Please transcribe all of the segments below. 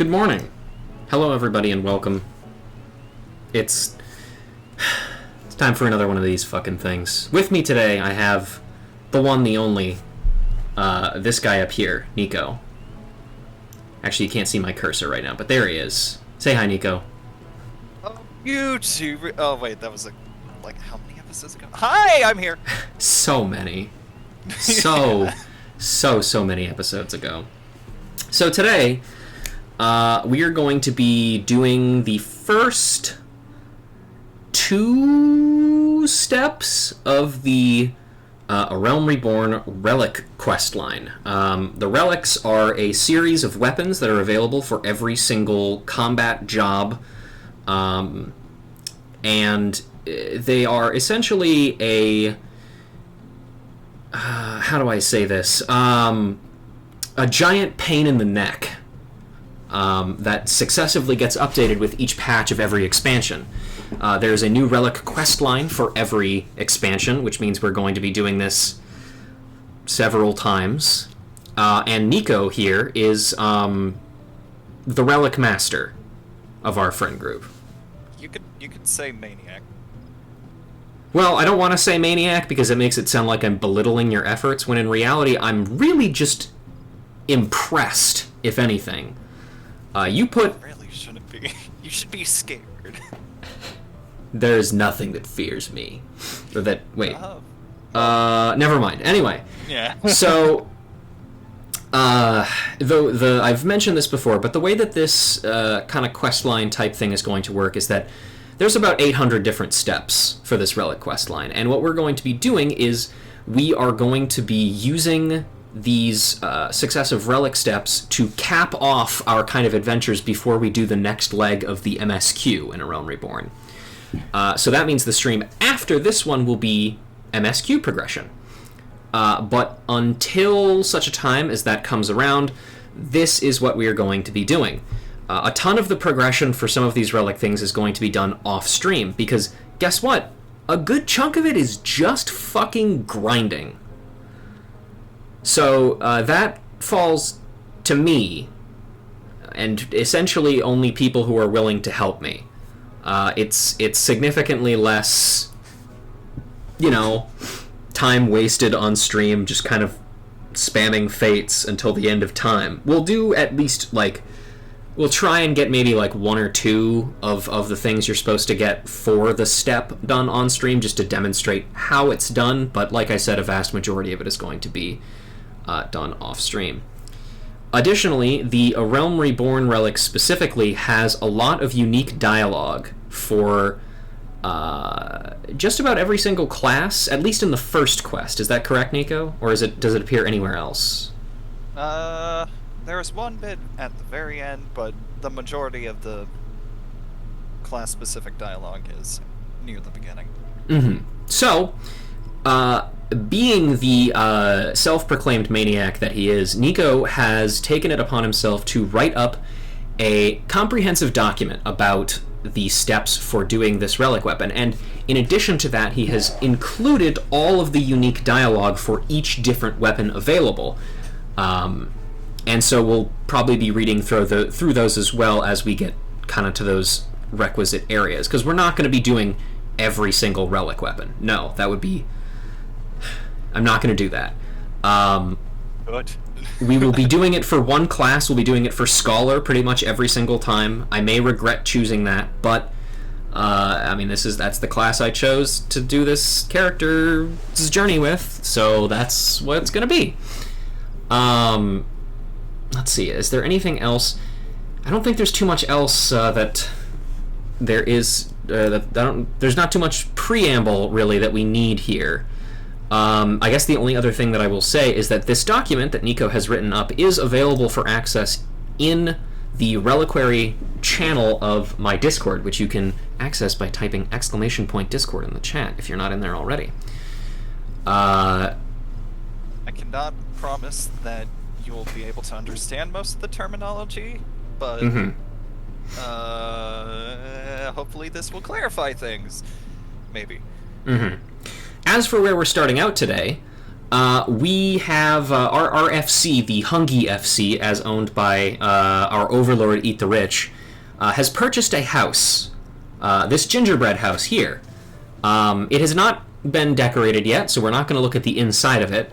Good morning. Hello, everybody, and welcome. It's time for another one of these fucking things. With me today, I have the one, the only, this guy up here, Nico. Actually, you can't see my cursor right now, but there he is. Say hi, Nico. Oh, YouTube. Oh, wait, that was like how many episodes ago? Hi, I'm here. So many. So many episodes ago. So today, we are going to be doing the first two steps of the A Realm Reborn relic questline. The relics are a series of weapons that are available for every single combat job, and they are essentially a how do I say this? A giant pain in the neck that successively gets updated with each patch of every expansion. There's a new relic questline for every expansion, which means we're going to be doing this several times. And Nico here is the relic master of our friend group. You could say maniac. Well, I don't want to say maniac because it makes it sound like I'm belittling your efforts, when in reality I'm really just impressed, if anything. You really shouldn't be. You should be scared. There's nothing that fears me. Or that, wait. Never mind. Anyway. Yeah. So, I've mentioned this before, but the way that this kind of questline type thing is going to work is that there's about 800 different steps for this relic questline, and what we're going to be doing is we are going to be using these successive relic steps to cap off our kind of adventures before we do the next leg of the MSQ in A Realm Reborn. So that means the stream after this one will be MSQ progression. But until such a time as that comes around, this is what we are going to be doing. A ton of the progression for some of these relic things is going to be done off-stream, because guess what? A good chunk of it is just fucking grinding. So that falls to me, and essentially only people who are willing to help me. It's significantly less, time wasted on stream, just kind of spamming fates until the end of time. We'll do at least, we'll try and get maybe, one or two of the things you're supposed to get for the step done on stream, just to demonstrate how it's done, but like I said, a vast majority of it is going to be done off-stream. Additionally, the A Realm Reborn relic specifically has a lot of unique dialogue for just about every single class, at least in the first quest. Is that correct, Nico? Or does it appear anywhere else? There's one bit at the very end, but the majority of the class-specific dialogue is near the beginning. Mm-hmm. So, being the self-proclaimed maniac that he is, Nico has taken it upon himself to write up a comprehensive document about the steps for doing this relic weapon, and in addition to that, he has included all of the unique dialogue for each different weapon available. And so we'll probably be reading through those as well as we get kind of to those requisite areas, because we're not going to be doing every single relic weapon. No, that would be... I'm not going to do that. Good. We will be doing it for one class. We'll be doing it for Scholar pretty much every single time. I may regret choosing that, but that's the class I chose to do this character's journey with, so that's what it's going to be. Let's see, is there anything else? I don't think there's too much else that there is. There's not too much preamble, really, that we need here. I guess the only other thing that I will say is that this document that Nico has written up is available for access in the Reliquary channel of my Discord, which you can access by typing !Discord in the chat if you're not in there already. I cannot promise that you will be able to understand most of the terminology, but hopefully this will clarify things. Maybe. Mm-hmm. As for where we're starting out today, We have our RFC, the Hungy FC, as owned by our overlord Eat the Rich, has purchased a house. This gingerbread house here. It has not been decorated yet, so we're not going to look at the inside of it.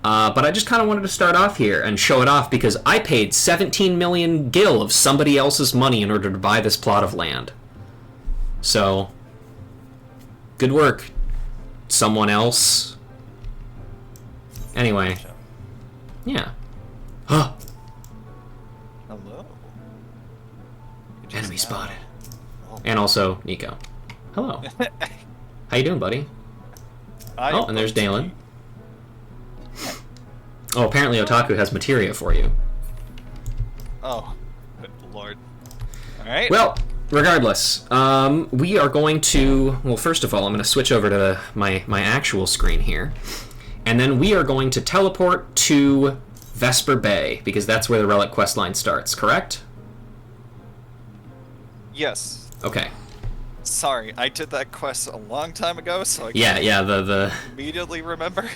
But I just kind of wanted to start off here and show it off because I paid 17 million gil of somebody else's money in order to buy this plot of land. So, good work, someone else. Anyway, yeah. Huh. Hello. Enemy spotted. And also Nico. Hello. How you doing, buddy? Oh, and there's Dalen. Oh, apparently Otaku has materia for you. Oh, good lord. Alright. Well, regardless, we are going to... Well, first of all, I'm going to switch over to my actual screen here. And then we are going to teleport to Vesper Bay, because that's where the Relic questline starts, correct? Yes. Okay. Sorry, I did that quest a long time ago, so I can't the immediately remember.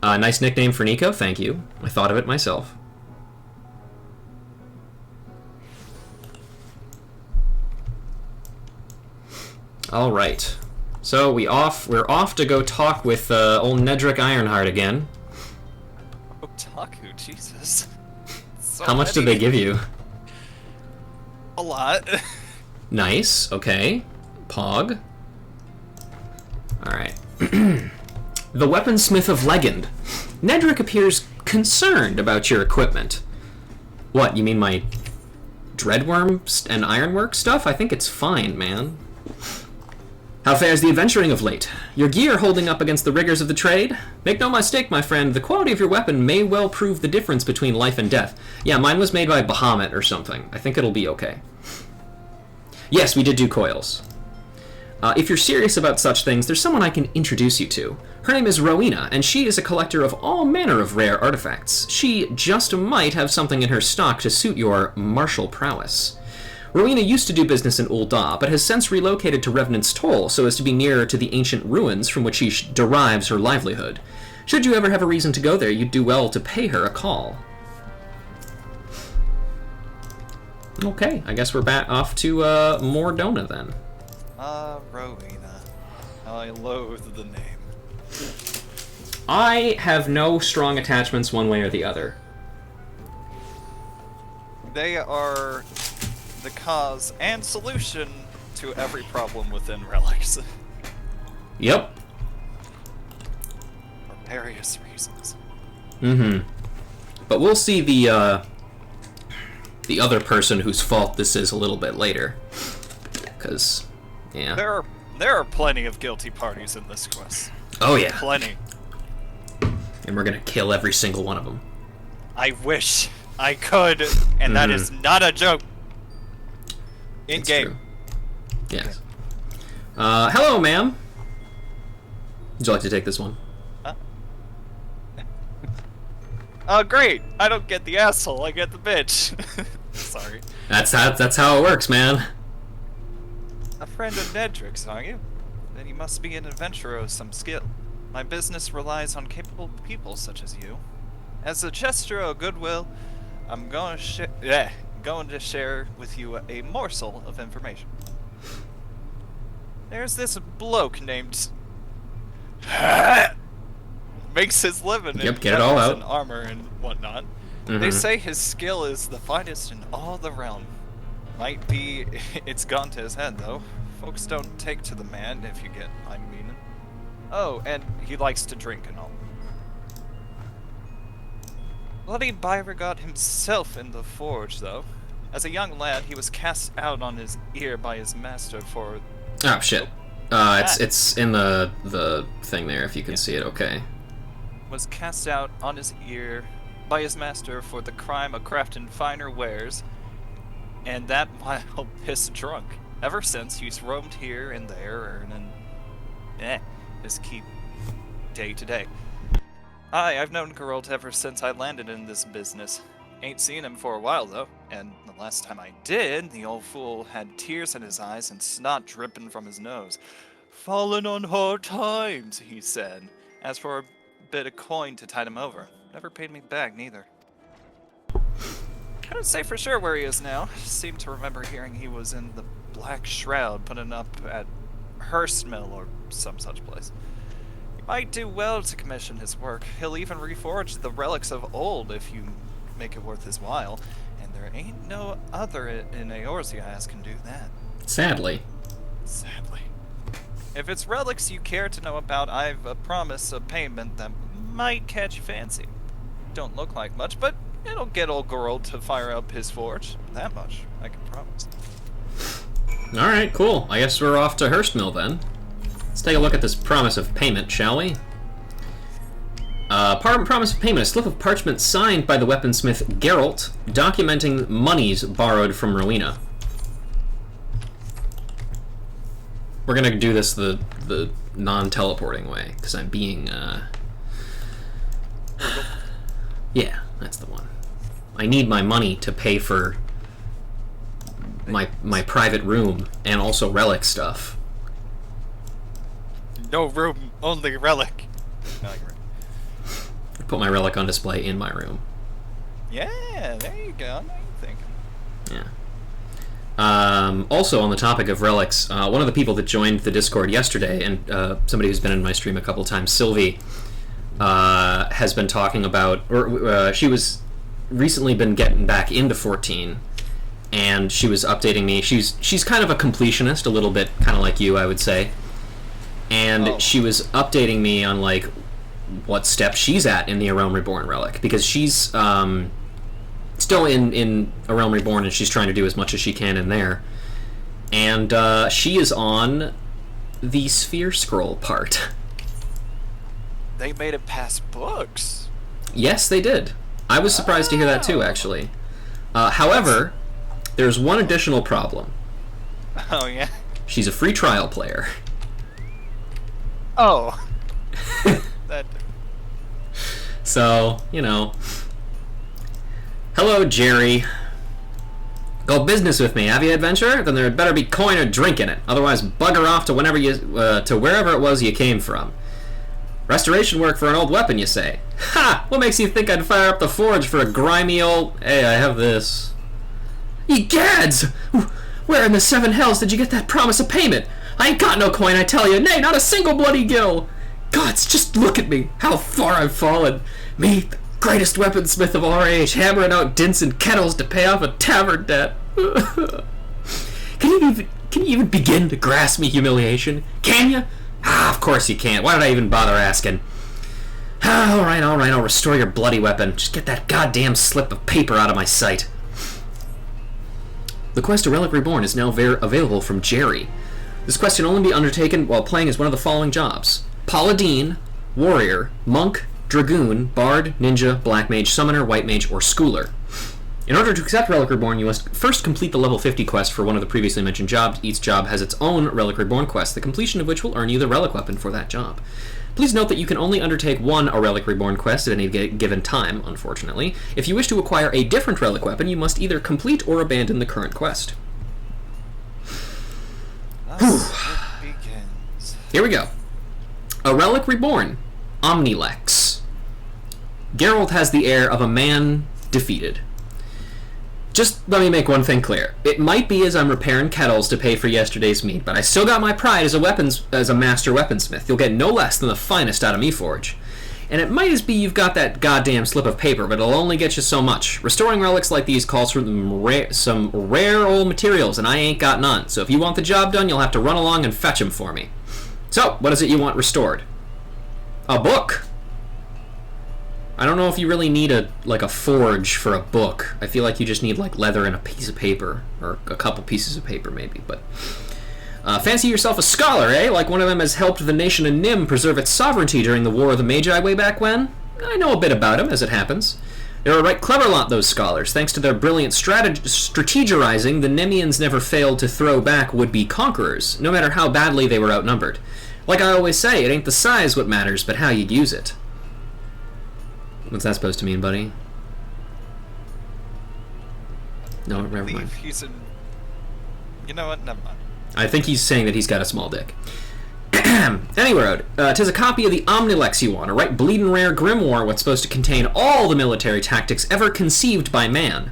Nice nickname for Nico, thank you. I thought of it myself. All right. So we're off to go talk with old Nedrick Ironheart again. Otaku, Jesus. So How much did they give you? A lot. Nice, okay. Pog. Alright. The Weaponsmith of Legend. Nedrick appears concerned about your equipment. What, you mean my Dreadworm and Ironwork stuff? I think it's fine, man. How fares the adventuring of late? Your gear holding up against the rigors of the trade? Make no mistake, my friend, the quality of your weapon may well prove the difference between life and death. Yeah, mine was made by Bahamut or something. I think it'll be okay. Yes, we did do coils. If you're serious about such things, there's someone I can introduce you to. Her name is Rowena, and she is a collector of all manner of rare artifacts. She just might have something in her stock to suit your martial prowess. Rowena used to do business in Ul'dah, but has since relocated to Revenant's Toll so as to be nearer to the ancient ruins from which she derives her livelihood. Should you ever have a reason to go there, you'd do well to pay her a call. Okay, I guess we're back off to Mordona then. Rowena. I loathe the name. I have no strong attachments one way or the other. They are the cause and solution to every problem within relics. Yep. For various reasons. Mm-hmm. But we'll see the other person whose fault this is a little bit later. Because, yeah. There are plenty of guilty parties in this quest. Oh, yeah. Plenty. And we're gonna kill every single one of them. I wish I could, and that is not a joke. In That's game. True. Yes. Hello, ma'am. Would you like to take this one? Huh? Oh, great! I don't get the asshole, I get the bitch. Sorry. That's how it works, man. A friend of Nedrick's, are you? Then you must be an adventurer of some skill. My business relies on capable people such as you. As a gesture of goodwill, I'm going to share with you a morsel of information. There's this bloke named makes his living in get it all out. and armor and whatnot. Mm-hmm. They say his skill is the finest in all the realm. Might be it's gone to his head though. Folks don't take to the man, if you get my meaning. Oh, and he likes to drink and all. Bloody Beauregard himself in the forge, though. As a young lad, he was cast out on his ear by his master for... Oh, shit. It's in the thing there, if you can see it, okay. Was cast out on his ear by his master for the crime of crafting finer wares, and that while piss drunk. Ever since, he's roamed here and there, earning... his keep day to day. I've known Geralt ever since I landed in this business. Ain't seen him for a while, though, and the last time I did, the old fool had tears in his eyes and snot dripping from his nose. Fallen on hard times, he said. As for bit of coin to tide him over. Never paid me back, neither. Couldn't say for sure where he is now. Seem to remember hearing he was in the Black Shroud, putting up at Hearst Mill or some such place. He might do well to commission his work. He'll even reforge the relics of old if you make it worth his while. And there ain't no other in Eorzea as can do that. Sadly. Sadly. If it's relics you care to know about, I've a promise of payment that might catch your fancy. Don't look like much, but it'll get old Geralt to fire up his forge. That much, I can promise. Alright, cool. I guess we're off to Hearst Mill then. Let's take a look at this promise of payment, shall we? Promise of payment, a slip of parchment signed by the weaponsmith Geralt, documenting monies borrowed from Rowena. We're gonna do this the non-teleporting way, because I'm being, yeah, that's the one. I need my money to pay for my private room and also relic stuff. No room, only relic. Put my relic on display in my room. Yeah, there you go. Now you think. Yeah. Also, on the topic of relics, one of the people that joined the Discord yesterday, and somebody who's been in my stream a couple times, Sylvie, has been talking about, or she was recently been getting back into 14, and she was updating me. She's kind of a completionist, a little bit, kind of like you, I would say. And she was updating me on like what step she's at in the A Realm Reborn relic, because she's still in A Realm Reborn, and she's trying to do as much as she can in there. And she is on the Sphere Scroll part. They made it past books. Yes, they did. I was surprised to hear that too, actually. However, there's one additional problem. Oh, yeah? She's a free trial player. Oh. That. So, you know. Hello, Jerry. Go business with me, have you, adventurer? Then there better be coin or drink in it. Otherwise, bugger off to wherever it was you came from. Restoration work for an old weapon, you say? Ha! What makes you think I'd fire up the forge for a grimy old... Hey, I have this. Ye gads! Where in the seven hells did you get that promise of payment? I ain't got no coin, I tell you. Nay, not a single bloody gill. Gods, just look at me. How far I've fallen. Me, the greatest weaponsmith of our age, hammering out dints and kettles to pay off a tavern debt. Can you even begin to grasp me humiliation? Can you? Ah, of course you can't. Why did I even bother asking? Ah, alright, I'll restore your bloody weapon. Just get that goddamn slip of paper out of my sight. The quest to Relic Reborn is now available from Jerry. This quest can only be undertaken while playing as one of the following jobs: Paladin, Warrior, Monk, Dragoon, Bard, Ninja, Black Mage, Summoner, White Mage, or Schooler. In order to accept Relic Reborn, you must first complete the level 50 quest for one of the previously mentioned jobs. Each job has its own Relic Reborn quest, the completion of which will earn you the Relic Weapon for that job. Please note that you can only undertake one A Relic Reborn quest at any given time, unfortunately. If you wish to acquire a different Relic Weapon, you must either complete or abandon the current quest. Thus it begins. Here we go. A Relic Reborn. Omnilex. Geralt has the air of a man defeated. Just let me make one thing clear. It might be as I'm repairing kettles to pay for yesterday's meat, but I still got my pride as a master weaponsmith. You'll get no less than the finest out of me forge. And it might as be you've got that goddamn slip of paper, but it'll only get you so much. Restoring relics like these calls for some rare old materials, and I ain't got none. So if you want the job done, you'll have to run along and fetch them for me. So, what is it you want restored? A book. I don't know if you really need a forge for a book. I feel like you just need like leather and a piece of paper, or a couple pieces of paper maybe. But fancy yourself a scholar, eh? Like one of them has helped the nation of Nim preserve its sovereignty during the War of the Magi way back when? I know a bit about them, as it happens. They're a right clever lot, those scholars. Thanks to their brilliant strategizing, the Nemians never failed to throw back would-be conquerors, no matter how badly they were outnumbered. Like I always say, it ain't the size what matters, but how you use it. What's that supposed to mean, buddy? No, never mind. You know what? Never mind. I think he's saying that he's got a small dick. Anyway, 'tis a copy of the Omnilex you want, a right bleedin' rare grimoire what's supposed to contain all the military tactics ever conceived by man.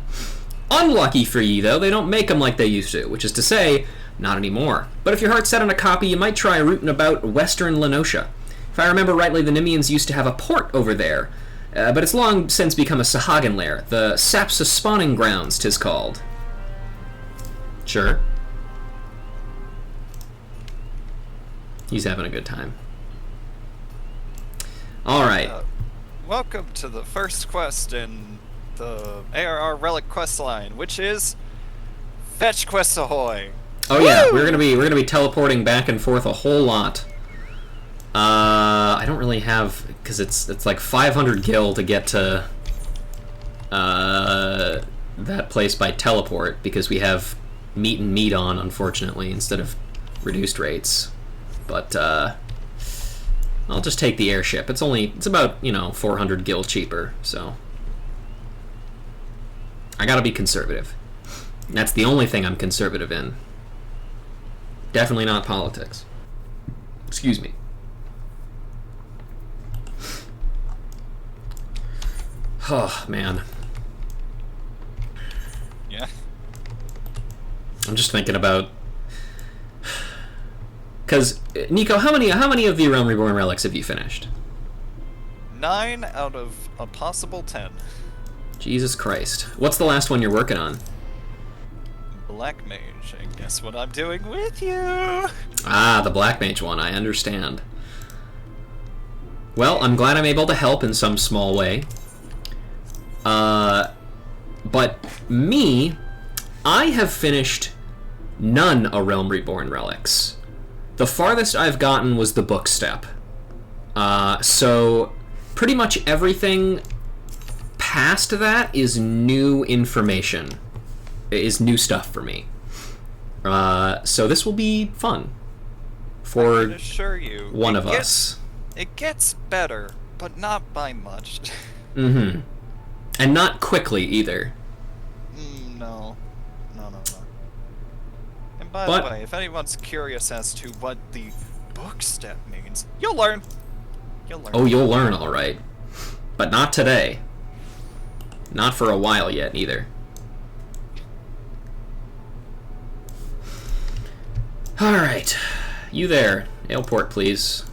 Unlucky for ye, though, they don't make 'em like they used to, which is to say, not anymore. But if your heart's set on a copy, you might try rootin' about western Lenosha. If I remember rightly, the Nimians used to have a port over there, but it's long since become a Sahagan lair. The Sapsa spawning grounds, 'tis called. Sure. He's having a good time. Alright. Welcome to the first quest in the ARR relic questline, which is Fetch Quest Ahoy! Oh yeah, we're gonna be teleporting back and forth a whole lot. I don't really have, because it's like 500 gil to get to that place by teleport, because we have meat and meat on, unfortunately, instead of reduced rates. But I'll just take the airship. It's about 400 gil cheaper, so I gotta be conservative. That's the only thing I'm conservative in. Definitely not politics. Excuse me. Oh, man. Yeah? I'm just thinking about... Because, Nico, how many of the Realm Reborn relics have you finished? 9 out of a possible 10. Jesus Christ. What's the last one you're working on? Black Mage, and guess what I'm doing with you? Ah, the Black Mage one, I understand. Well, I'm glad I'm able to help in some small way. But me, I have finished none of Realm Reborn relics. The farthest I've gotten was the book step. So pretty much everything past that is new information. Is new stuff for me. So this will be fun for I can assure you, one of us. It gets better, but not by much. Mm-hmm. And not quickly either. No. And by But- the way, if anyone's curious as to what the book step means, you'll learn. Oh, you'll learn, all right. But not today. Not for a while yet, either. Alright. You there. Airport, please.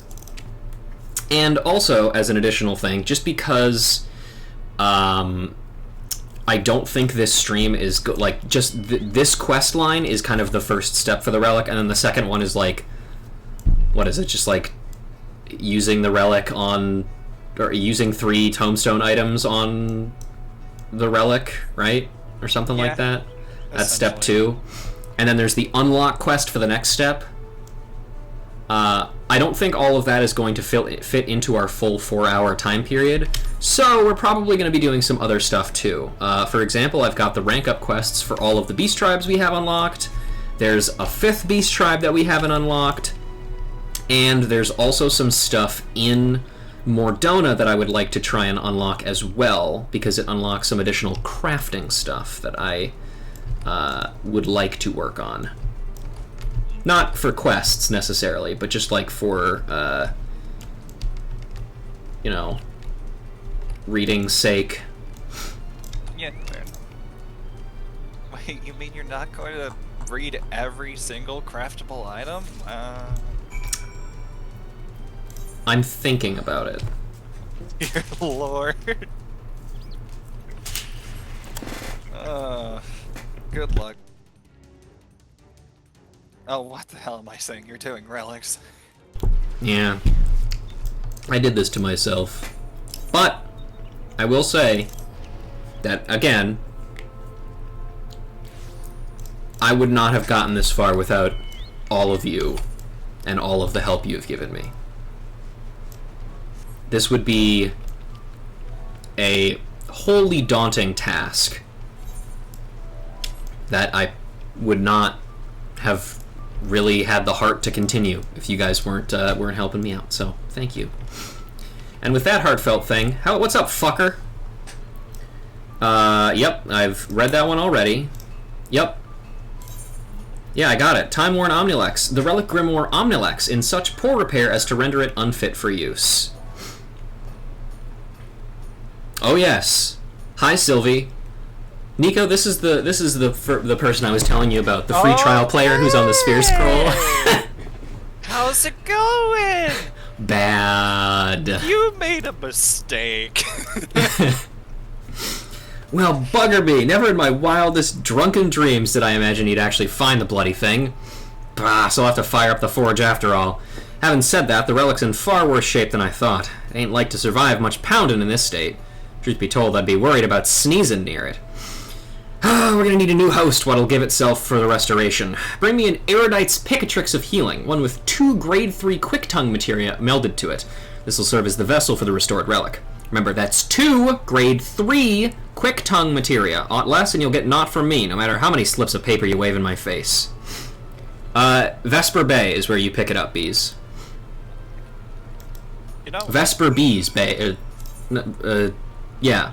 And also, as an additional thing, just because I don't think this stream is good, like, just this quest line is kind of the first step for the relic, and then the second one is like, what is it, just like using the relic on, or using 3 tombstone items on the relic, right? Or something like that. That's step 2. And then there's the unlock quest for the next step. I don't think all of that is going to fit into our full 4-hour time period, so we're probably going to be doing some other stuff too. For example, I've got the rank up quests for all of the beast tribes we have unlocked. There's a 5th beast tribe that we haven't unlocked, and there's also some stuff in Mordona that I would like to try and unlock as well, because it unlocks some additional crafting stuff that I would like to work on. Not for quests, necessarily, but just, like, for, reading's sake. Yeah, fair. Wait, you mean you're not going to read every single craftable item? I'm thinking about it. Dear Lord. Good luck. Oh, what the hell am I saying? You're doing relics. Yeah. I did this to myself. But, I will say that, again, I would not have gotten this far without all of you and all of the help you have given me. This would be a wholly daunting task that I would not have really had the heart to continue if you guys weren't helping me out. So thank you. And with that heartfelt thing, what's up, fucker? Yep, I've read that one already. Yep. Yeah, I got it. Time-worn Omnilex. The relic grimoire Omnilex in such poor repair as to render it unfit for use. Oh yes. Hi, Sylvie. Nico, this is the person I was telling you about, the free trial player who's on the Sphere Scroll. How's it going? Bad. You made a mistake. Well, bugger me. Never in my wildest drunken dreams did I imagine he'd actually find the bloody thing. Bah, so I'll have to fire up the forge after all. Having said that, the relic's in far worse shape than I thought. It ain't like to survive much pounding in this state. Truth be told, I'd be worried about sneezing near it. We're gonna need a new host what'll give itself for the restoration. Bring me an Erudite's Picatrix of Healing, one with 2 grade 3 quick tongue materia melded to it. This will serve as the vessel for the restored relic. Remember, that's 2 grade 3 quick tongue materia. Aught less and you'll get naught from me, no matter how many slips of paper you wave in my face. Vesper Bay is where you pick it up, bees. You know, Vesper Bees Bay. Yeah.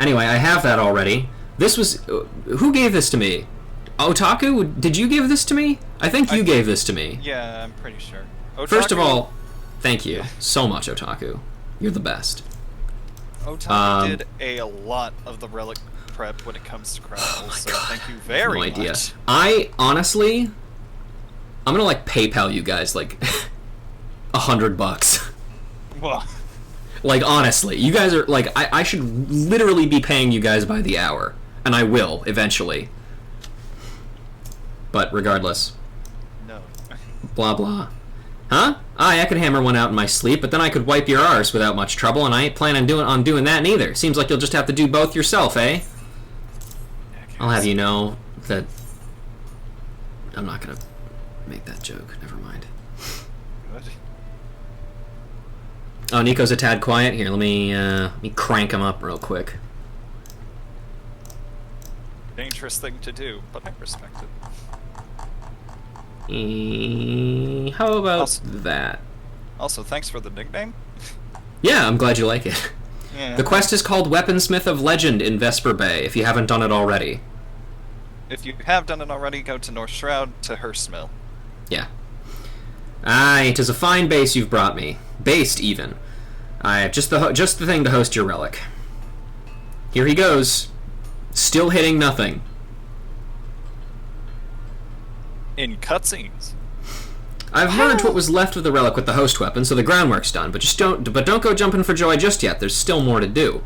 Anyway, I have that already. This was... who gave this to me? Otaku? Did you give this to me? I think you gave this to me. Yeah, I'm pretty sure. First of all, thank you so much, Otaku. You're the best. Otaku did a lot of the relic prep when it comes to Chronicles, so thank you very much. No idea. I, honestly... I'm gonna, like, PayPal you guys, like, $100. Well... Like, honestly, you guys are, like, I should literally be paying you guys by the hour. And I will, eventually. But regardless. No. Blah, blah. Huh? I could hammer one out in my sleep, but then I could wipe your arse without much trouble, and I ain't planning on doing that neither. Seems like you'll just have to do both yourself, eh? I'll have you know that... I'm not gonna make that joke. Never mind. Good. Oh, Nico's a tad quiet. Here, let me crank him up real quick. Dangerous thing to do, but I respect it. How about Also- that? Also, thanks for the nickname. Yeah, I'm glad you like it. Yeah. The quest is called Weaponsmith of Legend in Vesper Bay, if you haven't done it already. If you have done it already, go to North Shroud to Hearst Mill. Yeah. Aye, 'tis a fine base you've brought me. Based, even. Aye, just the thing to host your relic. Here he goes. Still hitting nothing. In cutscenes. I've merged what was left of the relic with the host weapon, so the groundwork's done, but don't go jumping for joy just yet. There's still more to do.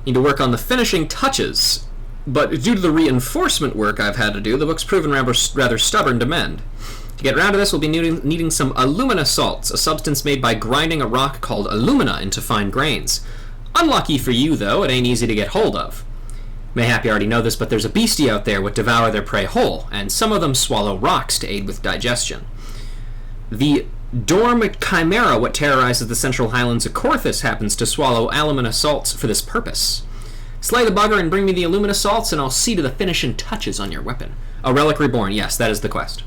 Need to work on the finishing touches, but due to the reinforcement work I've had to do, the book's proven rather stubborn to mend. To get round to this, we'll be needing some alumina salts, a substance made by grinding a rock called alumina into fine grains. Unlucky for you, though, it ain't easy to get hold of. Mayhap you already know this, but there's a beastie out there what devour their prey whole, and some of them swallow rocks to aid with digestion. The Dorm Chimera, what terrorizes the central highlands of Corthus, happens to swallow alumina salts for this purpose. Slay the bugger and bring me the alumina salts, and I'll see to the finishing touches on your weapon. A relic reborn, yes, that is the quest.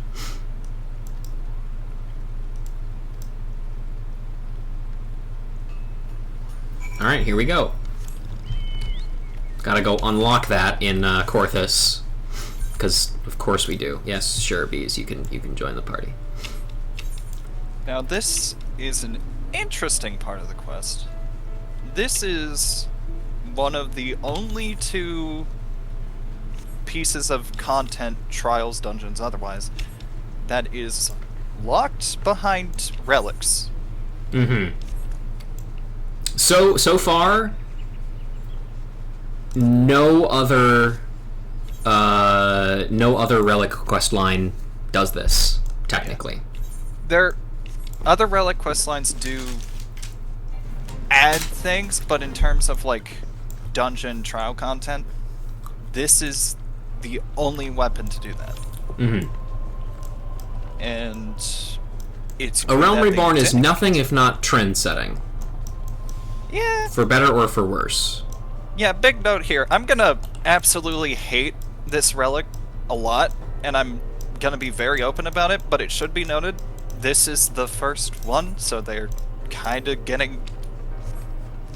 Alright, here we go. Gotta go unlock that in Corthus. Because, of course we do. Yes, sure, bees, you can join the party. Now this is an interesting part of the quest. This is one of the only 2 pieces of content, trials, dungeons, otherwise, that is locked behind relics. Mm-hmm. So far, no other relic questline does this, technically. Other relic questlines do add things, but in terms of like dungeon trial content, this is the only weapon to do that. Mm-hmm. And it's A Realm good that Reborn they is did. nothing if not trend-setting. Yeah. For better or for worse. Yeah, big note here. I'm gonna absolutely hate this relic a lot, and I'm gonna be very open about it, but it should be noted, this is the first one, so they're kinda getting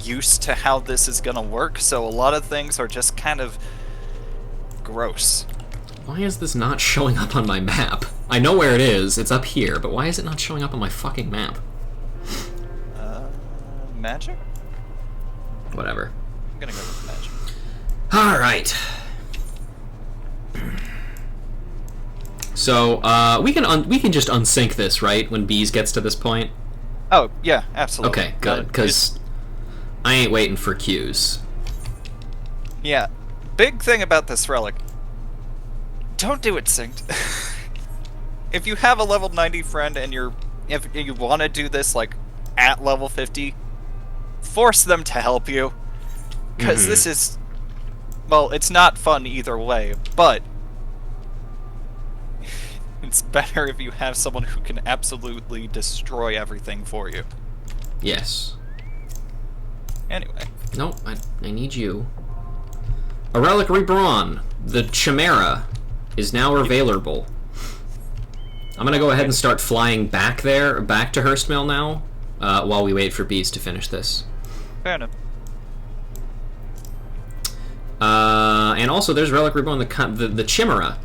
used to how this is gonna work, so a lot of things are just kind of gross. Why is this not showing up on my map? I know where it is. It's up here, but why is it not showing up on my fucking map? Magic? Whatever. I'm gonna go with magic. Alright. So, we can just unsync this, right? When Bees gets to this point? Oh, yeah, absolutely. Okay, good, because I ain't waiting for cues. Yeah. Big thing about this relic. Don't do it synced. If you have a level 90 friend and if you want to do this, like, at level 50, force them to help you. Because this is... Well, it's not fun either way, but... It's better if you have someone who can absolutely destroy everything for you. Yes. Anyway. Nope, I need you. A relic reborn. The Chimera is now available. I'm gonna go ahead and start flying back to Hurstmill now, while we wait for Bees to finish this. Fair enough. And also, there's Relic Reborn, the Chimera.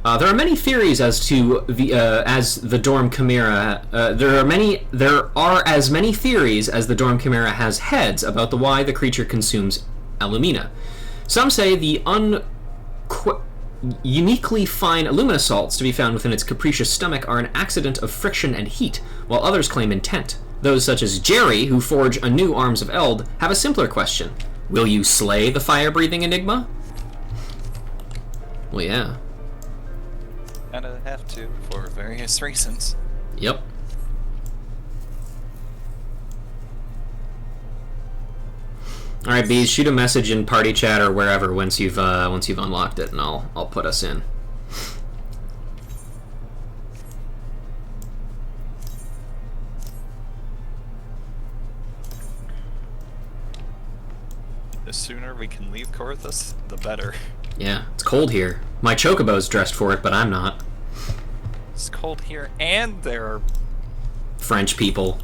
There are many theories as to the Dorm Chimera. There are as many theories as the Dorm Chimera has heads about why the creature consumes alumina. Some say the uniquely fine alumina salts to be found within its capricious stomach are an accident of friction and heat, while others claim intent. Those such as Jerry, who forge anew arms of Eld, have a simpler question. Will you slay the fire-breathing enigma? Well, yeah. Kinda have to, for various reasons. Yep. All right, Bees, shoot a message in party chat or wherever once you've unlocked it, and I'll put us in. The sooner we can leave Corthus, the better. Yeah, it's cold here. My chocobo's dressed for it, but I'm not. It's cold here, and there are French people.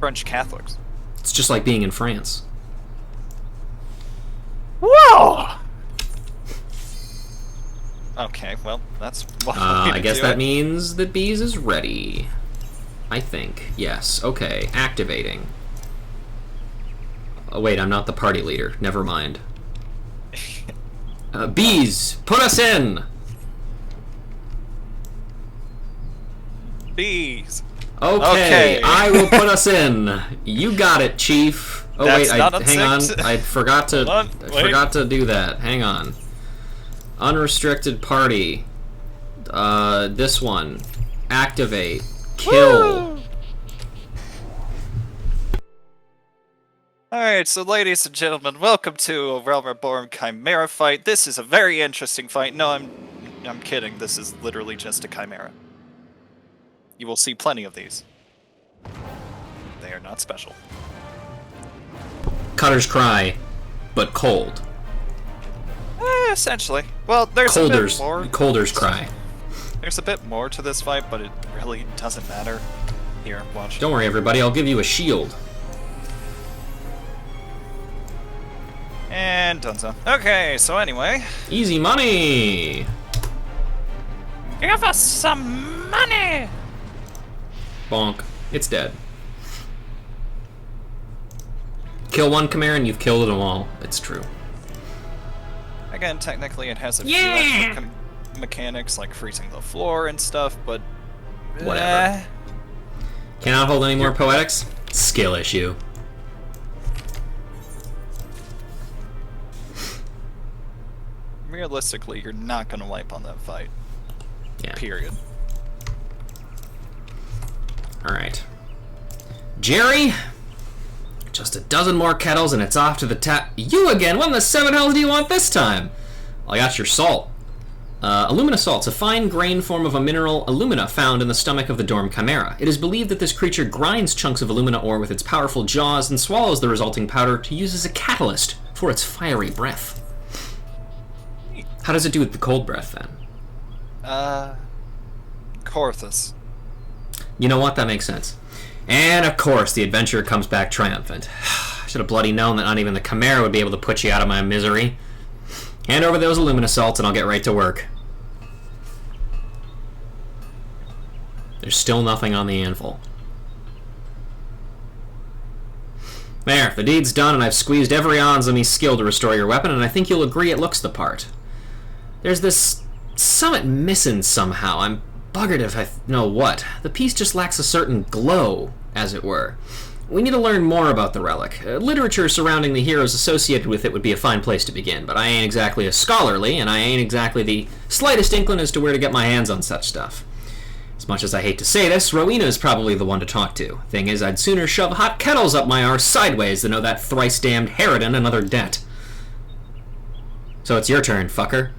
French Catholics. It's just like being in France. Whoa! Okay, well, that's one way I to guess do that it. means that Bees is ready. I think. Yes. Okay. Activating. Oh, wait, I'm not the party leader. Never mind. Bees, put us in! Bees. Okay, Okay. I will put us in. You got it, Chief. Oh That's wait, not hang on. unsynced. I forgot to. Hold on, I wait. forgot to do that. Hang on. Unrestricted party. This one. Activate. Kill. Woo! Alright, so ladies and gentlemen, welcome to a Realm Reborn Chimera fight. This is a very interesting fight. No, I'm kidding. This is literally just a Chimera. You will see plenty of these. They are not special. Cutter's cry, but cold. Essentially. Well, there's a bit more. Colder's cry. There's a bit more to this fight, but it really doesn't matter. Here, watch. Don't worry, everybody. I'll give you a shield. And donezo. Okay, so anyway. Easy money. Give us some money! Bonk. It's dead. Kill one Chimera and you've killed them all. It's true. Again, technically it has a few extra mechanics, like freezing the floor and stuff, but... Whatever. Cannot hold any more poetics? Skill issue. Realistically, you're not gonna wipe on that fight. Yeah. Period. Alright. Jerry? Just a dozen more kettles and it's off to the tap. You again? What in the seven hells do you want this time? I got your salt. Alumina salt's a fine grain form of a mineral alumina found in the stomach of the Dorm Chimera. It is believed that this creature grinds chunks of alumina ore with its powerful jaws and swallows the resulting powder to use as a catalyst for its fiery breath. How does it do with the cold breath, then? Corthus. You know what? That makes sense. And of course, the adventurer comes back triumphant. I should have bloody known that not even the Chimera would be able to put you out of my misery. Hand over those alumina salts and I'll get right to work. There's still nothing on the anvil. There, the deed's done and I've squeezed every ounce of me skill to restore your weapon, and I think you'll agree it looks the part. There's this summit missing somehow. I'm buggered if I know what. The piece just lacks a certain glow, as it were. We need to learn more about the relic. Literature surrounding the heroes associated with it would be a fine place to begin, but I ain't exactly a scholarly, and I ain't exactly the slightest inkling as to where to get my hands on such stuff. As much as I hate to say this, Rowena is probably the one to talk to. Thing is, I'd sooner shove hot kettles up my arse sideways than owe that thrice-damned harridan another debt. So it's your turn, fucker.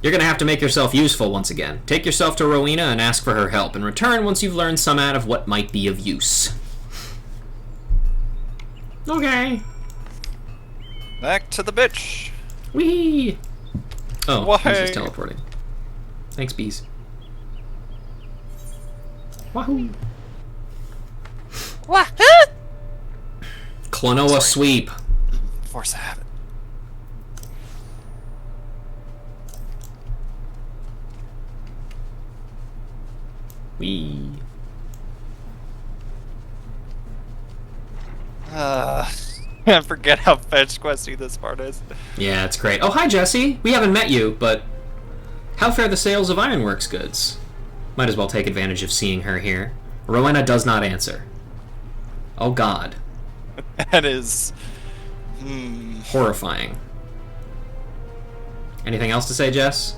You're gonna have to make yourself useful once again. Take yourself to Rowena and ask for her help. In return, once you've learned some out of what might be of use. Okay. Back to the bitch. Whee! Oh, Why? he's just teleporting. Thanks, bees. Wahoo! Wahoo! Klonoa sweep. Force of habit. Whee! I forget how fetch questy this part is. Yeah, it's great. Oh, hi, Jesse. We haven't met you, but how fare the sales of Ironworks goods? Might as well take advantage of seeing her here. Rowena does not answer. Oh, God. That is... Horrifying. Anything else to say, Jess?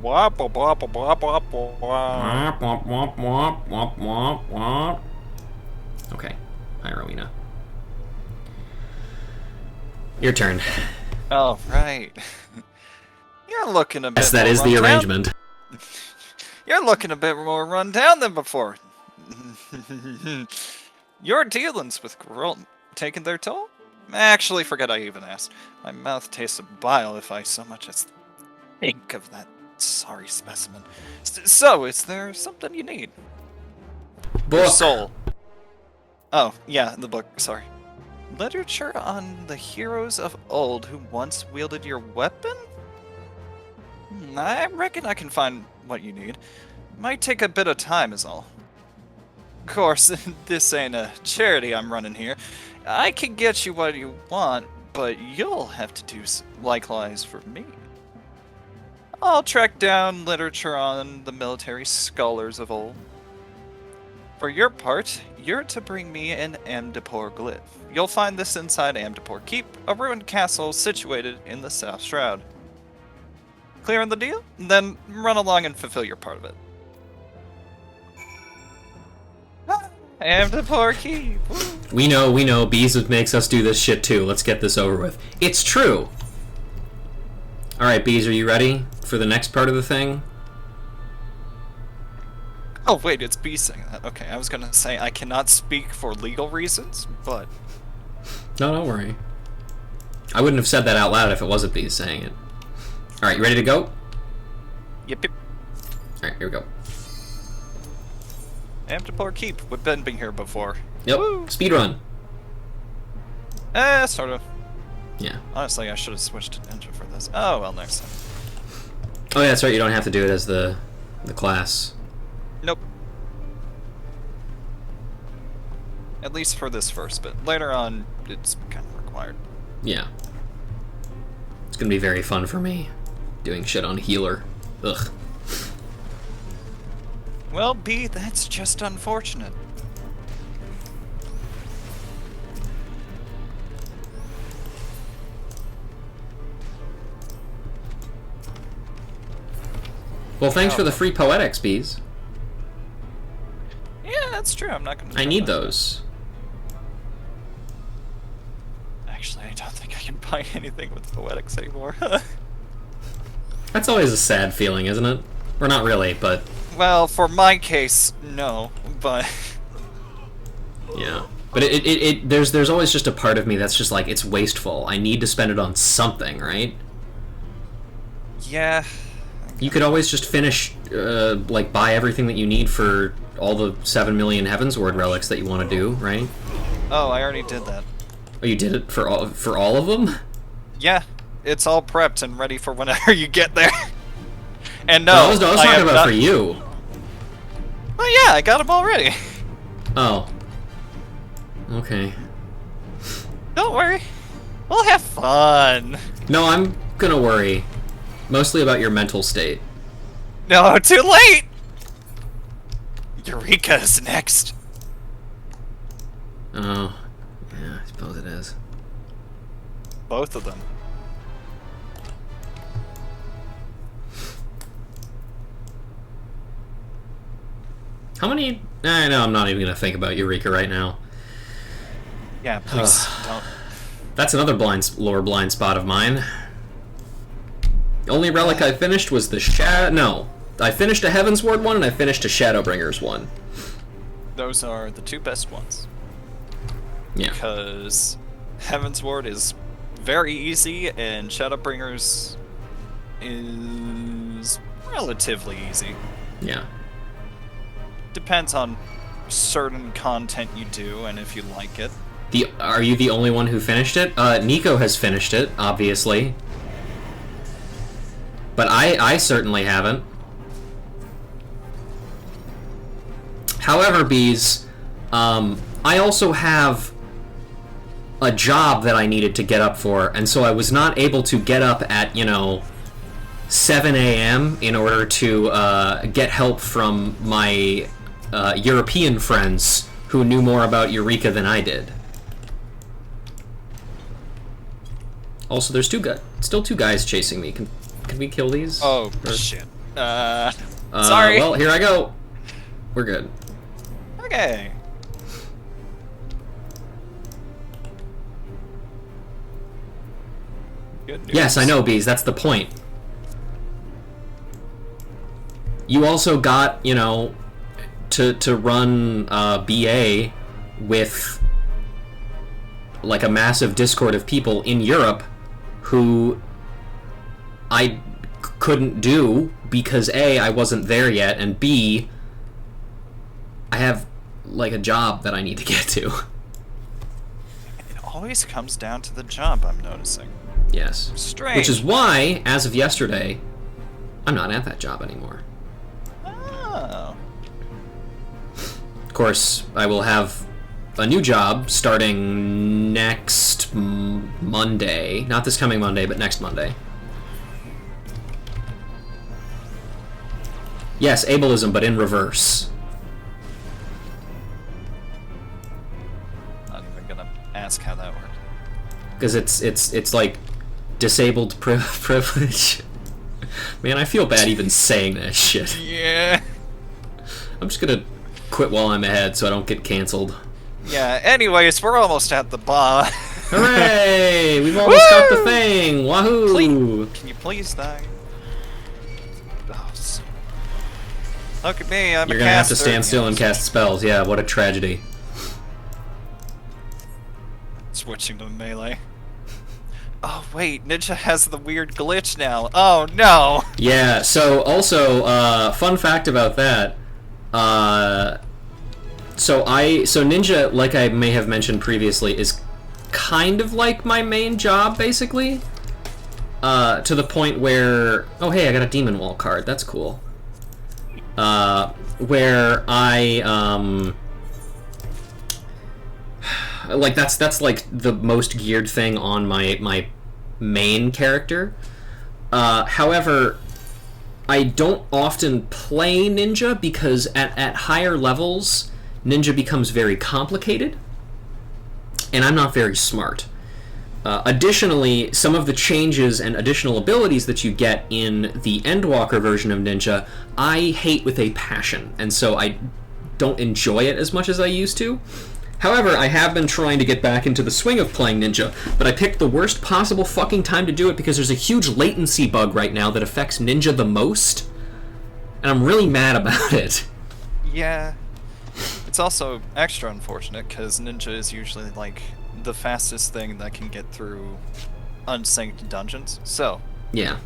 Wop, wop, wop, wop, wop, wop. Okay. Hi, Rowena. Your turn. Oh, right. You're looking a bit Yes, that more is the run down. arrangement. You're looking a bit more run down than before. Your dealings with Gruul taking their toll? Actually, forget I even asked. My mouth tastes of bile if I so much as think of that sorry specimen. So, is there something you need? Your Book. soul. Oh, yeah, the book, sorry. Literature on the heroes of old who once wielded your weapon? I reckon I can find what you need. Might take a bit of time is all. Of course, this ain't a charity I'm running here. I can get you what you want, but you'll have to do likewise for me. I'll track down literature on the military scholars of old. For your part, you're to bring me an Amdapor glyph. You'll find this inside Amdapor Keep, a ruined castle situated in the South Shroud. Clear on the deal? Then run along and fulfill your part of it. Amdapor Keep! Woo. We know. Bees makes us do this shit too. Let's get this over with. It's true! Alright, Bees, are you ready for the next part of the thing? Oh wait, it's B saying that. Okay, I was gonna say I cannot speak for legal reasons, but... No, don't worry. I wouldn't have said that out loud if it wasn't Bees saying it. Alright, you ready to go? Yep. Alright, here we go. Amdapor Keep. We've been here before. Yep. Woo. Speedrun. Sort of. Yeah. Honestly, I should have switched to Ninja for this. Oh, well, next time. Oh yeah, that's right, you don't have to do it as the class. Nope. At least for this first bit. Later on, it's kind of required. Yeah. It's gonna be very fun for me, doing shit on healer. Ugh. Well, B, that's just unfortunate. Well, thanks for the free poetics, Bees. Yeah, that's true. I'm not gonna... I need those. Actually, I don't think I can buy anything with poetics anymore. That's always a sad feeling, isn't it? Or not really, but... Well, for my case, no, but... Yeah. But there's always just a part of me that's just like, it's wasteful. I need to spend it on something, right? Yeah. You could always just finish like buy everything that you need for all the 7 million Heavensward relics that you want to do, right? Oh, I already did that. Oh, you did it for all of them? Yeah, it's all prepped and ready for whenever you get there. And no, I was talking about for you. Oh yeah, I got them already. Oh. Okay. Don't worry, we'll have fun. No, I'm gonna worry. Mostly about your mental state. No, too late! Eureka is next. Oh. Yeah, I suppose it is. Both of them. How many... No, I'm not even gonna think about Eureka right now. Yeah, please don't. That's another lower blind spot of mine. The only relic I finished was the No. I finished a Heavensward one, and I finished a Shadowbringers one. Those are the two best ones. Yeah. Because Heavensward is very easy, and Shadowbringers is relatively easy. Yeah. Depends on certain content you do, and if you like it. Are you the only one who finished it? Nico has finished it, obviously. But I certainly haven't. However, Bees, I also have a job that I needed to get up for, and so I was not able to get up at, 7 a.m. in order to get help from my European friends who knew more about Eureka than I did. Also, there's still two guys chasing me. Can we kill these? Oh, shit. Sorry. Well, here I go. We're good. Okay. Good news. Yes, I know, Bees. That's the point. You also got, to run BA with like a massive Discord of people in Europe who I couldn't do because A, I wasn't there yet, and B, I have like a job that I need to get to. It always comes down to the job, I'm noticing. Yes. Strange. Which is why, as of yesterday, I'm not at that job anymore. Oh. Of course, I will have a new job starting next Monday. Not this coming Monday, but next Monday. Yes, ableism, but in reverse. Not even gonna ask how that worked. Because it's like disabled privilege. Man, I feel bad even saying that shit. Yeah. I'm just gonna quit while I'm ahead so I don't get canceled. Yeah, anyways, we're almost at the bar. Hooray! We've almost got the thing! Wahoo! Can you please die? Oh, look at me, I'm You're a gonna have to caster. stand still and cast spells. Yeah, what a tragedy. Switching to melee. Oh wait, Ninja has the weird glitch now. Oh no! Yeah, so also, fun fact about that, so Ninja, like I may have mentioned previously, is kind of like my main job, basically. To the point where... Oh, hey, I got a Demon Wall card. That's cool. Where I, like, that's like the most geared thing on my main character. However, I don't often play Ninja because at higher levels, Ninja becomes very complicated, and I'm not very smart. Additionally, some of the changes and additional abilities that you get in the Endwalker version of Ninja, I hate with a passion, and so I don't enjoy it as much as I used to. However, I have been trying to get back into the swing of playing Ninja, but I picked the worst possible fucking time to do it because there's a huge latency bug right now that affects Ninja the most, and I'm really mad about it. Yeah. It's also extra unfortunate because Ninja is usually like the fastest thing that can get through unsynced dungeons. So, Yeah.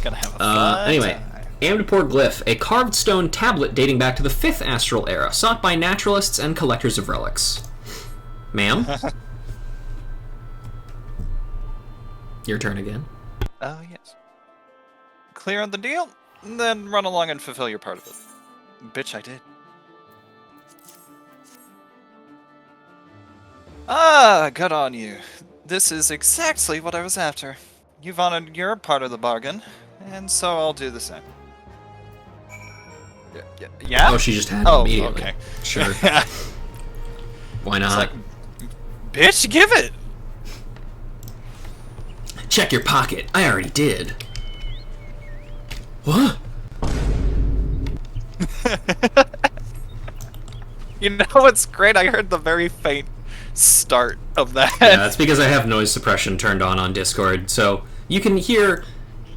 gonna have a fun Anyway, time. Amdapur Glyph, a carved stone tablet dating back to the 5th Astral Era, sought by naturalists and collectors of relics. Ma'am? Your turn again. Oh, yes. Clear on the deal, then run along and fulfill your part of it. Bitch, I did. Ah, good on you. This is exactly what I was after. You've honored your part of the bargain, and so I'll do the same. Yeah? Oh, she just had it immediately. Okay. Sure. Why not? It's like, bitch, give it! Check your pocket. I already did. What? You know what's great? I heard the very faint start of that. Yeah, that's because I have noise suppression turned on Discord, so you can hear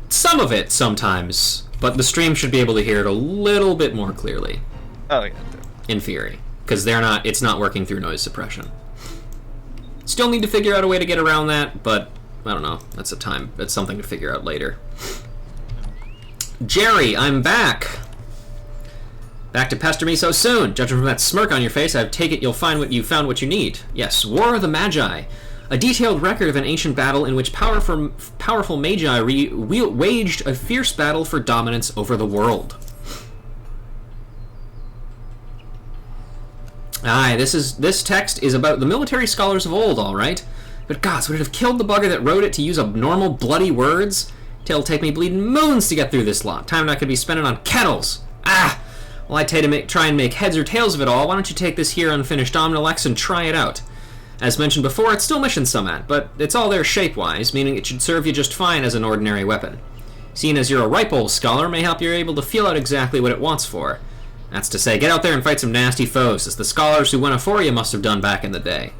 some of it sometimes, but the stream should be able to hear it a little bit more clearly. Oh, yeah. In theory. Because it's not working through noise suppression. Still need to figure out a way to get around that, but I don't know. That's something to figure out later. Jerry, I'm back. Back to pester me so soon. Judging from that smirk on your face, I take it you found what you need. Yes, War of the Magi. A detailed record of an ancient battle in which powerful magi waged a fierce battle for dominance over the world. Aye, this text is about the military scholars of old, all right. But gods, would it have killed the bugger that wrote it to use abnormal, bloody words? It'll take me bleeding moons to get through this lot. Time I could be spending on kettles. Ah! Well, I'd try and make heads or tails of it all. Why don't you take this here unfinished Omnilex and try it out? As mentioned before, it's still mission summit, but it's all there shape-wise, meaning it should serve you just fine as an ordinary weapon. Seeing as you're a ripe old scholar may help you able to feel out exactly what it wants for. That's to say, get out there and fight some nasty foes, as the scholars who went afore you must have done back in the day.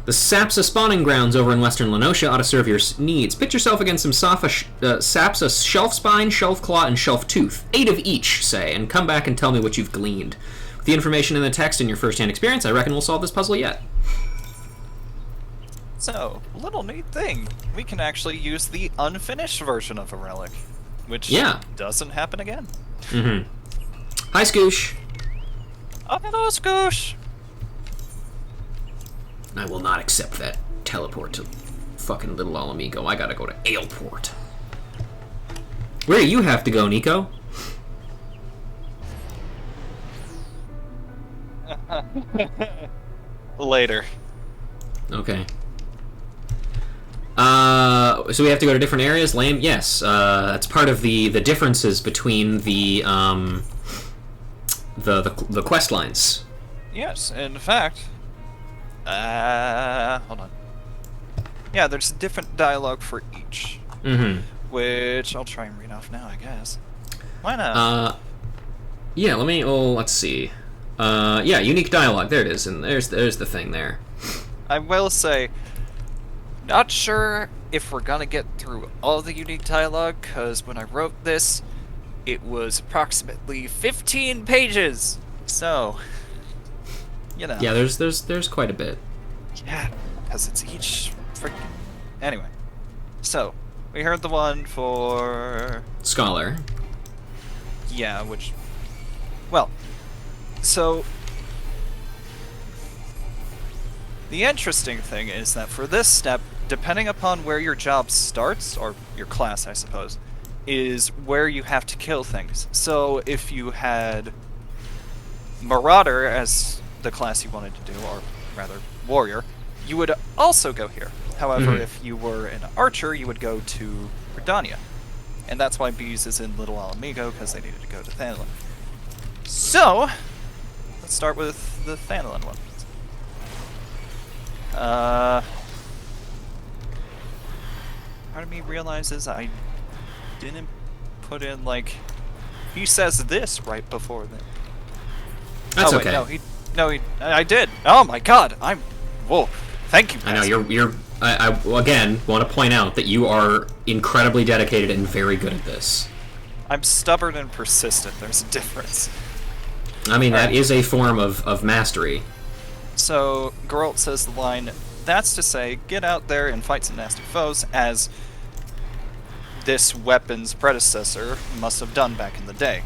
The Sapsa spawning grounds over in western Lenosha ought to serve your needs. Pit yourself against some Sapsa shelf spine, shelf claw, and shelf tooth. 8 of each, say, and come back and tell me what you've gleaned. With the information in the text and your first-hand experience, I reckon we'll solve this puzzle yet. So, little neat thing. We can actually use the unfinished version of a relic, which doesn't happen again. Mm-hmm. Hi, Scoosh. Oh, hello, Scoosh. I will not accept that teleport to fucking Little Alamigo. I gotta go to Aleport. Where do you have to go, Nico? Later. Okay. So we have to go to different areas? Lame? Yes. That's part of the differences between the quest lines. Yes, in fact... hold on. Yeah, there's different dialogue for each. Mm-hmm. Which I'll try and read off now, I guess. Why not? Yeah, let's see. Yeah, unique dialogue. There it is, and there's the thing there. I will say, not sure if we're gonna get through all the unique dialogue, because when I wrote this, it was approximately 15 pages. So, you know. Yeah, there's quite a bit. Yeah, because it's each freaking... Anyway, so, we heard the one for... Scholar. Yeah, which... Well, so... The interesting thing is that for this step, depending upon where your job starts, or your class, I suppose, is where you have to kill things. So if you had Marauder as the class you wanted to do, or rather, Warrior, you would also go here. However, if you were an Archer, you would go to Redania. And that's why Bees is in Little Alamigo, because they needed to go to Thanalin. So, let's start with the Thanalin one. Part of me realizes I didn't put in, like... He says this right before that. That's wait, okay. I did. Oh my god, whoa. Thank you, Pastor. I know, I again, want to point out that you are incredibly dedicated and very good at this. I'm stubborn and persistent, there's a difference. I mean, that is a form of mastery. So, Geralt says the line, that's to say, get out there and fight some nasty foes, as this weapon's predecessor must have done back in the day.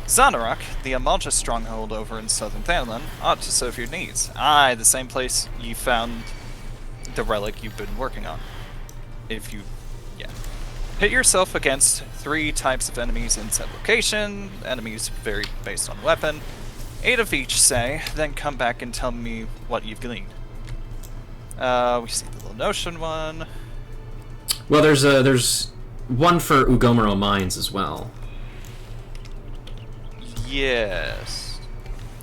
Zanarok, the Amalja stronghold over in southern Thailand, ought to serve your needs. Aye, the same place you found the relic you've been working on. If you... yeah. Hit yourself against 3 types of enemies in said location. Enemies vary based on weapon. 8 of each, say, then come back and tell me what you've gleaned. We see the little notion one. Well, there's one for Ugomaro Mines as well. Yes.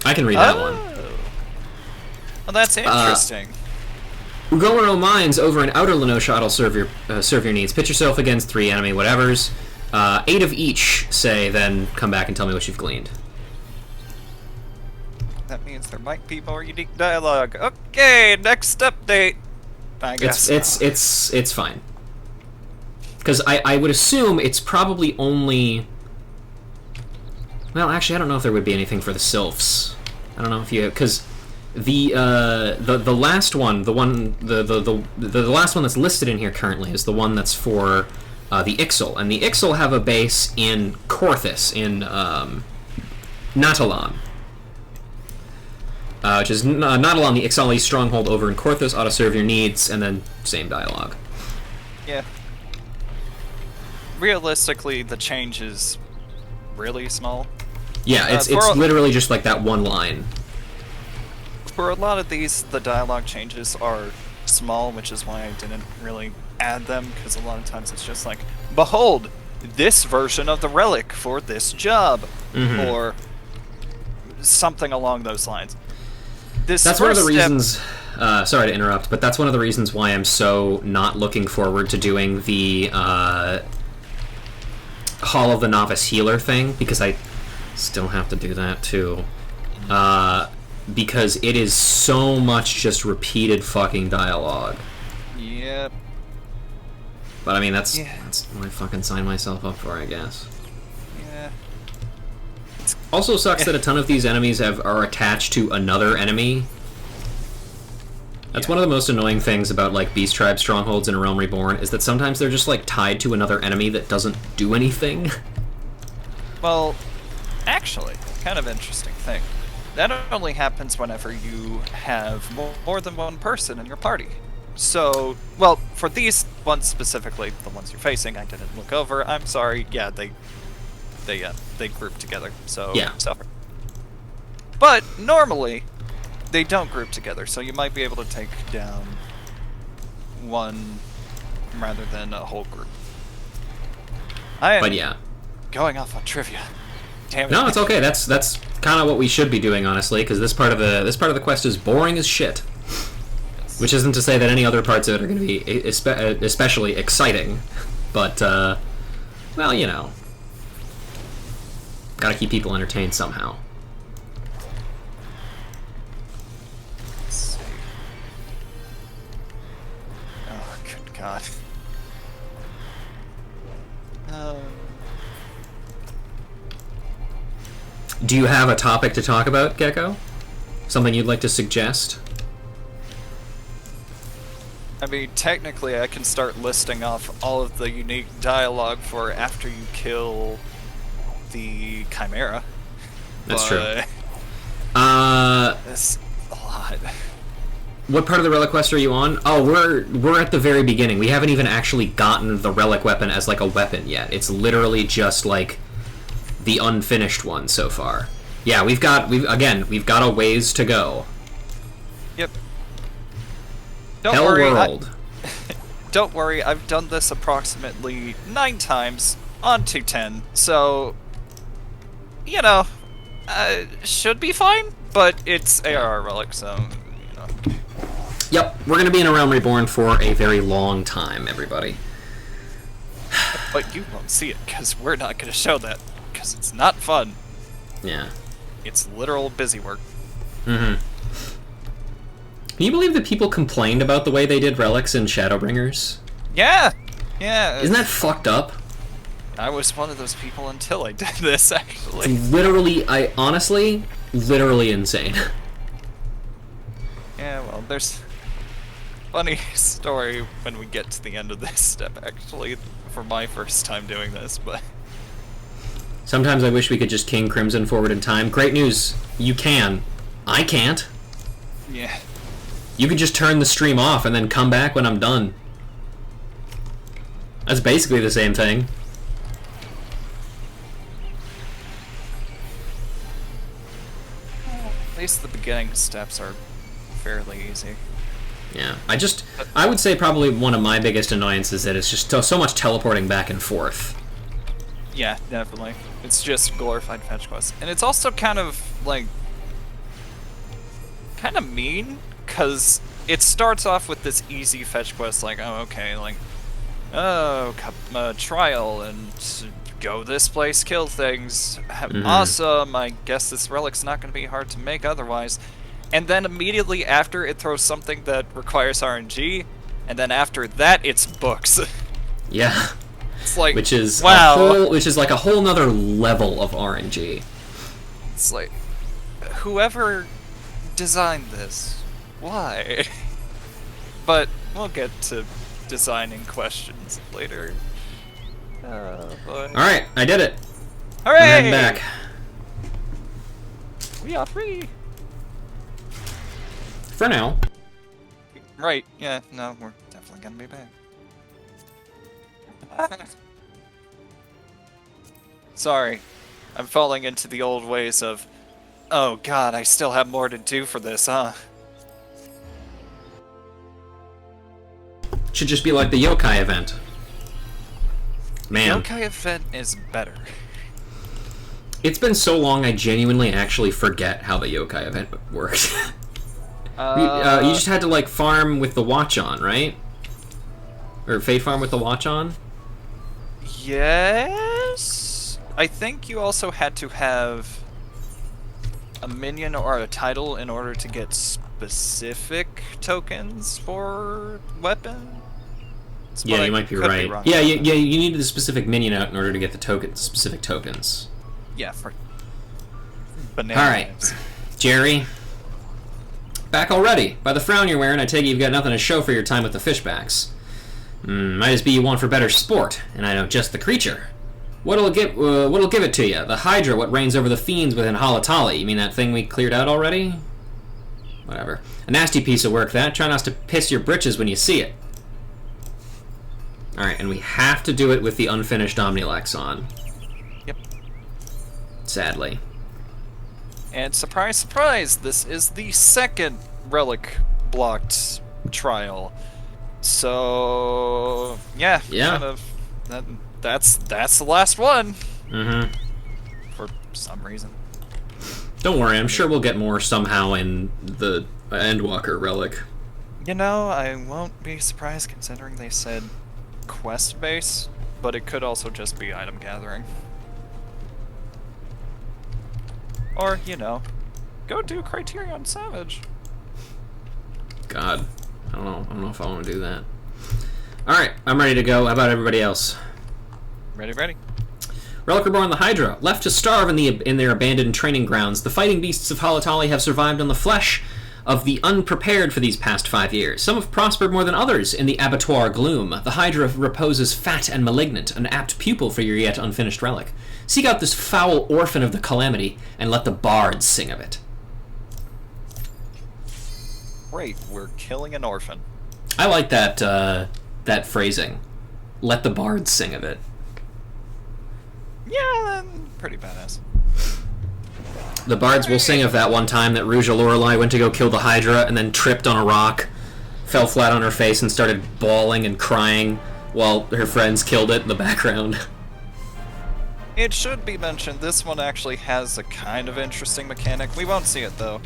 I can read that one. Well, that's interesting. Ugomaro Mines over in Outer Lenosha will serve your needs. Pit yourself against 3 enemy whatevers. 8 of each, say, then come back and tell me what you've gleaned. That means there might be more unique dialogue. Okay, next update. I guess it's fine. Because I would assume it's probably only... Well, actually, I don't know if there would be anything for the sylphs. I don't know if you... Because the last one, the last one that's listed in here currently is the one that's for the Ixal. And the Ixal have a base in Korthus, in Natalan. Which is Natalan, the Ixali stronghold over in Korthus, ought to serve your needs, and then same dialogue. Yeah. Realistically, the change is really small. Yeah, it's literally just like that one line. For a lot of these, the dialogue changes are small, which is why I didn't really add them, because a lot of times it's just like, behold, this version of the relic for this job, or something along those lines. That's one of the reasons, sorry to interrupt, but that's one of the reasons why I'm so not looking forward to doing the Hall of the Novice Healer thing, because I still have to do that too. Because it is so much just repeated fucking dialogue. Yep. But I mean, that's what I fucking signed myself up for, I guess. Yeah. Also sucks that a ton of these enemies are attached to another enemy. That's one of the most annoying things about, like, Beast Tribe strongholds in A Realm Reborn, is that sometimes they're just, like, tied to another enemy that doesn't do anything. Well, actually, kind of interesting thing. That only happens whenever you have more than one person in your party. So, well, for these ones specifically, the ones you're facing, I didn't look over. I'm sorry. Yeah, they group together. So yeah. Suffer. But normally, they don't group together. So you might be able to take down one rather than a whole group. But yeah, going off on trivia. Damn it. No, it's okay. That's kind of what we should be doing, honestly, because this part of the quest is boring as shit. Yes. Which isn't to say that any other parts of it are going to be especially exciting, but well, you know, gotta keep people entertained somehow. Let's see. Oh, good God. Do you have a topic to talk about, Gecko? Something you'd like to suggest? I mean, technically I can start listing off all of the unique dialogue for after you kill the Chimera. That's true. That's a lot. What part of the relic quest are you on? Oh, we're at the very beginning. We haven't even actually gotten the relic weapon as like a weapon yet. It's literally just like the unfinished one so far. Yeah, we've got a ways to go. Yep. Hell world. Don't worry, I've done this approximately 9 times on 210, so you know, should be fine. But it's ARR relic, so you know. Yep, we're gonna be in A Realm Reborn for a very long time, everybody. But you won't see it because we're not gonna show that. Because it's not fun. Yeah. It's literal busy work. Mm-hmm. Can you believe that people complained about the way they did relics in Shadowbringers? Yeah! Yeah. Isn't that fucked up? I was one of those people until I did this, actually. It's literally, honestly, literally insane. Yeah, well, there's a funny story when we get to the end of this step, actually, for my first time doing this, but... Sometimes I wish we could just King Crimson forward in time. Great news. You can. I can't. Yeah. You could just turn the stream off and then come back when I'm done. That's basically the same thing. At least the beginning steps are fairly easy. Yeah, I would say probably one of my biggest annoyances is that it's just so much teleporting back and forth. Yeah, definitely. It's just glorified fetch quests. And it's also kind of, like... kind of mean, because it starts off with this easy fetch quest, like, oh, okay, like... oh, trial, and go this place, kill things. Awesome, I guess this relic's not going to be hard to make otherwise. And then immediately after, it throws something that requires RNG, and then after that, it's books. Yeah. It's like, which is wow. which is like a whole nother level of RNG. It's like, whoever designed this, why? But we'll get to designing questions later. Oh boy. Alright, I did it. Hooray! I'm heading back. We are free! For now. Right, yeah, no, we're definitely gonna be back. Sorry, I'm falling into the old ways of, oh god, I still have more to do for this, huh? Should just be like the yokai event. Man. The yokai event is better. It's been so long I genuinely actually forget how the yokai event worked. You just had to like farm with the watch on, right? Or fate farm with the watch on? Yes? I think you also had to have a minion or a title in order to get specific tokens for weapon. Yeah, you might be right. Yeah, you needed a specific minion out in order to get the specific tokens. Yeah, for banana. Alright, Jerry. Back already. By the frown you're wearing, I take it you've got nothing to show for your time with the fishbacks. Might as be you want for better sport, and I know just the creature. What'll give it to you? The Hydra, what reigns over the fiends within Halatali. You mean that thing we cleared out already? Whatever. A nasty piece of work, that. Try not to piss your britches when you see it. Alright, and we have to do it with the unfinished Omnilex on. Yep. Sadly. And surprise, surprise, this is the second relic blocked trial. So yeah. Kind of, that's the last one. Mm-hmm. For some reason. Don't worry, I'm sure we'll get more somehow in the Endwalker relic. You know, I won't be surprised considering they said quest base, but it could also just be item gathering. Or, you know, go do Criterion Savage. God, I don't know if I want to do that. Alright, I'm ready to go. How about everybody else? Ready, ready. Relic Reborn the Hydra. Left to starve in their abandoned training grounds, the fighting beasts of Halatali have survived on the flesh of the unprepared for these past 5 years. Some have prospered more than others in the abattoir gloom. The Hydra reposes fat and malignant, an apt pupil for your yet unfinished relic. Seek out this foul orphan of the calamity, and let the bards sing of it. Great, we're killing an orphan. I like that phrasing. Let the bards sing of it. Yeah, pretty badass. The bards will sing of that one time that Rouge Lorelei went to go kill the Hydra and then tripped on a rock, fell flat on her face, and started bawling and crying while her friends killed it in the background. It should be mentioned, this one actually has a kind of interesting mechanic. We won't see it, though.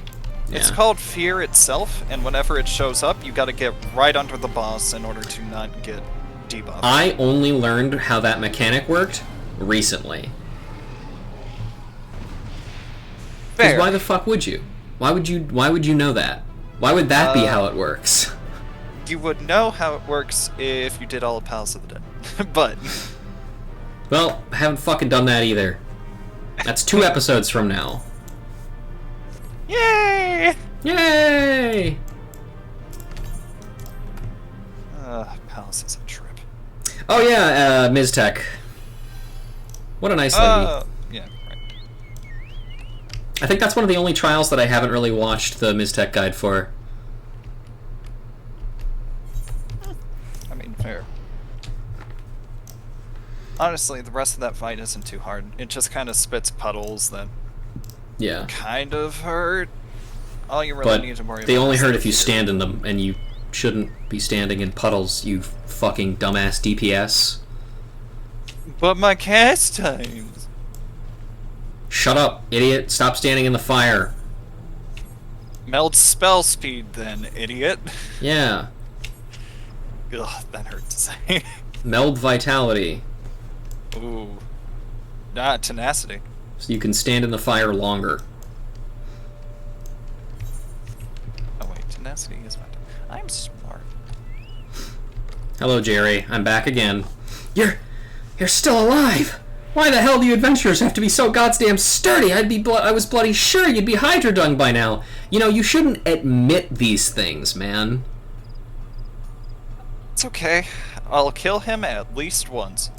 Yeah. It's called Fear itself, and whenever it shows up, you gotta get right under the boss in order to not get debuffed. I only learned how that mechanic worked recently. Fair. Why the fuck would you? Why would you know that? Why would that be how it works? You would know how it works if you did all of Palace of the Dead. But... well, I haven't fucking done that either. That's 2 episodes from now. Yay! Yay! Palace is a trip. Oh yeah, Ms. Tech. What a nice lady. Yeah, right. I think that's one of the only trials that I haven't really watched the Ms. Tech guide for. I mean, fair. Honestly, the rest of that fight isn't too hard. It just kind of spits puddles that Yeah. kind of hurt. All you really need to worry about. They only hurt if you stand in them, and you shouldn't be standing in puddles, you fucking dumbass DPS. But my cast times. Shut up, idiot. Stop standing in the fire. Meld spell speed then, idiot. Yeah. Ugh, that hurt to say. Meld vitality. Ooh. Not tenacity. So you can stand in the fire longer. Oh wait, tenacity is my... I'm smart. Hello, Jerry. I'm back again. You're still alive! Why the hell do you adventurers have to be so goddamn sturdy? I was bloody sure you'd be Hydra dung by now. You know, you shouldn't admit these things, man. It's okay. I'll kill him at least once.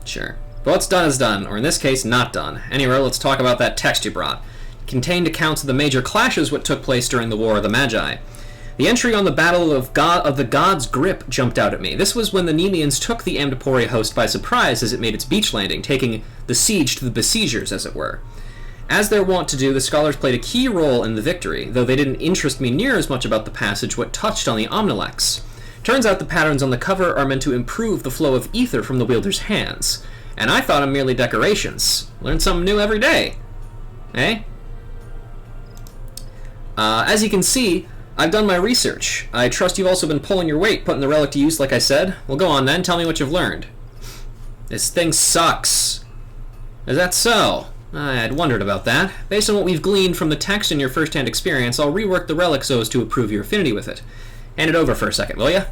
Sure. But what's done is done, or in this case, not done. Anyway, let's talk about that text you brought. It contained accounts of the major clashes what took place during the War of the Magi. The entry on the Battle of the God's Grip jumped out at me. This was when the Nemeans took the Amdapori host by surprise as it made its beach landing, taking the siege to the besiegers, as it were. As they're wont to do, the scholars played a key role in the victory, though they didn't interest me near as much about the passage what touched on the Omnilex. Turns out the patterns on the cover are meant to improve the flow of ether from the wielder's hands, and I thought them merely decorations. Learn something new every day. Eh? As you can see, I've done my research. I trust you've also been pulling your weight, putting the relic to use like I said. Well, go on then, tell me what you've learned. This thing sucks. Is that so? I had wondered about that. Based on what we've gleaned from the text and your first-hand experience, I'll rework the relic so as to improve your affinity with it. Hand it over for a second, will ya?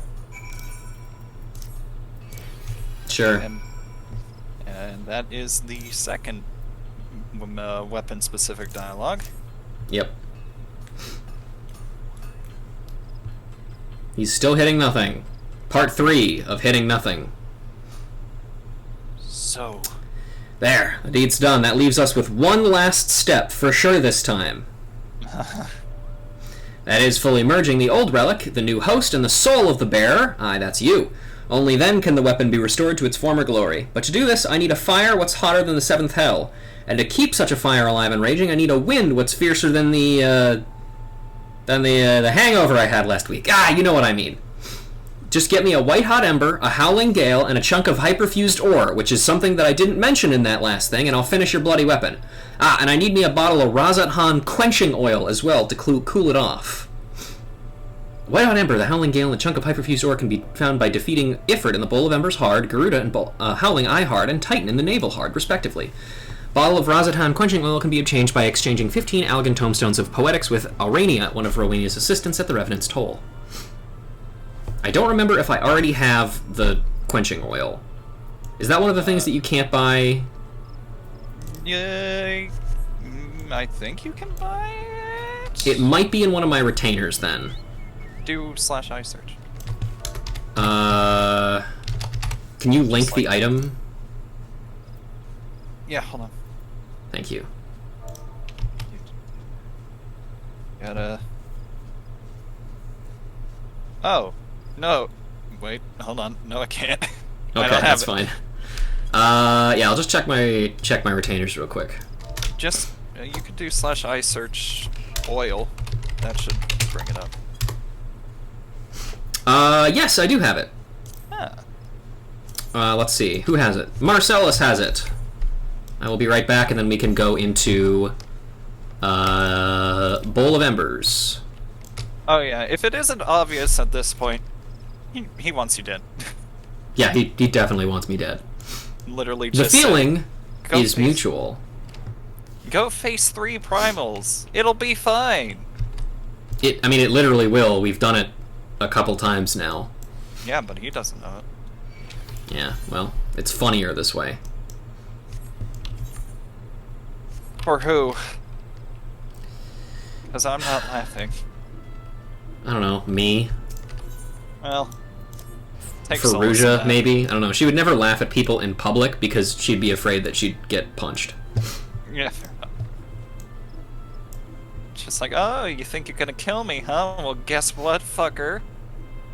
Sure. And that is the second weapon-specific dialogue. Yep. He's still hitting nothing. Part 3 of hitting nothing. So... There, the deed's done. That leaves us with one last step, for sure this time. That is fully merging the old relic, the new host, and the soul of the bearer. Aye, that's you. Only then can the weapon be restored to its former glory. But to do this, I need a fire what's hotter than the seventh hell. And to keep such a fire alive and raging, I need a wind what's fiercer than the hangover I had last week. Ah, you know what I mean. Just get me a white-hot ember, a howling gale, and a chunk of hyperfused ore, which is something that I didn't mention in that last thing, and I'll finish your bloody weapon. Ah, and I need me a bottle of Razat-Han quenching oil as well to cool it off. White-hot ember, the howling gale, and a chunk of hyperfused ore can be found by defeating Ifrit in the Bowl of Embers Hard, Garuda in Howling Eye Hard, and Titan in the Navel Hard, respectively. Bottle of Razat-Han quenching oil can be obtained by exchanging 15 Allegan tomestones of poetics with Aurania, one of Rowania's assistants at the Revenant's Toll. I don't remember if I already have the quenching oil. Is that one of the things that you can't buy? Yeah, I think you can buy it. It might be in one of my retainers then. Do /I search. Can you link the item? Yeah, hold on. Thank you. Gotta... Oh. No. Wait, hold on. No, I can't. Okay, I don't have that's it. fine. Yeah, I'll just check my retainers real quick. Just, you could do /I search oil. That should bring it up. Yes, I do have it. Ah. Let's see. Who has it? Marcellus has it. I will be right back, and then we can go into Bowl of Embers. Oh yeah, if it isn't obvious at this point, he wants you dead. Yeah, he definitely wants me dead. Literally The just feeling "Go is face- mutual. Go face 3 primals. It'll be fine. It literally will. We've done it a couple times now. Yeah, but he doesn't know it. Yeah, well, it's funnier this way. For who? Because I'm not laughing. I don't know, me? Well, Takes all this Faruja, time. maybe? I don't know. She would never laugh at people in public because she'd be afraid that she'd get punched. Yeah. Just like, oh, you think you're gonna kill me, huh? Well, guess what, fucker?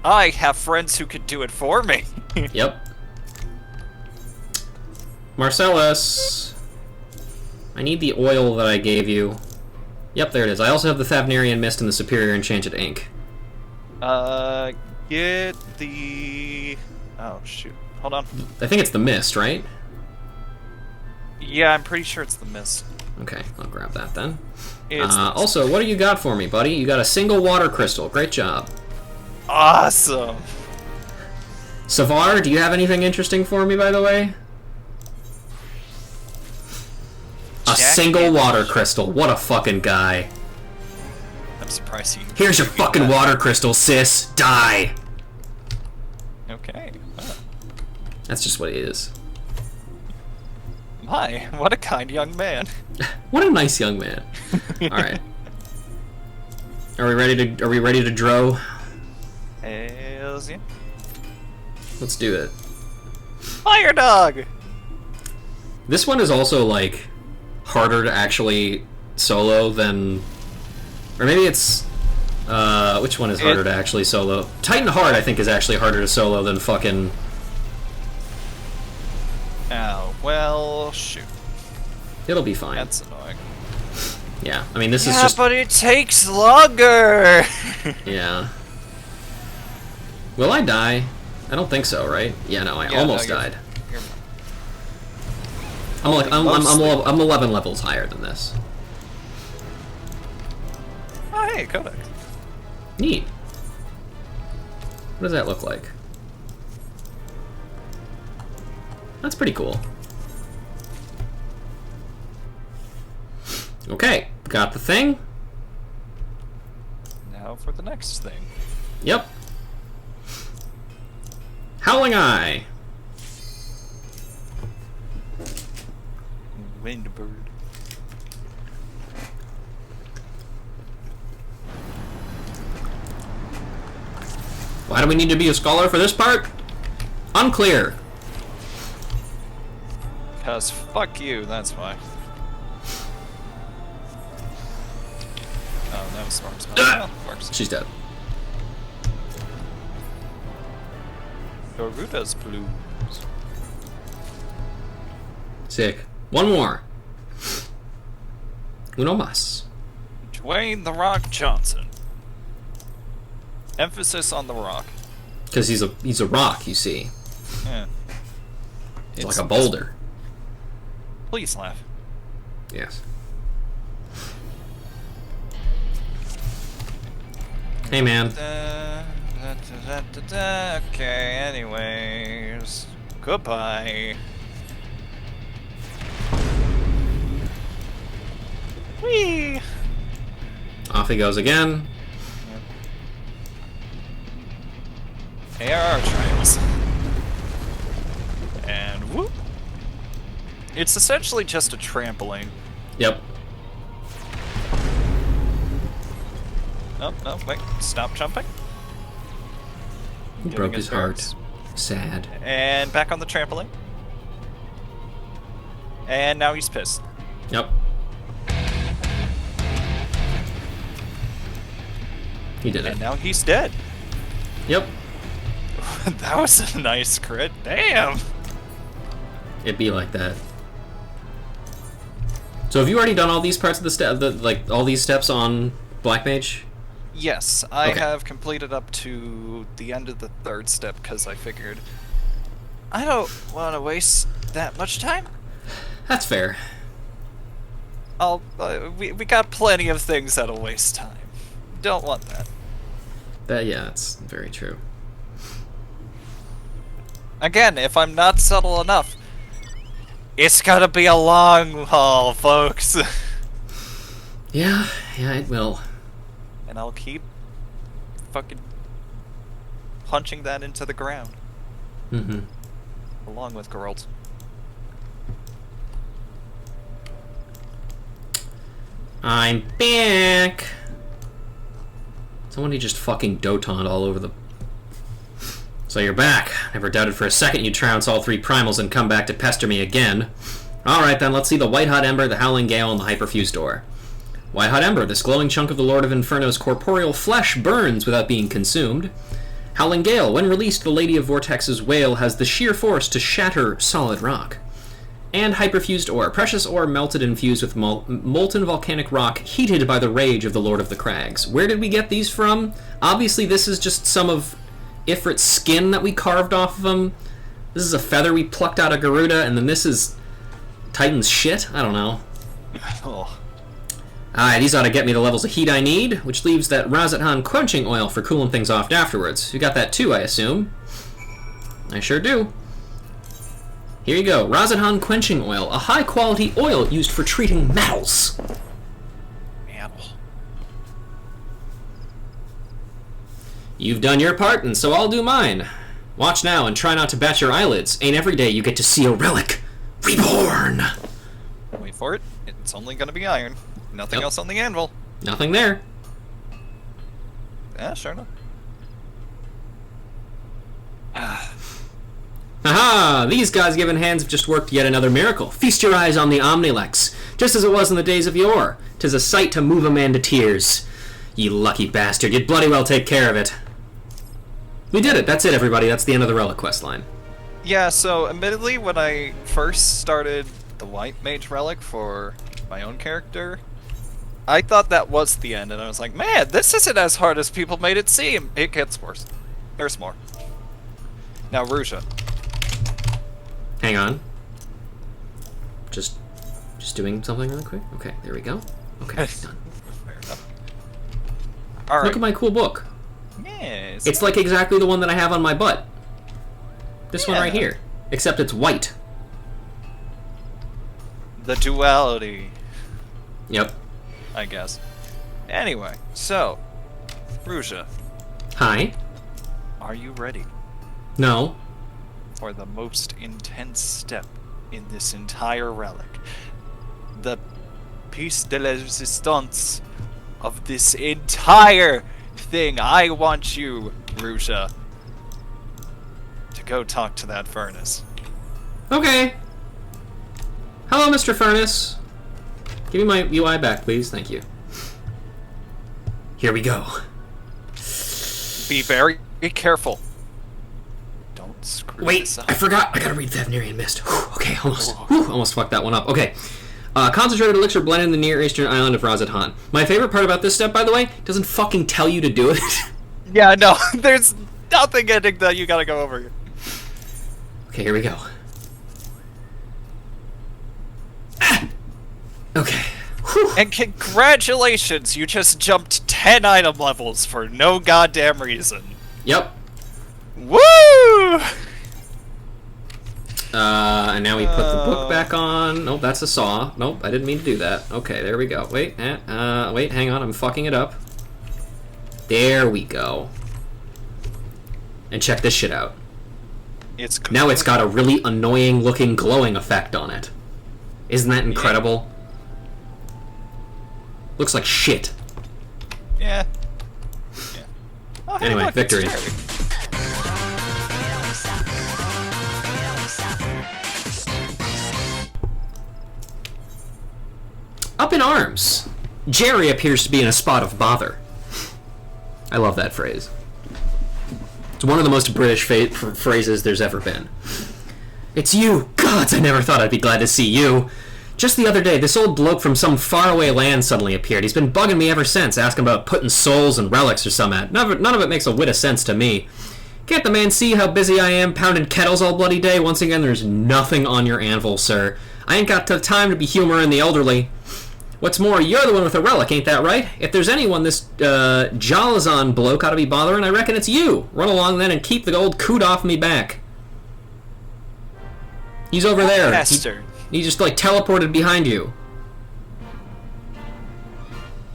I have friends who could do it for me. Yep. Marcellus. I need the oil that I gave you. Yep, there it is. I also have the Thavnarian Mist and the Superior Enchanted Ink. Get the... Oh, shoot. Hold on. I think it's the Mist, right? Yeah, I'm pretty sure it's the mist. Okay, I'll grab that then. It's the mist. Also, what do you got for me, buddy? You got a single water crystal. Great job. Awesome! Savar, do you have anything interesting for me, by the way? A Jack single Daniels. water crystal. What a fucking guy. I'm surprised you... Here's your fucking water crystal, sis. Die. Okay. That's just what it is. My, what a kind young man. What a nice young man. All right. Are we ready to dro? Hells yeah. Let's do it. Fire dog! This one is also like harder to actually solo than, or maybe it's which one is harder to actually solo? Titan Heart I think is actually harder to solo than fucking. Oh, well, shoot. It'll be fine. That's annoying. Yeah, I mean this is Yeah, just. but it takes longer! Yeah. Will I die? I don't think so, right? Yeah, no, I Yeah, almost no, died. you're I'm like I'm Mostly. 11 levels higher than this. Oh, hey, Kodak. Neat. What does that look like? That's pretty cool. Okay, got the thing. Now for the next thing. Yep. Howling Eye. Windbird. Why do we need to be a scholar for this part? Unclear. Cause fuck you, that's why. Oh, that was Sparks. Oh, Sparks. She's dead. Garuda's Blues. Sick. One more. Uno mas. Dwayne The Rock Johnson. Emphasis on the rock. Because he's a rock, you see. Yeah. It's like a boulder. Please laugh. Yes. Hey, man. Okay, anyways. Goodbye. Whee! Off he goes again. ARR trials. And whoop! It's essentially just a trampoline. Yep. Oh, no, wait. Stop jumping. He Giving broke his his heart. parents. Sad. And back on the trampoline. And now he's pissed. Yep. He did it. And now he's dead. Yep. That was a nice crit. Damn! It'd be like that. So have you already done all these parts of the step, like all these steps on Black Mage? Yes, I Okay. have completed up to the end of the third step because I figured I don't want to waste that much time. That's fair. We got plenty of things that'll waste time. Don't want that. Yeah, that's very true. Again, if I'm not subtle enough, it's gotta be a long haul, folks. Yeah, it will. And I'll keep fucking punching that into the ground. Mm-hmm. Along with girls. I'm back. Somebody just fucking dotoned all over the So you're back. Never doubted for a second you'd trounce all 3 primals and come back to pester me again. Alright then, let's see the White-Hot Ember, the Howling Gale, and the Hyperfused Ore. White-Hot Ember, this glowing chunk of the Lord of Inferno's corporeal flesh burns without being consumed. Howling Gale, when released, the Lady of Vortex's wail has the sheer force to shatter solid rock. And Hyperfused Ore, precious ore melted and fused with molten volcanic rock heated by the rage of the Lord of the Crags. Where did we get these from? Obviously this is just some of Ifrit's skin that we carved off of him. This is a feather we plucked out of Garuda, and then this is Titan's shit? I don't know. Oh. Alright, these ought to get me the levels of heat I need, which leaves that Razathan quenching oil for cooling things off afterwards. You got that too, I assume? I sure do. Here you go, Razathan quenching oil, a high-quality oil used for treating metals. You've done your part, and so I'll do mine. Watch now and try not to bat your eyelids. Ain't every day you get to see a relic reborn. Wait for it. It's only gonna be iron. Nothing else on the anvil. Nothing there. Yeah, sure enough. Haha! These gods given hands have just worked yet another miracle. Feast your eyes on the Omnilex, just as it was in the days of yore. 'Tis a sight to move a man to tears. Ye lucky bastard, you'd bloody well take care of it. We did it. That's it, everybody. That's the end of the relic quest line. Yeah, so admittedly, when I first started the White Mage relic for my own character, I thought that was the end, and I was like, man, this isn't as hard as people made it seem. It gets worse. There's more. Now, Ruja. Hang on. Just doing something really quick. Okay, there we go. Okay, done. Fair enough. All right. Look at my cool book. Yeah, It's like exactly the one that I have on my butt. This one right here. Except it's white. The duality, Yep. I guess. Anyway, so, Ruja, Hi. are you ready No. for the most intense step in this entire relic? The piece de la resistance of this entire thing. I want you, Ruja, to go talk to that furnace. Okay. Hello, Mr. Furnace. Give me my UI back, please. Thank you. Here we go. Be very careful. Don't screw Wait, this up. I forgot. I gotta read Thavnerian Mist. Whew, okay, almost fucked that one up. Okay. Concentrated elixir blended in the near eastern island of Razathan. My favorite part about this step, by the way, doesn't fucking tell you to do it. Yeah, no, there's nothing ending that you gotta go over here. Okay, here we go. Okay. Whew. And congratulations, you just jumped 10 item levels for no goddamn reason. Yep. Woo! And now we put the book back on. Nope, that's a saw. Nope, I didn't mean to do that. Okay, there we go. Wait, wait, hang on, I'm fucking it up. There we go. And check this shit out. Now it's got a really annoying looking glowing effect on it. Isn't that incredible? Looks like shit. Yeah. Yeah. Oh, hey, Anyway, look, it's victory. Jerry. Up in arms. Jerry appears to be in a spot of bother. I love that phrase. It's one of the most British phrases there's ever been. It's you! Gods, I never thought I'd be glad to see you. Just the other day, this old bloke from some faraway land suddenly appeared. He's been bugging me ever since, asking about putting souls and relics or something. None of it makes a whit of sense to me. Can't the man see how busy I am, pounding kettles all bloody day? Once again, there's nothing on your anvil, sir. I ain't got the time to be humoring the elderly. What's more, you're the one with a relic, ain't that right? If there's anyone this Jalazon bloke ought to be bothering, I reckon it's you. Run along then and keep the old coot off me back. He's over there. Master. He just like teleported behind you.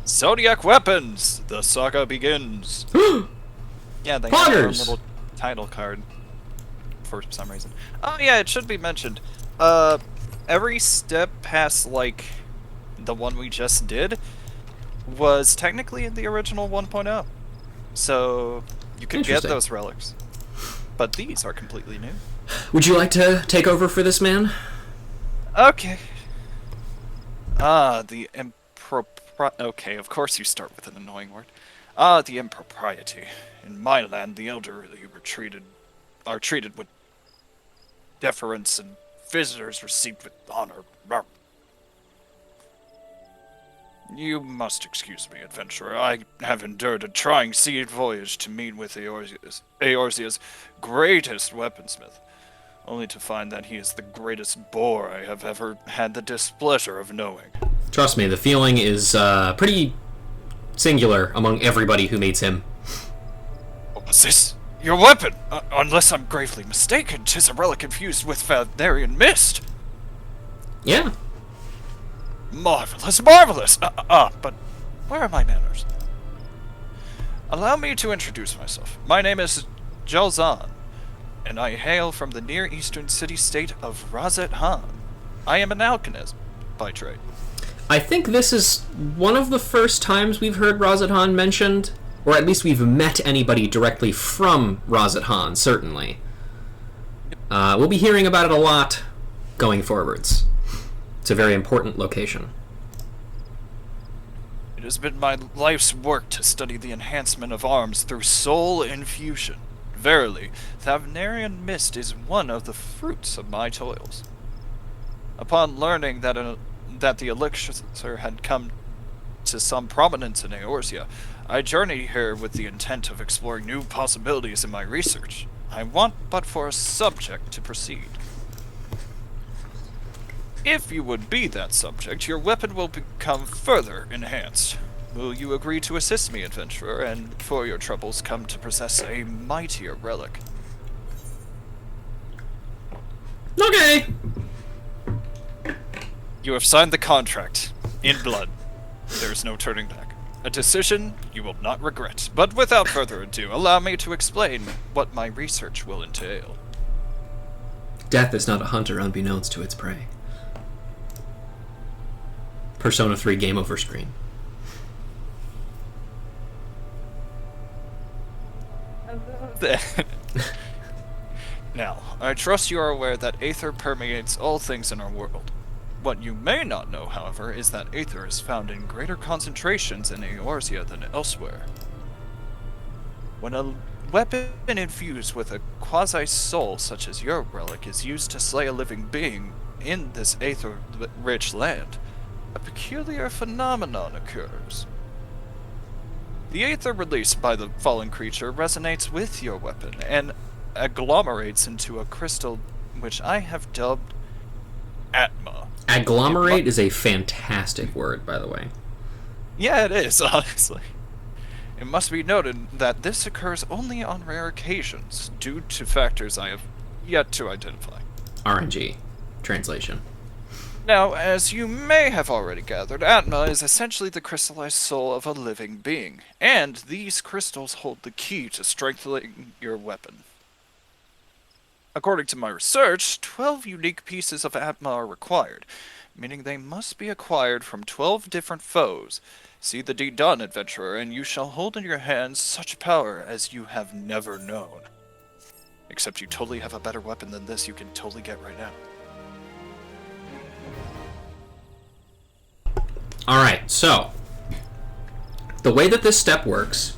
Zodiac weapons. The saga begins. Yeah, they have their own little title card for some reason. Oh yeah, it should be mentioned. Every step past like the one we just did was technically in the original 1.0, so you could get those relics. but these are completely new. Would you like to take over for this man? Okay. The Okay, of course you start with an annoying word. The impropriety. In my land, the elderly are treated with deference, and visitors received with honor. You must excuse me, adventurer. I have endured a trying sea voyage to meet with Eorzea's greatest weaponsmith, only to find that he is the greatest bore I have ever had the displeasure of knowing. Trust me, the feeling is pretty singular among everybody who meets him. What was this? Your weapon! Unless I'm gravely mistaken, 'tis a relic infused with Valerian mist! Yeah. Marvelous, marvelous! But where are my manners? Allow me to introduce myself. My name is Jalzan, and I hail from the Near Eastern city-state of Razet-Han. I am an alchemist by trade. I think this is one of the first times we've heard Razet-Han mentioned, or at least we've met anybody directly from Razet-Han, certainly. We'll be hearing about it a lot going forwards. It's a very important location. It has been my life's work to study the enhancement of arms through soul infusion. Verily, the Valerian mist is one of the fruits of my toils. Upon learning that the elixir had come to some prominence in Eorzea, I journeyed here with the intent of exploring new possibilities in my research. I want but for a subject to proceed. If you would be that subject, your weapon will become further enhanced. Will you agree to assist me, adventurer, and for your troubles come to possess a mightier relic? Okay. You have signed the contract. In blood. There is no turning back. A decision you will not regret. But without further ado, allow me to explain what my research will entail. Death is not a hunter unbeknownst to its prey. Persona 3 game over screen. Now, I trust you are aware that aether permeates all things in our world. What you may not know, however, is that aether is found in greater concentrations in Eorzea than elsewhere. When a weapon infused with a quasi-soul such as your relic is used to slay a living being in this aether-rich land, a peculiar phenomenon occurs. The aether released by the fallen creature resonates with your weapon and agglomerates into a crystal which I have dubbed Atma. Agglomerate is a fantastic word, by the way. Yeah, it is, honestly. It must be noted that this occurs only on rare occasions, due to factors I have yet to identify. RNG. Translation. Now, as you may have already gathered, Atma is essentially the crystallized soul of a living being, and these crystals hold the key to strengthening your weapon. According to my research, 12 unique pieces of Atma are required, meaning they must be acquired from 12 different foes. See the deed done, adventurer, and you shall hold in your hands such power as you have never known. Except you totally have a better weapon than this you can totally get right now. Alright, so the way that this step works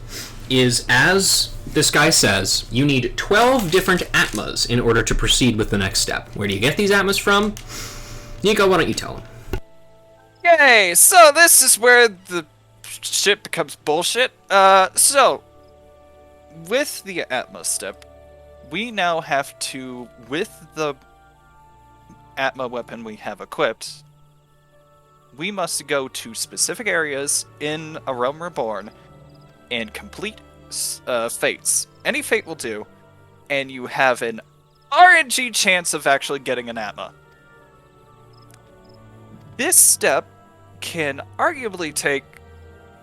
is, as this guy says, you need 12 different Atmas in order to proceed with the next step. Where do you get these Atmas from? Nico, why don't you tell him? Yay! So this is where the shit becomes bullshit. So with the Atma step, we now have to, with the Atma weapon we have equipped, we must go to specific areas in A Realm Reborn and complete fates. Any fate will do, and you have an RNG chance of actually getting an Atma. This step can arguably take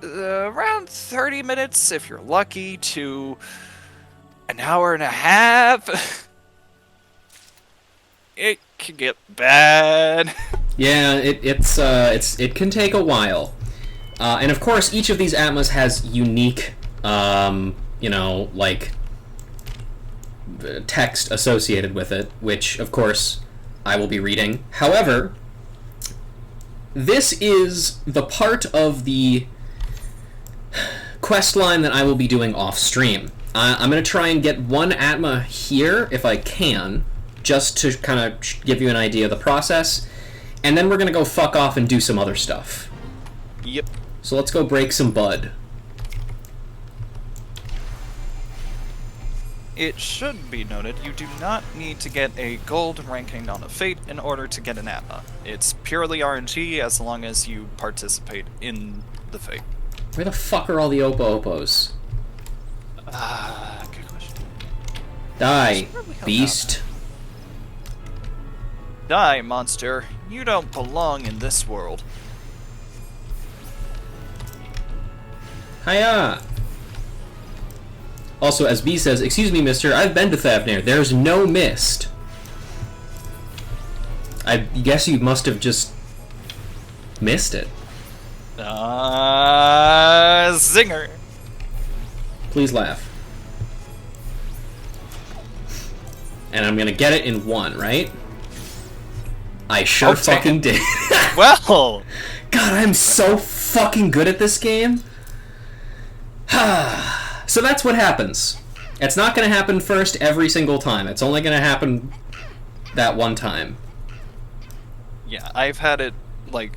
around 30 minutes, if you're lucky, to an hour and a half. It can get bad. Yeah, it can take a while, and of course each of these Atmas has unique, like text associated with it, which, of course, I will be reading. However, this is the part of the quest line that I will be doing off stream. I'm going to try and get one Atma here, if I can, just to kind of give you an idea of the process, and then we're going to go fuck off and do some other stuff. Yep. So let's go break some bud. It should be noted, you do not need to get a gold ranking on a fate in order to get an Atma. It's purely RNG as long as you participate in the fate. Where the fuck are all the Opos? Good question. Die, beast. Die, monster. You don't belong in this world. Hiya! Also, as B says, excuse me, mister, I've been to Thavnir. There's no mist. I guess you must have just missed it. Zinger. Please laugh. And I'm gonna get it in one, right? I sure fucking did. Well! God, I'm so fucking good at this game. So that's what happens. It's not going to happen first every single time. It's only going to happen that one time. Yeah, I've had it, like...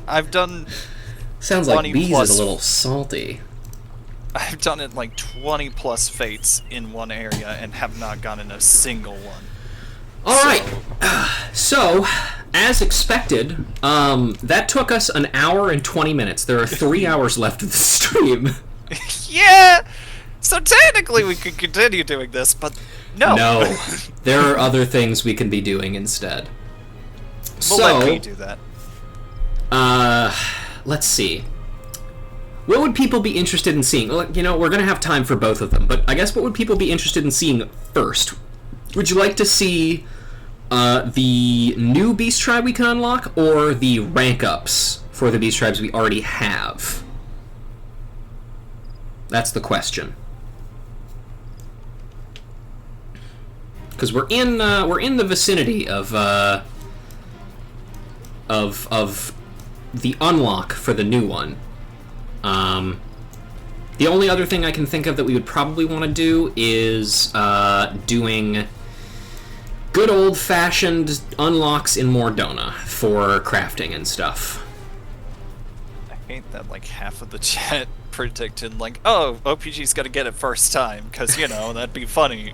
I've done... Sounds like Bees is a little salty. I've done it like 20 plus fates in one area and have not gotten a single one. Alright. So, as expected, that took us an hour and 20 minutes. There are 3 hours left of the stream. Yeah! So technically we could continue doing this, but no. No. There are other things we can be doing instead. We'll let me do that. Let's see. What would people be interested in seeing? Well, you know, we're going to have time for both of them, but I guess what would people be interested in seeing first? Would you like to see the new beast tribe we can unlock, or the rank ups for the beast tribes we already have? That's the question. Because we're in the vicinity of the unlock for the new one. The only other thing I can think of that we would probably want to do is doing good old-fashioned unlocks in Mordona for crafting and stuff. I hate that like half of the chat predicted like, oh, OPG's gonna get it first time, because, you know, that'd be funny.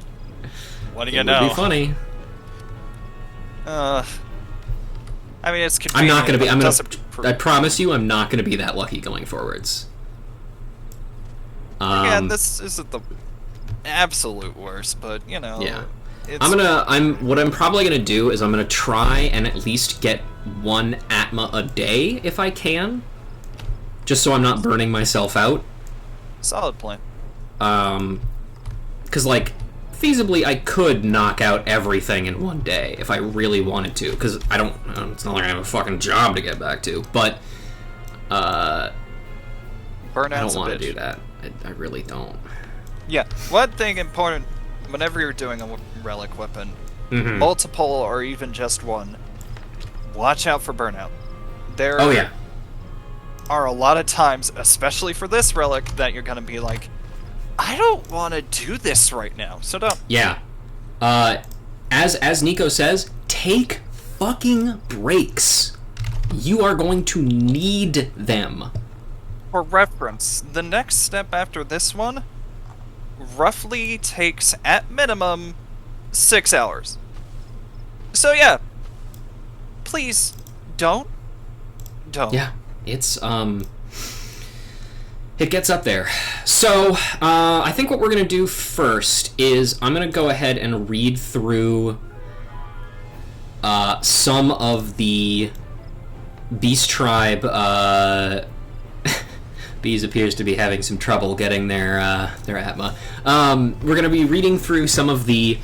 What do you know? It would be funny. I mean, it's I'm convenient. not gonna be. I promise you, I'm not gonna be that lucky going forwards. Again, this isn't the absolute worst, but you know. Yeah. It's... What I'm probably gonna do is I'm gonna try and at least get one Atma a day if I can, just so I'm not burning myself out. Solid plan. Because like, feasibly, I could knock out everything in one day if I really wanted to. Because it's not like I have a fucking job to get back to. But I don't want to do that. I really don't. Yeah, one thing important whenever you're doing a relic weapon, multiple or even just one, watch out for burnout. There are a lot of times, especially for this relic, that you're going to be like, I don't want to do this right now, so don't. Yeah. As Nico says, take fucking breaks. You are going to need them. For reference, the next step after this one roughly takes, at minimum, 6 hours. So yeah, please, don't. Yeah, it's, it gets up there. So, I think what we're going to do first is I'm going to go ahead and read through some of the Beast Tribe... Bees appears to be having some trouble getting their Atma. We're going to be reading through some of the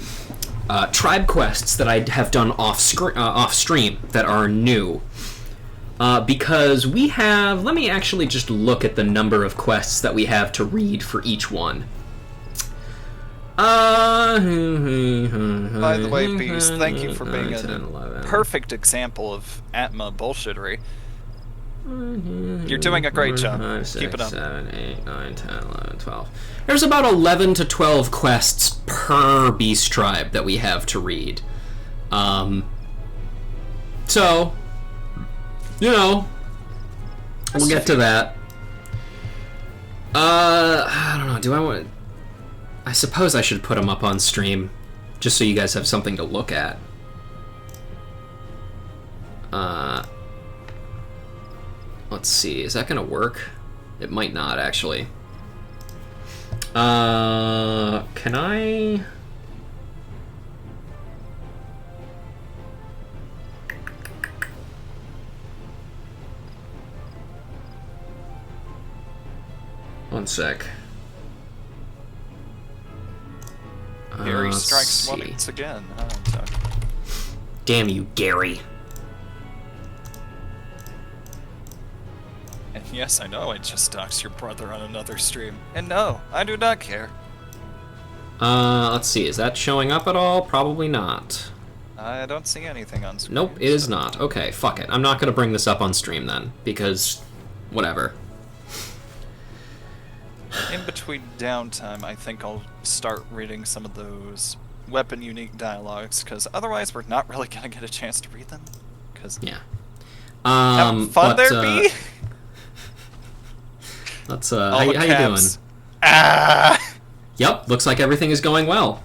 tribe quests that I have done off stream that are new. Because we have... Let me actually just look at the number of quests that we have to read for each one. By the way, Beast, thank you for being a perfect example of Atma bullshittery. You're doing a great job. 5, 6, Keep it up. 7, 8, 9, 10, 11, 12. There's about 11 to 12 quests per beast tribe that we have to read. So, you know, we'll get to that. I don't know, do I want... I suppose I should put them up on stream, just so you guys have something to look at. Let's see, is that gonna work? It might not, actually. Can I... One sec. Gary strikes once again. So. Damn you, Gary. And yes, I know I just doxed your brother on another stream. And no, I do not care. Let's see, is that showing up at all? Probably not. I don't see anything on screen. Nope, it is not. Okay, fuck it. I'm not gonna bring this up on stream then, because whatever. In between downtime, I think I'll start reading some of those weapon unique dialogues, because otherwise we're not really gonna get a chance to read them. Cause yeah. have fun there, B. Let's how you doing? Yep, looks like everything is going well.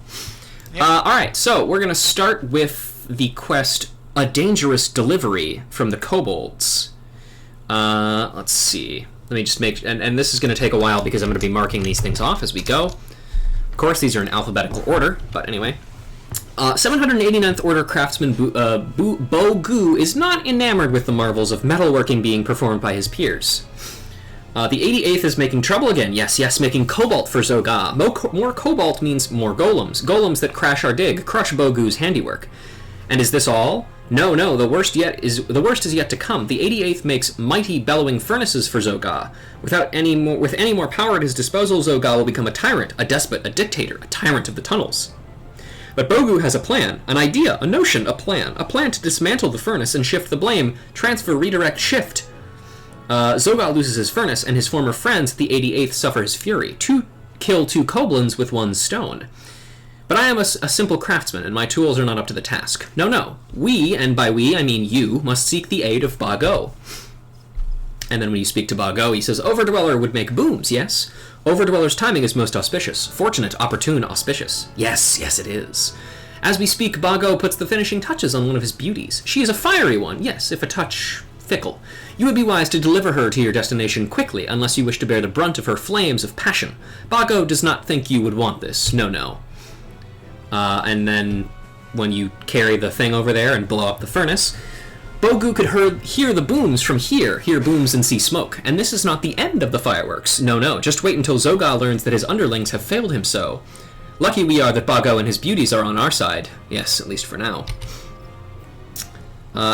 Yep. All right, so we're gonna start with the quest, A Dangerous Delivery from the Kobolds. Let's see. Let me just make... And this is going to take a while because I'm going to be marking these things off as we go. Of course, these are in alphabetical order, but anyway. 789th Order Craftsman Bogu is not enamored with the marvels of metalworking being performed by his peers. The 88th is making trouble again. Yes, making cobalt for Zoga. More cobalt means more golems. Golems that crash our dig, crush Bogu's handiwork. And is this all? No, the worst is yet to come. The 88th makes mighty bellowing furnaces for Zoga. With any more power at his disposal, Zoga will become a tyrant, a despot, a dictator, a tyrant of the tunnels. But Bogu has a plan, an idea, a notion, a plan to dismantle the furnace and shift the blame, transfer, redirect, shift. Zoga loses his furnace, and his former friends, the 88th, suffer his fury. Kill two kobolins with one stone. But I am a simple craftsman, and my tools are not up to the task. No. We, and by we I mean you, must seek the aid of Bago. And then when you speak to Bago, he says, Overdweller would make booms, yes? Overdweller's timing is most auspicious. Fortunate, opportune, auspicious. Yes, it is. As we speak, Bago puts the finishing touches on one of his beauties. She is a fiery one, yes, if a touch fickle. You would be wise to deliver her to your destination quickly, unless you wish to bear the brunt of her flames of passion. Bago does not think you would want this. No. And then when you carry the thing over there and blow up the furnace, Bogu could hear the booms from here, hear booms and see smoke. And this is not the end of the fireworks. No, just wait until Zoga learns that his underlings have failed him so. Lucky we are that Bago and his beauties are on our side. Yes, at least for now.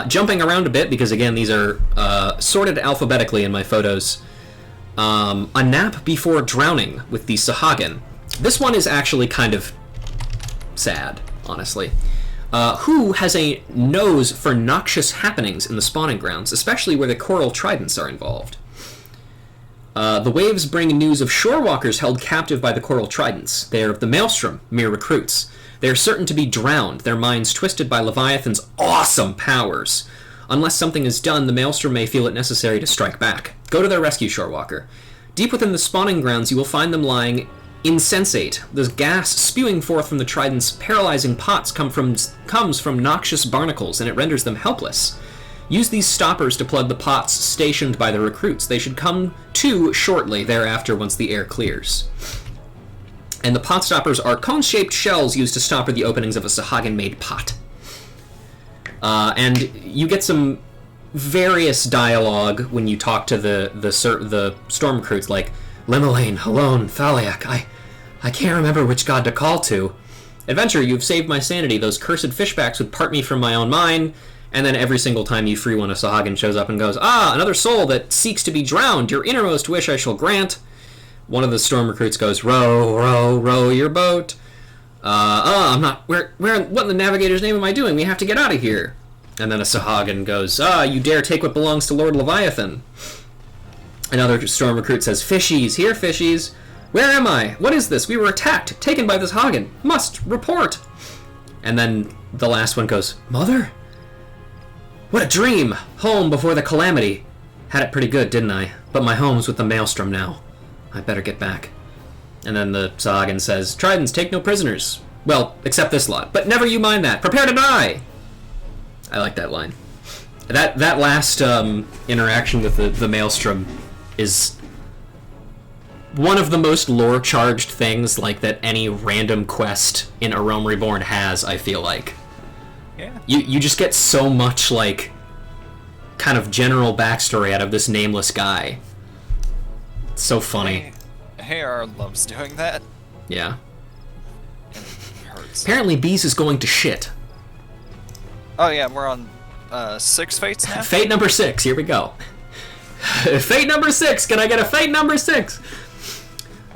Jumping around a bit, because again, these are sorted alphabetically in my photos. A nap before drowning with the Sahagin. This one is actually kind of sad, honestly. Who has a nose for noxious happenings in the spawning grounds, especially where the coral tridents are involved? The waves bring news of shorewalkers held captive by the coral tridents. They are of the Maelstrom, mere recruits. They are certain to be drowned, their minds twisted by Leviathan's awesome powers. Unless something is done, the Maelstrom may feel it necessary to strike back. Go to their rescue, Shorewalker. Deep within the spawning grounds, you will find them lying insensate. The gas spewing forth from the trident's paralyzing pots comes from noxious barnacles, and it renders them helpless. Use these stoppers to plug the pots stationed by the recruits. They should come to shortly thereafter once the air clears. And the pot stoppers are cone-shaped shells used to stopper the openings of a Sahagin-made pot. And you get some various dialogue when you talk to the storm recruits, like, Limelaine, Halone, Thaliak, I can't remember which god to call to. Adventure, you've saved my sanity. Those cursed fishbacks would part me from my own mind. And then every single time you free one, a Sahagin shows up and goes, another soul that seeks to be drowned. Your innermost wish I shall grant. One of the storm recruits goes, row, row, row your boat. I'm not... What in the navigator's name am I doing? We have to get out of here. And then a Sahagin goes, you dare take what belongs to Lord Leviathan. Another storm recruit says, fishies, here fishies. Where am I? What is this? We were attacked, taken by this Hagen. Must report. And then the last one goes, Mother? What a dream! Home before the calamity. Had it pretty good, didn't I? But my home's with the Maelstrom now. I better get back. And then the Sahagin says, Tridents, take no prisoners. Well, except this lot. But never you mind that. Prepare to die! I like that line. That last interaction with the Maelstrom is one of the most lore-charged things like that any random quest in A Realm Reborn has, I feel like. Yeah. You just get so much, like, kind of general backstory out of this nameless guy. It's so funny. Hey, AR loves doing that. Yeah. It hurts. Apparently Bees is going to shit. Oh yeah, we're on 6 fates now? Fate number 6, here we go. Fate number 6, can I get a fate number 6?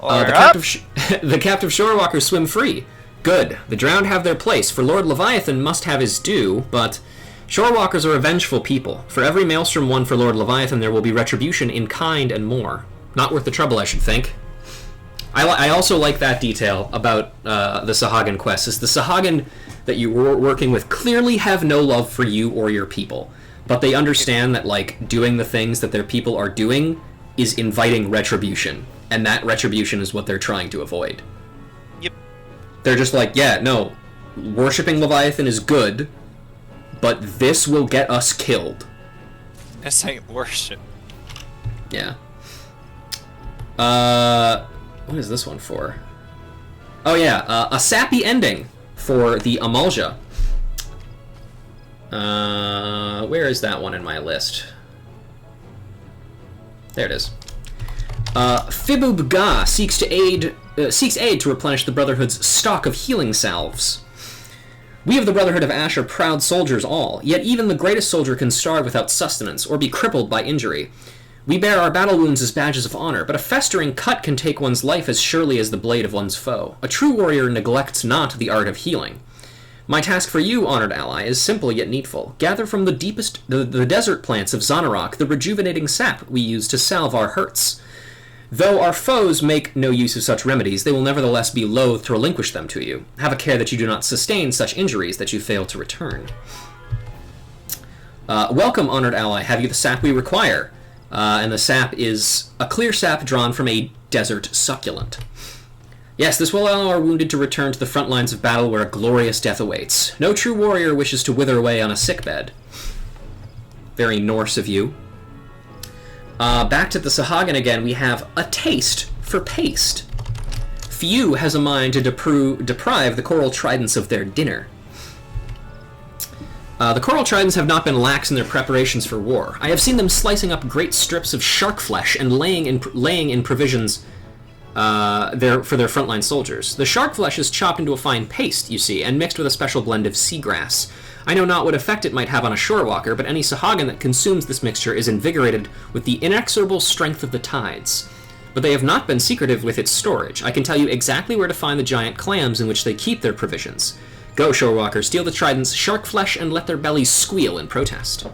The captive shorewalkers swim free. Good. The drowned have their place, for Lord Leviathan must have his due, but shorewalkers are a vengeful people. For every maelstrom won for Lord Leviathan, there will be retribution in kind and more. Not worth the trouble, I should think. I also like that detail about the Sahagin quest, is the Sahagin that you were working with clearly have no love for you or your people, but they understand that, like, doing the things that their people are doing is inviting retribution, and that retribution is what they're trying to avoid. Yep. They're just like, yeah, no, worshipping Leviathan is good, but this will get us killed. This ain't worship. Yeah. What is this one for? Oh yeah, a sappy ending for the Amalja. Where is that one in my list? There it is. Fibub Ga seeks aid to replenish the Brotherhood's stock of healing salves. We of the Brotherhood of Ash are proud soldiers all, yet even the greatest soldier can starve without sustenance or be crippled by injury. We bear our battle wounds as badges of honor, but a festering cut can take one's life as surely as the blade of one's foe. A true warrior neglects not the art of healing. My task for you, honored ally, is simple yet needful. Gather from the desert plants of Zanarok the rejuvenating sap we use to salve our hurts. Though our foes make no use of such remedies, they will nevertheless be loath to relinquish them to you. Have a care that you do not sustain such injuries that you fail to return. Welcome, honored ally. Have you the sap we require? And the sap is a clear sap drawn from a desert succulent. Yes, this will allow our wounded to return to the front lines of battle where a glorious death awaits. No true warrior wishes to wither away on a sickbed. Very Norse of you. Back to the Sahagin again, we have a taste for paste. Few has a mind to deprive the Coral Tridents of their dinner. The Coral Tridents have not been lax in their preparations for war. I have seen them slicing up great strips of shark flesh and laying in provisions for their frontline soldiers. The shark flesh is chopped into a fine paste, you see, and mixed with a special blend of seagrass. I know not what effect it might have on a shorewalker, but any Sahagin that consumes this mixture is invigorated with the inexorable strength of the tides. But they have not been secretive with its storage. I can tell you exactly where to find the giant clams in which they keep their provisions. Go, shorewalker, steal the tridents, shark flesh, and let their bellies squeal in protest.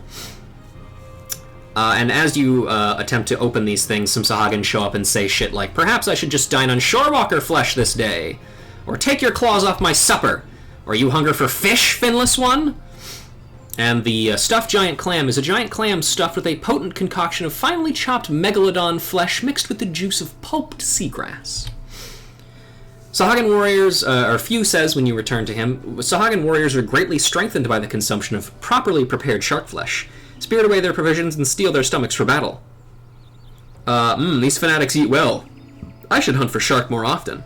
And as you attempt to open these things, some Sahagin show up and say shit like, perhaps I should just dine on shorewalker flesh this day. Or take your claws off my supper. Or you hunger for fish, finless one? And the stuffed giant clam is a giant clam stuffed with a potent concoction of finely chopped megalodon flesh mixed with the juice of pulped seagrass. Sahagin warriors, or Few says when you return to him, Sahagin warriors are greatly strengthened by the consumption of properly prepared shark flesh. Spirit away their provisions and steel their stomachs for battle. These fanatics eat well. I should hunt for shark more often.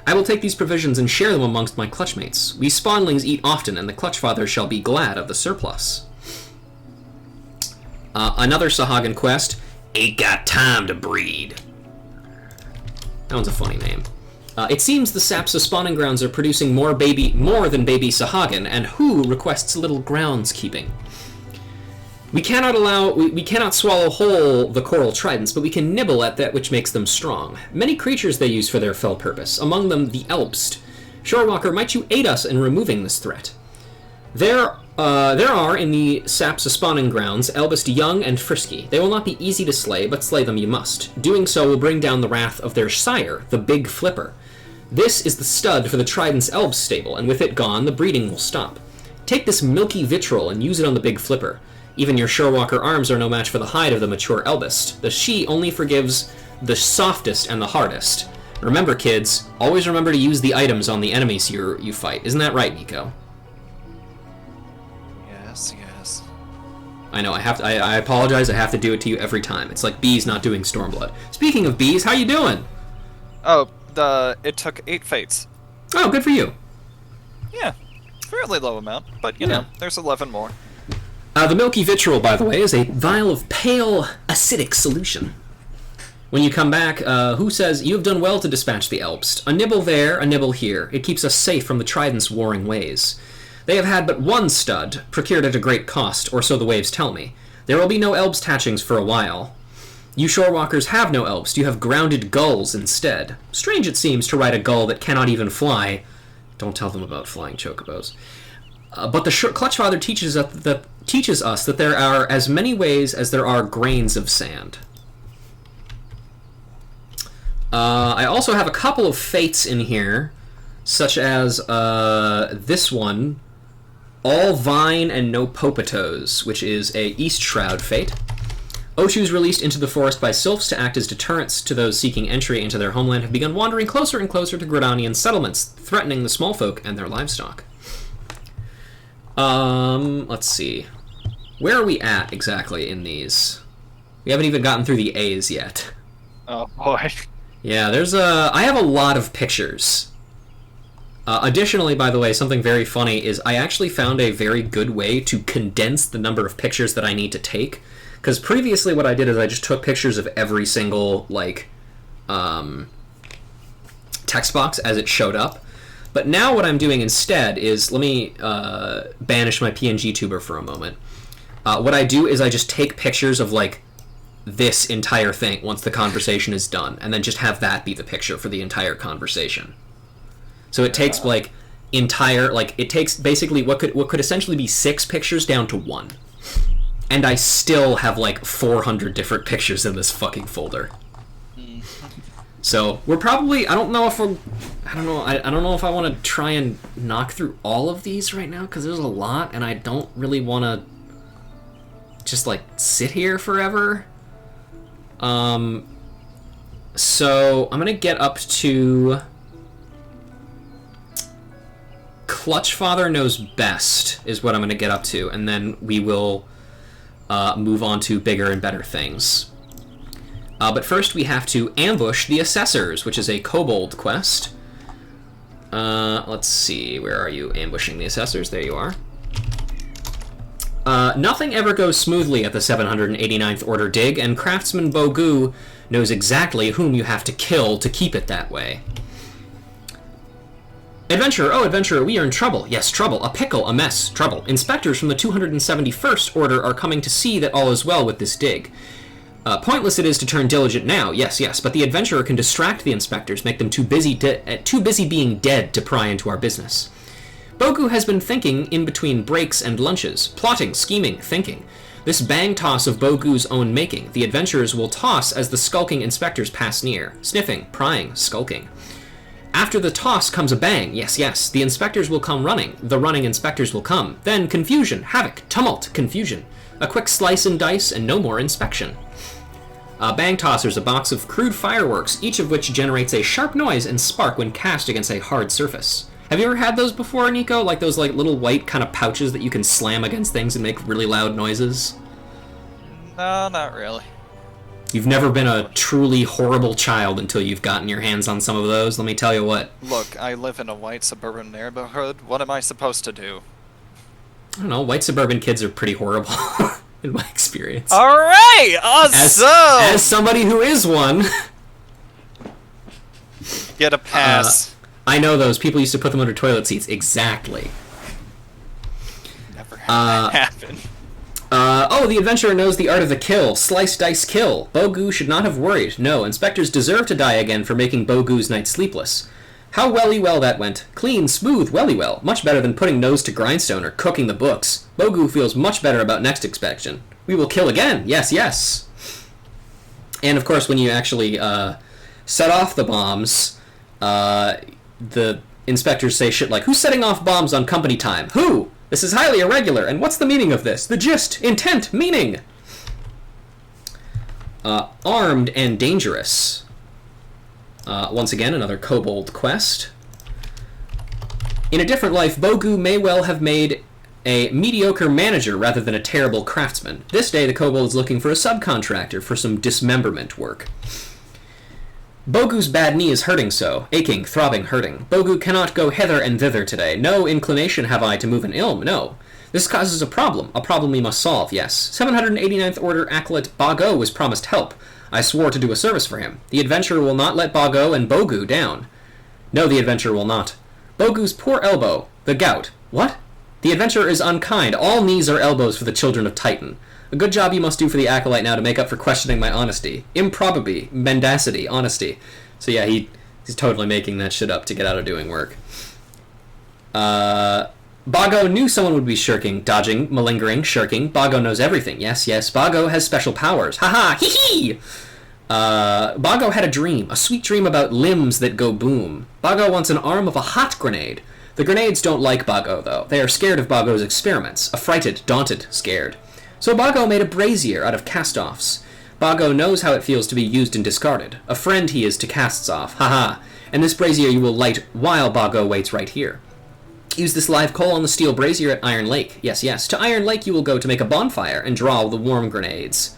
I will take these provisions and share them amongst my clutchmates. We spawnlings eat often, and the clutchfather shall be glad of the surplus. Another Sahagin quest, Ain't Got Time to Breed. That one's a funny name. It seems the saps of spawning grounds are producing more than baby Sahagin, and who requests little groundskeeping? We cannot swallow whole the coral tridents, but we can nibble at that which makes them strong. Many creatures they use for their fell purpose, among them the Elbst. Shorewalker, might you aid us in removing this threat? There are, in the Sapsa spawning grounds, Elbist young and frisky. They will not be easy to slay, but slay them you must. Doing so will bring down the wrath of their sire, the Big Flipper. This is the stud for the Trident's Elb's stable, and with it gone, the breeding will stop. Take this milky vitriol and use it on the Big Flipper. Even your Shorewalker arms are no match for the hide of the mature Elbist. The she only forgives the softest and the hardest. Remember, kids, always remember to use the items on the enemies you fight. Isn't that right, Nico? Yes. I know, I apologize, I have to do it to you every time. It's like bees not doing Stormblood. Speaking of bees, how you doing? Oh, it took 8 fates. Oh, good for you. Yeah, fairly low amount, but you know, there's 11 more. The milky vitriol, by the way, is a vial of pale, acidic solution. When you come back, who says, you have done well to dispatch the Elbst. A nibble there, a nibble here. It keeps us safe from the Trident's warring ways. They have had but one stud, procured at a great cost, or so the waves tell me. There will be no Elbst hatchings for a while. You Shorewalkers have no Elbst, you have grounded gulls instead. Strange it seems to ride a gull that cannot even fly. Don't tell them about flying chocobos. But the Clutchfather teaches us that there are as many ways as there are grains of sand. I also have a couple of fates in here, such as this one, All Vine and No Popatos, which is a East Shroud fate. Oshus released into the forest by sylphs to act as deterrents to those seeking entry into their homeland have begun wandering closer and closer to Gridanian settlements, threatening the small folk and their livestock. Let's see. Where are we at exactly in these? We haven't even gotten through the A's yet. Oh boy. Yeah, I have a lot of pictures. Additionally, by the way, something very funny is I actually found a very good way to condense the number of pictures that I need to take. Because previously what I did is I just took pictures of every single, text box as it showed up. But now what I'm doing instead is, let me banish my PNG tuber for a moment. What I do is I just take pictures of, this entire thing once the conversation is done, and then just have that be the picture for the entire conversation. So it takes, it takes basically what could essentially be 6 pictures down to 1. And I still have, 400 different pictures in this fucking folder. So we're probably, I don't know if I want to try and knock through all of these right now, because there's a lot, and I don't really want to just, sit here forever. So I'm going to get up to Clutchfather Knows Best is what I'm going to get up to, and then we will move on to bigger and better things. But first we have to ambush the Assessors, which is a kobold quest. Let's see, where are you? Ambushing the Assessors, there you are. Nothing ever goes smoothly at the 789th Order dig, and Craftsman Bogu knows exactly whom you have to kill to keep it that way. Adventurer, oh adventurer, we are in trouble. Yes, trouble, a pickle, a mess, trouble. Inspectors from the 271st Order are coming to see that all is well with this dig. Pointless it is to turn diligent now, yes, but the adventurer can distract the inspectors, make them too busy being dead to pry into our business. Bogu has been thinking in between breaks and lunches, plotting, scheming, thinking. This bang toss of Bogu's own making, the adventurers will toss as the skulking inspectors pass near, sniffing, prying, skulking. After the toss comes a bang, yes, the inspectors will come running, the running inspectors will come, then confusion, havoc, tumult, confusion. A quick slice and dice and no more inspection. Bang Tosser's a box of crude fireworks, each of which generates a sharp noise and spark when cast against a hard surface. Have you ever had those before, Nico? Like those little white kind of pouches that you can slam against things and make really loud noises? No, not really. You've never been a truly horrible child until you've gotten your hands on some of those, let me tell you what. Look, I live in a white suburban neighborhood. What am I supposed to do? I don't know, white suburban kids are pretty horrible, in my experience. Alright! Awesome! As somebody who is one... Get a pass. I know those. People used to put them under toilet seats. Exactly. Never had that happen. The adventurer knows the art of the kill. Slice, dice, kill. Bogu should not have worried. No, inspectors deserve to die again for making Bogu's night sleepless. How welly well that went. Clean, smooth, welly well. Much better than putting nose to grindstone or cooking the books. Bogu feels much better about next inspection. We will kill again. Yes, yes. And of course, when you actually set off the bombs, the inspectors say shit like, "Who's setting off bombs on company time? Who? This is highly irregular, and what's the meaning of this? The gist, intent, meaning." Armed and dangerous. Once again, another kobold quest. In a different life, Bogu may well have made a mediocre manager rather than a terrible craftsman. This day, the kobold is looking for a subcontractor for some dismemberment work. Bogu's bad knee is hurting so, aching, throbbing, hurting. Bogu cannot go hither and thither today. No inclination have I to move an ilm, no. This causes a problem we must solve, yes. 789th Order Acolyte Bago was promised help. I swore to do a service for him. The adventurer will not let Bago and Bogu down. No, the adventurer will not. Bogu's poor elbow. The gout. What? The adventurer is unkind. All knees are elbows for the children of Titan. A good job you must do for the Acolyte now to make up for questioning my honesty. Improbably. Mendacity. Honesty. So yeah, he's totally making that shit up to get out of doing work. Bago knew someone would be shirking, dodging, malingering, shirking. Bago knows everything. Yes, yes. Bago has special powers. Ha-ha! Hee-hee! Bago had a dream. A sweet dream about limbs that go boom. Bago wants an arm of a hot grenade. The grenades don't like Bago, though. They are scared of Bago's experiments. Affrighted, daunted, scared. So Bago made a brazier out of cast-offs. Bago knows how it feels to be used and discarded. A friend he is to casts-off. Ha-ha! And this brazier you will light while Bago waits right here. Use this live coal on the steel brazier at Iron Lake. Yes, yes. To Iron Lake you will go to make a bonfire and draw the warm grenades.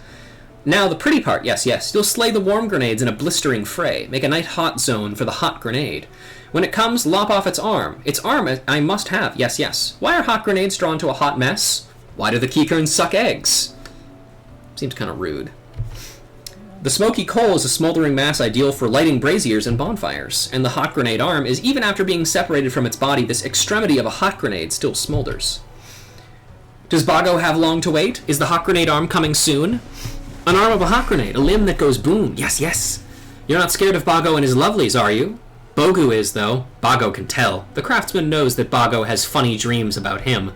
Now the pretty part. Yes, yes. You'll slay the warm grenades in a blistering fray. Make a night hot zone for the hot grenade. When it comes, lop off its arm. Its arm I must have. Yes, yes. Why are hot grenades drawn to a hot mess? Why do the keykerns suck eggs? Seems kind of rude. The smoky coal is a smoldering mass ideal for lighting braziers and bonfires, and the hot grenade arm is, even after being separated from its body, this extremity of a hot grenade still smolders. Does Bago have long to wait? Is the hot grenade arm coming soon? An arm of a hot grenade, a limb that goes boom. Yes, yes. You're not scared of Bago and his lovelies, are you? Bogu is, though. Bago can tell. The craftsman knows that Bago has funny dreams about him.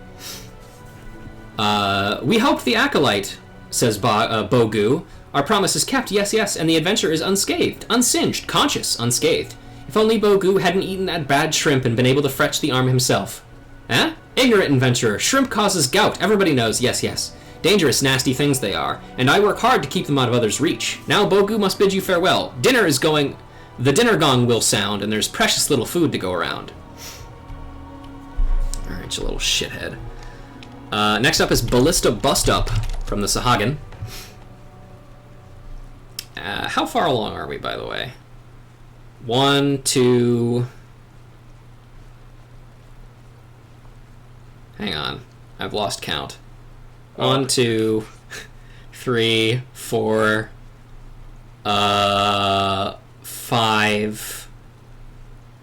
We hope the Acolyte, says Bogu. Our promise is kept, yes, yes, and the adventure is unscathed, unsinged, conscious, unscathed. If only Bogu hadn't eaten that bad shrimp and been able to fetch the arm himself. Eh? Ignorant adventurer, shrimp causes gout, everybody knows, yes, yes. Dangerous, nasty things they are, and I work hard to keep them out of others' reach. Now Bogu must bid you farewell. Dinner is going... The dinner gong will sound, and there's precious little food to go around. Alright, you little shithead. Next up is Ballista Bust Up from the Sahagin. How far along are we, by the way? 1, 2... Hang on. I've lost count. 1, 2, 3, 4, 5,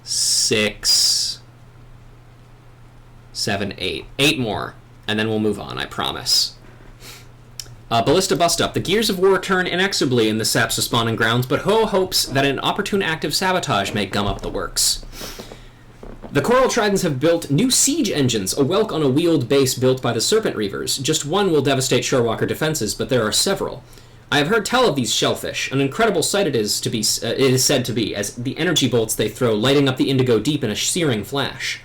6, 7, 8. 8 more, and then we'll move on, I promise. Ballista Bust Up. The gears of war turn inexorably in the Sapsa spawning grounds, but Ho hopes that an opportune act of sabotage may gum up the works. The Coral Tridents have built new siege engines, a Welk on a wheeled base built by the Serpent Reavers. Just one will devastate Shorewalker defenses, but there are several. I have heard tell of these shellfish. An incredible sight it is said to be, as the energy bolts they throw lighting up the Indigo Deep in a searing flash.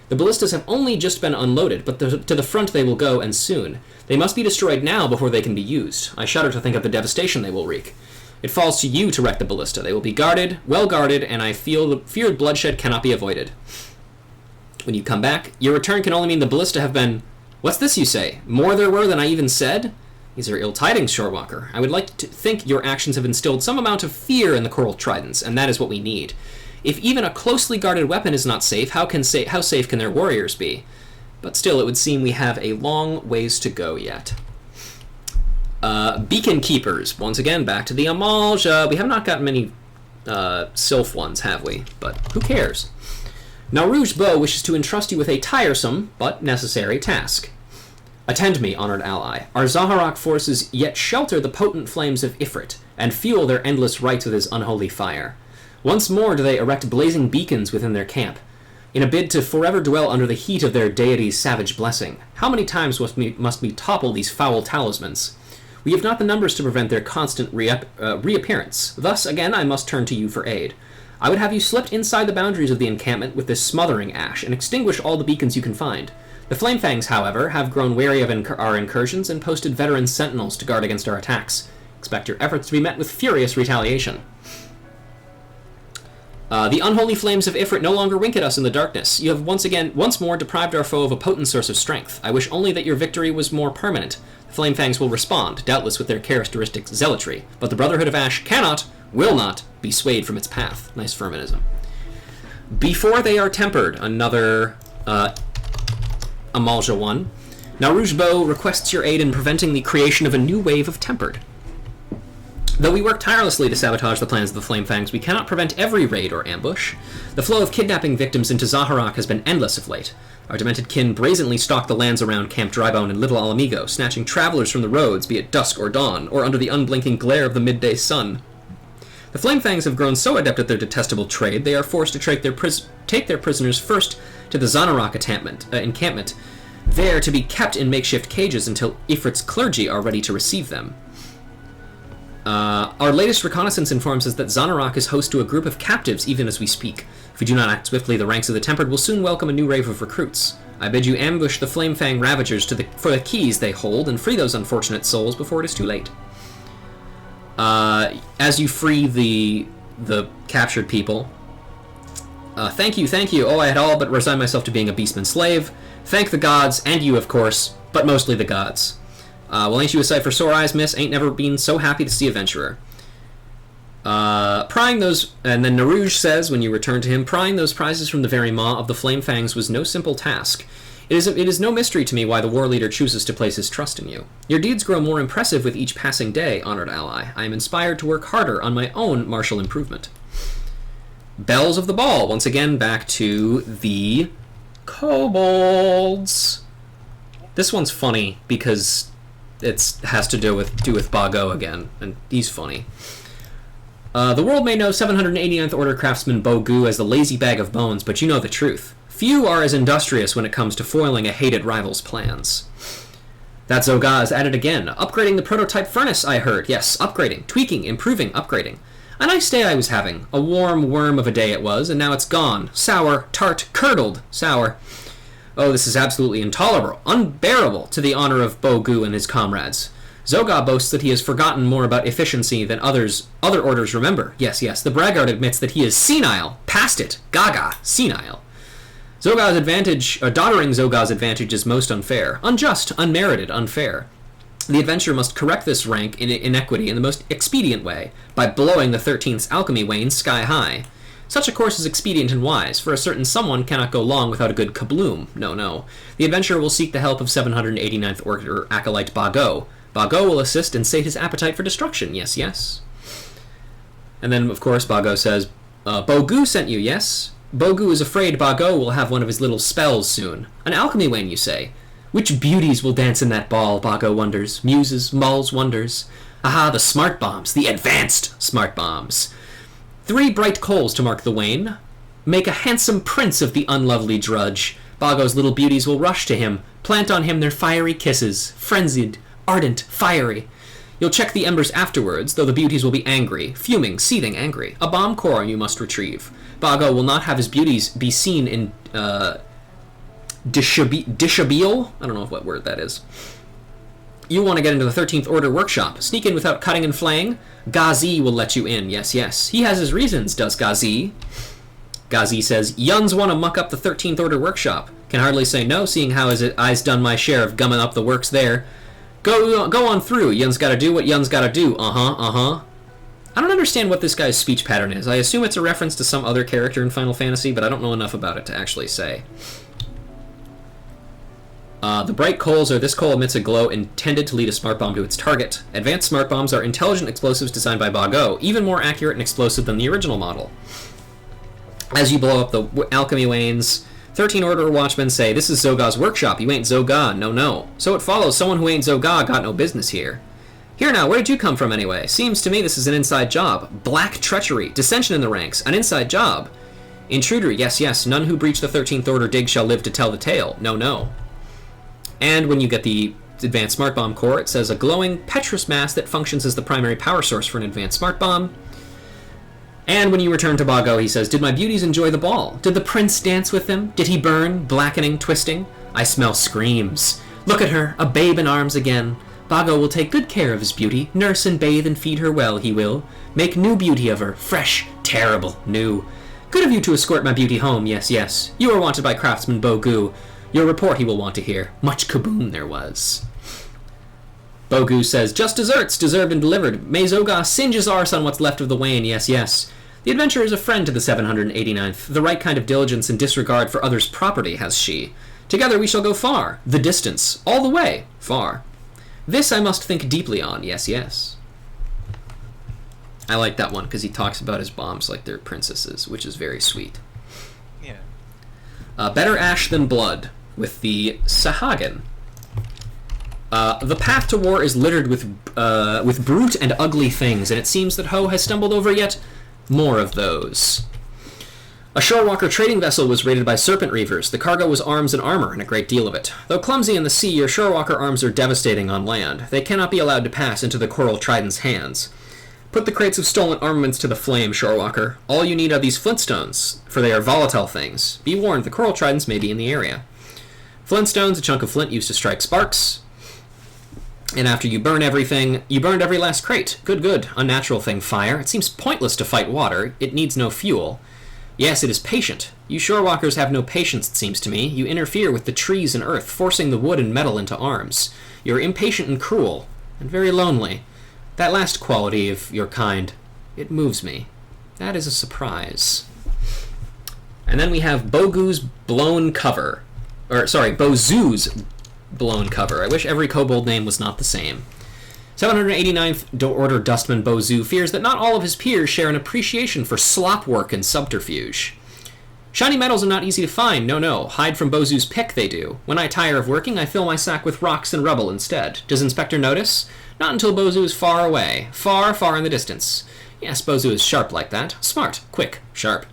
The ballistas have only just been unloaded, but to the front they will go, and soon. They must be destroyed now before they can be used. I shudder to think of the devastation they will wreak. It falls to you to wreck the ballista. They will be guarded, well guarded, and I feel the feared bloodshed cannot be avoided. When you come back, your return can only mean the ballista have been... What's this you say? More there were than I even said? These are ill tidings, Shorewalker. I would like to think your actions have instilled some amount of fear in the Coral Tridents, and that is what we need. If even a closely guarded weapon is not safe, how safe can their warriors be? But still, it would seem we have a long ways to go yet. Beacon Keepers. Once again, back to the Amalja. We have not got many Sylph ones, have we? But who cares? Now Rouge Beau wishes to entrust you with a tiresome, but necessary task. Attend me, honored ally. Our Zaharak forces yet shelter the potent flames of Ifrit, and fuel their endless rites with his unholy fire. Once more do they erect blazing beacons within their camp, in a bid to forever dwell under the heat of their deity's savage blessing. How many times must we topple these foul talismans? We have not the numbers to prevent their constant reappearance. Thus, again, I must turn to you for aid. I would have you slipped inside the boundaries of the encampment with this smothering ash, and extinguish all the beacons you can find. The Flamefangs, however, have grown wary of our incursions and posted veteran sentinels to guard against our attacks. Expect your efforts to be met with furious retaliation. The unholy flames of Ifrit no longer wink at us in the darkness. You have once more deprived our foe of a potent source of strength. I wish only that your victory was more permanent. The Flamefangs will respond, doubtless with their characteristic zealotry, but the Brotherhood of Ash will not, be swayed from its path. Nice Furmanism. Before they are tempered, another Amalja one. Narouge Beau requests your aid in preventing the creation of a new wave of tempered. Though we work tirelessly to sabotage the plans of the Flamefangs, we cannot prevent every raid or ambush. The flow of kidnapping victims into Zaharak has been endless of late. Our demented kin brazenly stalk the lands around Camp Drybone and Little Alamigo, snatching travelers from the roads, be it dusk or dawn, or under the unblinking glare of the midday sun. The Flamefangs have grown so adept at their detestable trade, they are forced to take their prisoners first to the Zaharak encampment, there to be kept in makeshift cages until Ifrit's clergy are ready to receive them. Our latest reconnaissance informs us that Zaharak is host to a group of captives even as we speak. If we do not act swiftly, the ranks of the Tempered will soon welcome a new wave of recruits. I bid you ambush the Flamefang Ravagers for the keys they hold and free those unfortunate souls before it is too late. As you free the captured people, thank you. Oh, I had all but resigned myself to being a beastman slave. Thank the gods, and you, of course, but mostly the gods. Well, ain't you a sight for sore eyes, miss? Ain't never been so happy to see a venturer. Prying those... And then Narouge says, when you return to him, prying those prizes from the very maw of the Flamefangs was no simple task. It is no mystery to me why the war leader chooses to place his trust in you. Your deeds grow more impressive with each passing day, honored ally. I am inspired to work harder on my own martial improvement. Bells of the Ball. Once again, back to the kobolds. This one's funny because... it has to do with Bago again, and he's funny. The world may know 789th Order Craftsman Bogu as the lazy bag of bones, but you know the truth. Few are as industrious when it comes to foiling a hated rival's plans. That Zoga is at it again. Upgrading the prototype furnace, I heard. Yes, upgrading, tweaking, improving, upgrading. A nice day I was having. A warm worm of a day it was, and now it's gone. Sour, tart, curdled, sour. Oh, this is absolutely intolerable, unbearable, to the honor of Bogu and his comrades. Zoga boasts that he has forgotten more about efficiency than other orders remember. Yes, the braggart admits that he is senile, past it, gaga, senile. Zoga's advantage, doddering Zoga's advantage is most unfair, unjust, unmerited, unfair. The adventurer must correct this rank inequity in the most expedient way, by blowing the 13th's alchemy wane sky high. Such a course is expedient and wise, for a certain someone cannot go long without a good kabloom. No. The adventurer will seek the help of 789th Order acolyte Bago. Bago will assist and sate his appetite for destruction. Yes. And then, of course, Bago says, Bogu sent you, yes? Bogu is afraid Bago will have one of his little spells soon. An alchemy wane, you say? Which beauties will dance in that ball, Bago wonders. Muses, mulls, wonders. Aha, the smart bombs, the advanced smart bombs. 3 bright coals to mark the wane. Make a handsome prince of the unlovely drudge. Bago's little beauties will rush to him, plant on him their fiery kisses, frenzied, ardent, fiery. You'll check the embers afterwards, though the beauties will be angry, fuming, seething, angry. A bomb core you must retrieve. Bago will not have his beauties be seen in dishabille? I don't know what word that is. You want to get into the 13th Order workshop. Sneak in without cutting and flaying? Ghazi will let you in, yes. He has his reasons, does Ghazi. Ghazi says, Yuns want to muck up the 13th Order workshop. Can hardly say no, seeing how I's done my share of gumming up the works there. Go on through. Yuns gotta do what Yuns gotta do. I don't understand what this guy's speech pattern is. I assume it's a reference to some other character in Final Fantasy, but I don't know enough about it to actually say. The bright coals are this coal emits a glow intended to lead a smart bomb to its target. Advanced smart bombs are intelligent explosives designed by Bago, even more accurate and explosive than the original model. As you blow up the alchemy wanes, 13 Order watchmen say, this is Zoga's workshop, you ain't Zoga, no. So it follows someone who ain't Zoga got no business here. Here now, where did you come from anyway? Seems to me this is an inside job. Black treachery, dissension in the ranks, an inside job. Intruder, yes, yes, none who breach the 13th Order dig shall live to tell the tale. No, no. And when you get the advanced smart bomb core, it says a glowing Petrus mass that functions as the primary power source for an advanced smart bomb. And when you return to Bago, he says, did my beauties enjoy the ball? Did the prince dance with them? Did he burn, blackening, twisting? I smell screams. Look at her, a babe in arms again. Bago will take good care of his beauty, nurse and bathe and feed her well, he will. Make new beauty of her, fresh, terrible, new. Good of you to escort my beauty home, yes, yes. You are wanted by craftsman Bogu. Your report he will want to hear. Much kaboom there was. Bogu says, just desserts, deserved and delivered. May Zoga singe his arse on what's left of the wane, yes, yes. The adventurer is a friend to the 789th. The right kind of diligence and disregard for others' property has she. Together we shall go far. The distance. All the way. Far. This I must think deeply on, yes, yes. I like that one, because he talks about his bombs like they're princesses, which is very sweet. Yeah. Better ash than blood, with the Sahagin. The path to war is littered with brute and ugly things, and it seems that Ho has stumbled over yet more of those. A shorewalker trading vessel was raided by serpent reavers. The cargo was arms and armor, and a great deal of it. Though clumsy in the sea, your shorewalker arms are devastating on land. They cannot be allowed to pass into the coral trident's hands. Put the crates of stolen armaments to the flame, shorewalker. All you need are these flintstones, for they are volatile things. Be warned, the coral tridents may be in the area. Flintstones, a chunk of flint used to strike sparks. And after you burn everything, you burned every last crate. Good, good. Unnatural thing, fire. It seems pointless to fight water. It needs no fuel. Yes, it is patient. You shorewalkers have no patience, it seems to me. You interfere with the trees and earth, forcing the wood and metal into arms. You are impatient and cruel, and very lonely. That last quality of your kind, it moves me. That is a surprise. And then we have Bogu's blown cover. Bozu's blown cover. I wish every kobold name was not the same. 789th Order Dustman Bozu fears that not all of his peers share an appreciation for slop work and subterfuge. Shiny metals are not easy to find, no, no. Hide from Bozu's pick, they do. When I tire of working, I fill my sack with rocks and rubble instead. Does Inspector notice? Not until Bozu is far away. Far, far in the distance. Yes, Bozu is sharp like that. Smart, quick, sharp.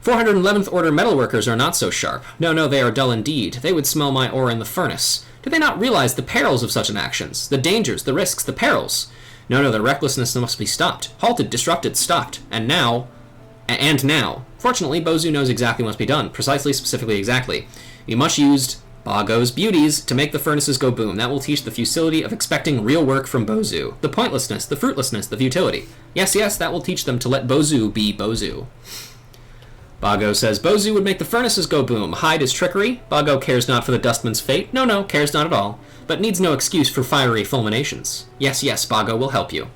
411th Order metalworkers are not so sharp. No, no, they are dull indeed. They would smell my ore in the furnace. Do they not realize the perils of such an actions? The dangers, the risks, the perils? No, no, their recklessness must be stopped. Halted, disrupted, stopped. And now. Fortunately, Bozu knows exactly what must be done. Precisely, specifically, exactly. You must use Bago's beauties to make the furnaces go boom. That will teach the futility of expecting real work from Bozu. The pointlessness, the fruitlessness, the futility. Yes, yes, that will teach them to let Bozu be Bozu. Bago says, Bozu would make the furnaces go boom. Hide his trickery. Bago cares not for the dustman's fate. No, no, cares not at all. But needs no excuse for fiery fulminations. Yes, yes, Bago will help you.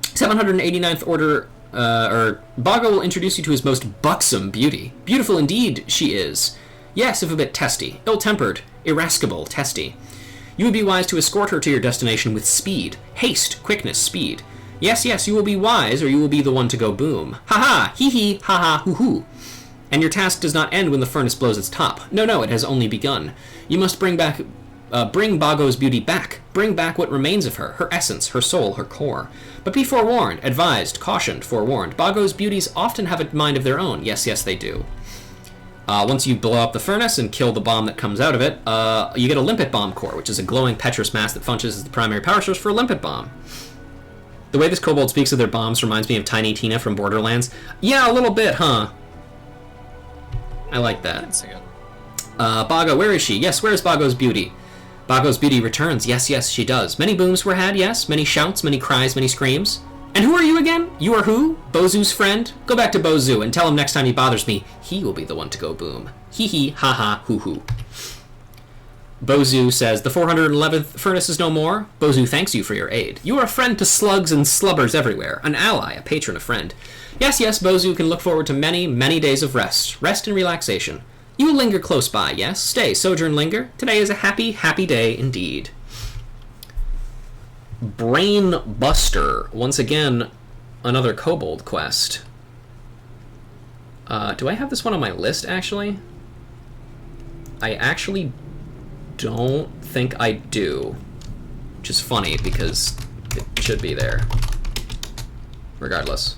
789th Order, Bago will introduce you to his most buxom beauty. Beautiful indeed she is. Yes, if a bit testy. Ill-tempered. Irascible. Testy. You would be wise to escort her to your destination with speed. Haste. Quickness. Speed. Yes, yes, you will be wise, or you will be the one to go boom. Ha-ha, hee-hee, ha-ha, hoo-hoo. And your task does not end when the furnace blows its top. No, no, it has only begun. You must bring Bago's beauty back. Bring back what remains of her, her essence, her soul, her core. But be forewarned, advised, cautioned, forewarned. Bago's beauties often have a mind of their own. Yes, yes, they do. Once you blow up the furnace and kill the bomb that comes out of it, you get a limpet bomb core, which is a glowing Petrus mass that functions as the primary power source for a limpet bomb. The way this kobold speaks of their bombs reminds me of Tiny Tina from Borderlands. Yeah, a little bit, huh? I like that. Bago, where is she? Yes, where is Bago's beauty? Bago's beauty returns. Yes, yes, she does. Many booms were had, yes. Many shouts, many cries, many screams. And who are you again? You are who? Bozu's friend? Go back to Bozu and tell him next time he bothers me, he will be the one to go boom. Hee hee, ha ha, hoo hoo. Bozu says, the 411th furnace is no more. Bozu thanks you for your aid. You are a friend to slugs and slubbers everywhere. An ally, a patron, a friend. Yes, yes, Bozu can look forward to many, many days of rest. Rest and relaxation. You will linger close by, yes? Stay, sojourn, linger. Today is a happy, happy day indeed. Brain Buster. Once again, another kobold quest. Do I have this one on my list, actually? I actually don't think I do. Which is funny, because It should be there. Regardless.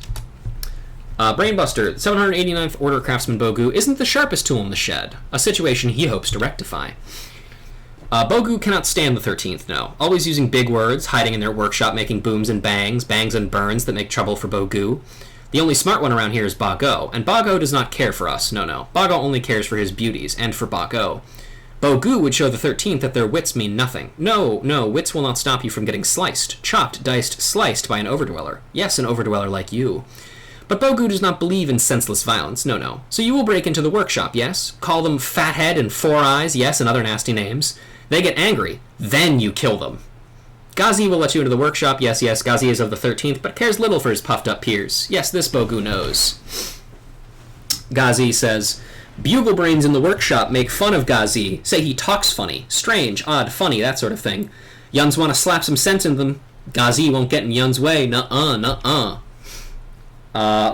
Brainbuster, 789th Order Craftsman Bogu isn't the sharpest tool in the shed, a situation he hopes to rectify. Bogu cannot stand the 13th, no. Always using big words, hiding in their workshop, making booms and bangs and burns that make trouble for Bogu. The only smart one around here is Bago, and Bago does not care for us, no. Bago only cares for his beauties, and for Bago. Bogu would show the 13th that their wits mean nothing. No, wits will not stop you from getting sliced, chopped, diced, sliced by an overdweller. Yes, an overdweller like you. But Bogu does not believe in senseless violence, no. So you will break into the workshop, yes? Call them Fathead and Four Eyes, yes, and other nasty names. They get angry. Then you kill them. Ghazi will let you into the workshop, yes, Ghazi is of the 13th, but cares little for his puffed-up peers. Yes, this Bogu knows. Ghazi says, Bugle brains in the workshop make fun of Ghazi, say he talks funny, strange, odd, funny, that sort of thing. Yuns want to slap some sense in them. Ghazi won't get in Yun's way, nuh-uh.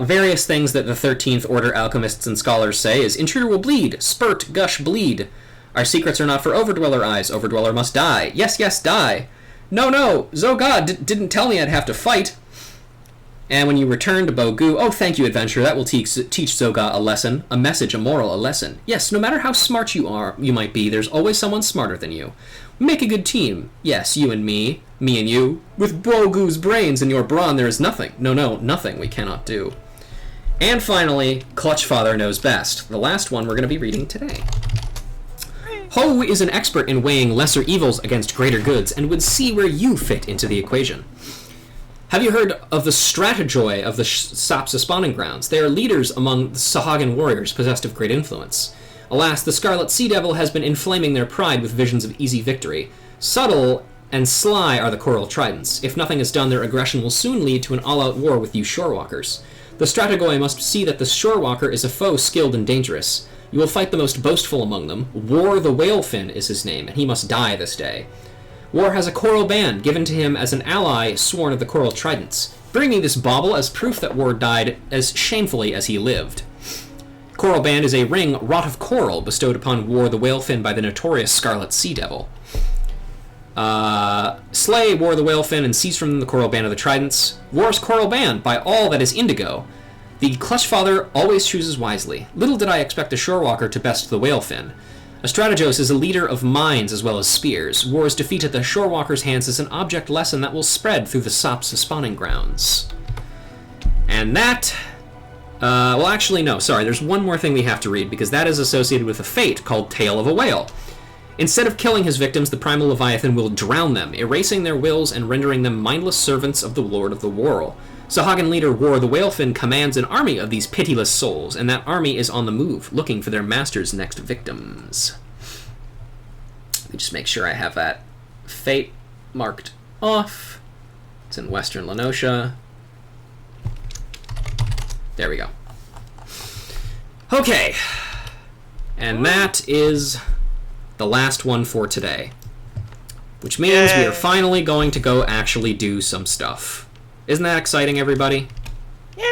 Various things that the 13th Order alchemists and scholars say is, intruder will bleed, spurt, gush, bleed. Our secrets are not for Overdweller eyes. Overdweller must die. Yes, die. No. Zogod didn't tell me I'd have to fight. And when you return to Bogu, oh, thank you, adventurer. That will teach Zogod a lesson, a message, a moral, a lesson. Yes, no matter how smart you might be, there's always someone smarter than you. Make a good team. Yes, you and me and you. With Bogu's brains and your brawn, there is nothing. No, nothing we cannot do. And finally, Clutchfather knows best. The last one we're going to be reading today. Ho is an expert in weighing lesser evils against greater goods and would see where you fit into the equation. Have you heard of the Strategoi of the Sapsa spawning grounds? They are leaders among the Sahagan warriors possessed of great influence. Alas, the Scarlet Sea Devil has been inflaming their pride with visions of easy victory. Subtle and sly are the Coral Tridents. If nothing is done, their aggression will soon lead to an all-out war with you Shorewalkers. The Strategoi must see that the Shorewalker is a foe skilled and dangerous. You will fight the most boastful among them. War the Whalefin is his name, and he must die this day. War has a coral band given to him as an ally sworn of the Coral Tridents. Bring me this bauble as proof that War died as shamefully as he lived. Coral band is a ring wrought of coral bestowed upon War the Whalefin by the notorious Scarlet Sea Devil. Slay War the Whalefin and seize from them the coral band of the Tridents. War's coral band by all that is indigo. The Clutchfather always chooses wisely. Little did I expect a Shorewalker to best the Whalefin. Astrategos is a leader of mines as well as spears. War's defeat at the Shorewalker's hands is an object lesson that will spread through the Sapsa spawning grounds. And that... well, actually, no, sorry, there's one more thing we have to read, because that is associated with a fate called Tale of a Whale. Instead of killing his victims, the Primal Leviathan will drown them, erasing their wills and rendering them mindless servants of the Lord of the Whirl. Sahagan leader War the Whalefin commands an army of these pitiless souls, and that army is on the move, looking for their master's next victims. Let me just make sure I have that fate marked off. It's in Western Lenosha. There we go. Okay. And that is the last one for today. Which means we are finally going to go actually do some stuff. Isn't that exciting, everybody? Yay!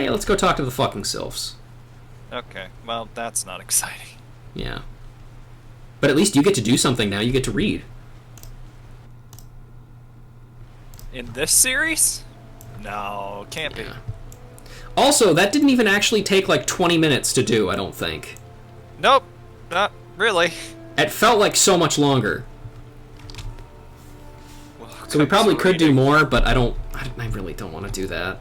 Let's go talk to the fucking sylphs. Okay, well, that's not exciting. Yeah. But at least you get to do something now. You get to read. In this series? No, can't be. Also, that didn't even actually take like 20 minutes to do, I don't think. Nope, not really. It felt like so much longer. So we probably could do more, but I really don't want to do that.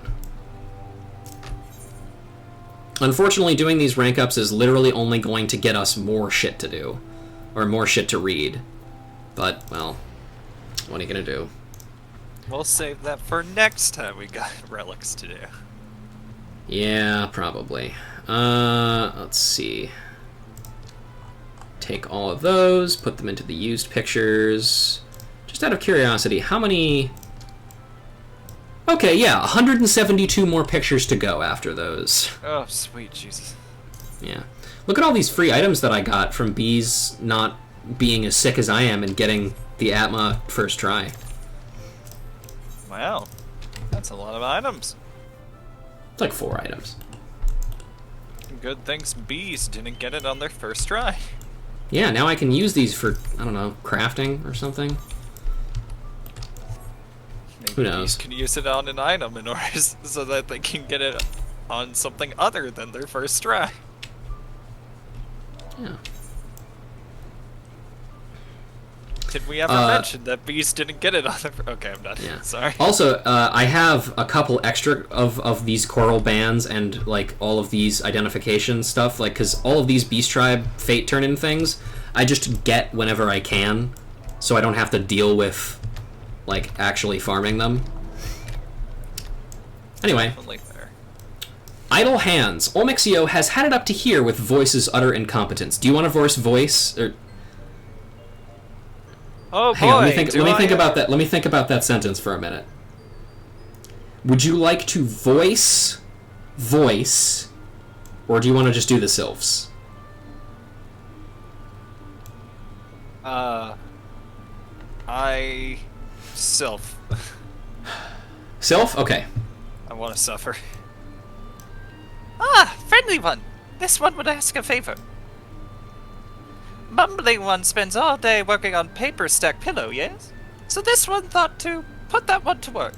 Unfortunately, doing these rank ups is literally only going to get us more shit to do. Or more shit to read. But, well, what are you gonna do? We'll save that for next time we got relics to do. Yeah, probably. Let's see. Take all of those, put them into the used pictures. Just out of curiosity, how many... Okay, yeah, 172 more pictures to go after those. Oh, sweet Jesus. Yeah. Look at all these free items that I got from bees not being as sick as I am and getting the Atma first try. Wow. That's a lot of items. It's like 4 items. Good things bees didn't get it on their first try. Yeah, now I can use these for, I don't know, crafting or something. Who These knows? can use it on an item in order so that they can get it on something other than their first try. Yeah. Did we ever mention that bees didn't get it on the... Okay, I'm done. Yeah. Sorry. Also, I have a couple extra of these coral bands and, like, all of these identification stuff, like, because all of these Beast Tribe fate turn-in things, I just get whenever I can, so I don't have to deal with, like, actually farming them. Anyway. Definitely fair. Idle hands. Olmixio has had it up to here with Voice's utter incompetence. Do you want to voice? Or... Oh boy, Hang on, let me think about that. Let me think about that sentence for a minute. Would you like to voice, or do you want to just do the sylphs? Sylph. Sylph? Okay. I want to suffer. Ah, friendly one. This one would ask a favor. Bumbling one spends all day working on paper stack pillow, yes? So this one thought to put that one to work.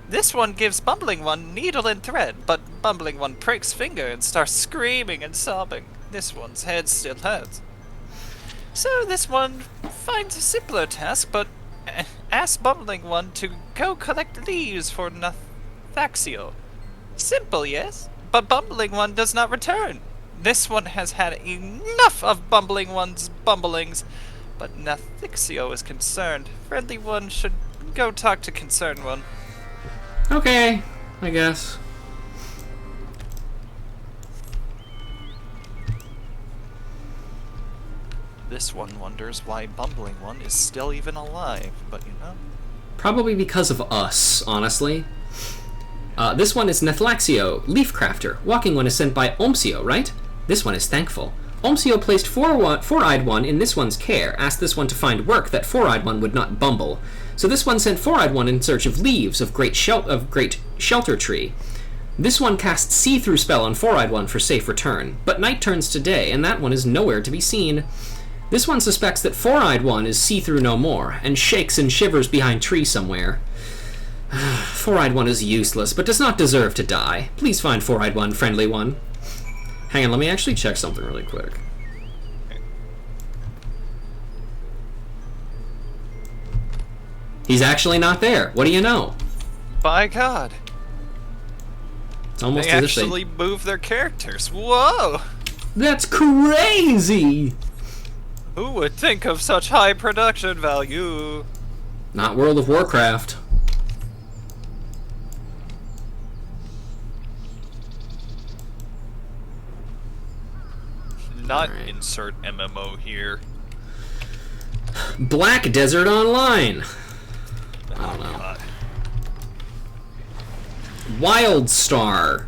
This one gives Bumbling one needle and thread, but Bumbling one breaks finger and starts screaming and sobbing. This one's head still hurts. So this one finds a simpler task, but asks Bumbling one to go collect leaves for Nathaxio. Simple, yes? But Bumbling one does not return. This one has had enough of Bumbling one's bumblings, but Nathaxio is concerned. Friendly one should go talk to concerned one. Okay, I guess. This one wonders why Bumbling one is still even alive, but you know. Probably because of us, honestly. This one is Nathaxio, Leaf Crafter. Walking one is sent by Omsio, right? This one is thankful. Omsio placed Four-Eyed One in this one's care, asked this one to find work that Four-Eyed One would not bumble. So this one sent Four-Eyed One in search of leaves of great shelter tree. This one casts see-through spell on Four-Eyed One for safe return, but night turns to day, and that one is nowhere to be seen. This one suspects that Four-Eyed One is see-through no more, and shakes and shivers behind tree somewhere. Four-Eyed One is useless, but does not deserve to die. Please find Four-Eyed One, friendly one. Hang on, let me actually check something really quick. He's actually not there. What do you know? By God. It's almost They as if actually move their characters. Whoa! That's crazy! Who would think of such high production value? Not World of Warcraft. Not Alright. insert MMO here. Black Desert Online. I don't know. God. Wildstar.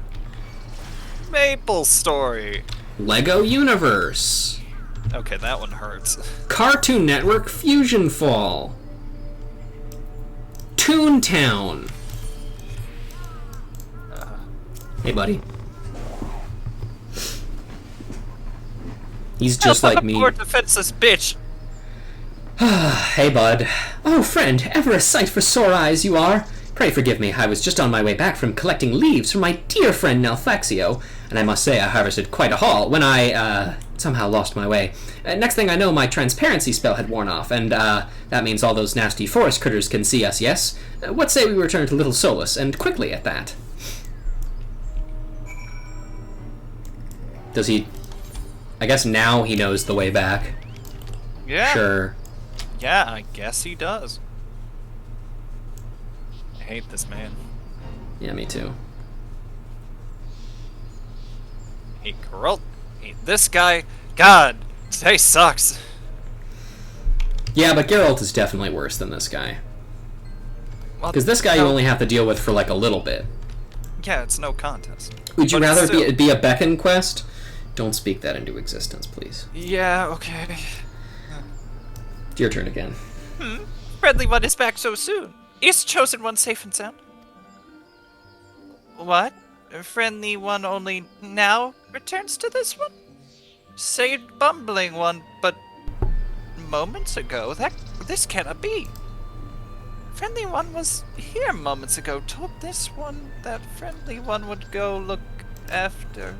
Maple Story. Lego Universe. Okay, that one hurts. Cartoon Network Fusion Fall. Toontown. Hey, buddy. He's just like me. Poor defenseless bitch. Hey, bud. Oh, friend, ever a sight for sore eyes you are. Pray forgive me, I was just on my way back from collecting leaves for my dear friend Nathaxio, and I must say I harvested quite a haul when I, somehow lost my way. Next thing I know, my transparency spell had worn off, and, that means all those nasty forest critters can see us, yes? What say we return to Little Solus, and quickly at that? Does he... I guess now he knows the way back. Yeah. Sure. Yeah, I guess he does. I hate this man. Yeah, me too. Hate Geralt. Hate this guy. God, today sucks. Yeah, but Geralt is definitely worse than this guy. Well, Because this guy you no- only have to deal with for like a little bit. Yeah, it's no contest. Would you But rather still- be a beckon quest? Don't speak that into existence, please. Yeah, okay. It's your turn again. Friendly one is back so soon. Is chosen one safe and sound? What? Friendly one only now returns to this one? Saved bumbling one, but moments ago, this cannot be. Friendly one was here moments ago. Told this one that friendly one would go look after.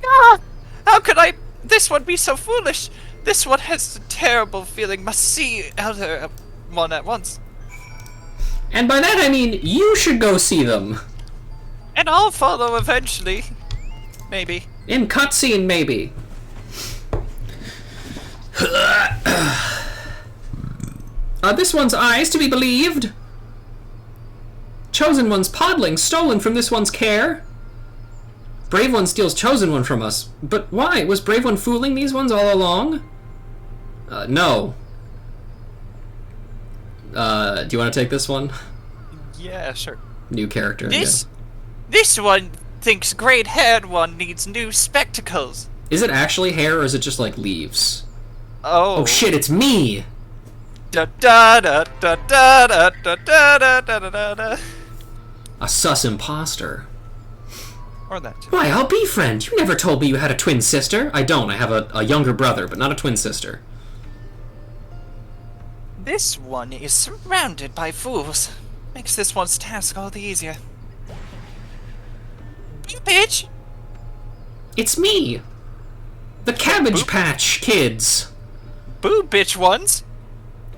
Ah! How could this one be so foolish? This one has a terrible feeling. Must see other one at once. And by that I mean you should go see them. And I'll follow eventually. Maybe. In cutscene, maybe. Are this one's eyes to be believed? Chosen one's podling stolen from this one's care? Brave one steals chosen one from us. But why? Was brave one fooling these ones all along? No. Do you want to take this one? Yeah, sure. New character. This one thinks great-haired one needs new spectacles. Is it actually hair or is it just like leaves? Oh. Oh shit, it's me! Da da da da da da da da da da da. A sus imposter. Or that too. Why, I'll be friend. You never told me you had a twin sister. I don't. I have a younger brother, but not a twin sister. This one is surrounded by fools. Makes this one's task all the easier. Bitch! It's me! The Cabbage Patch Kids! Boo, bitch ones!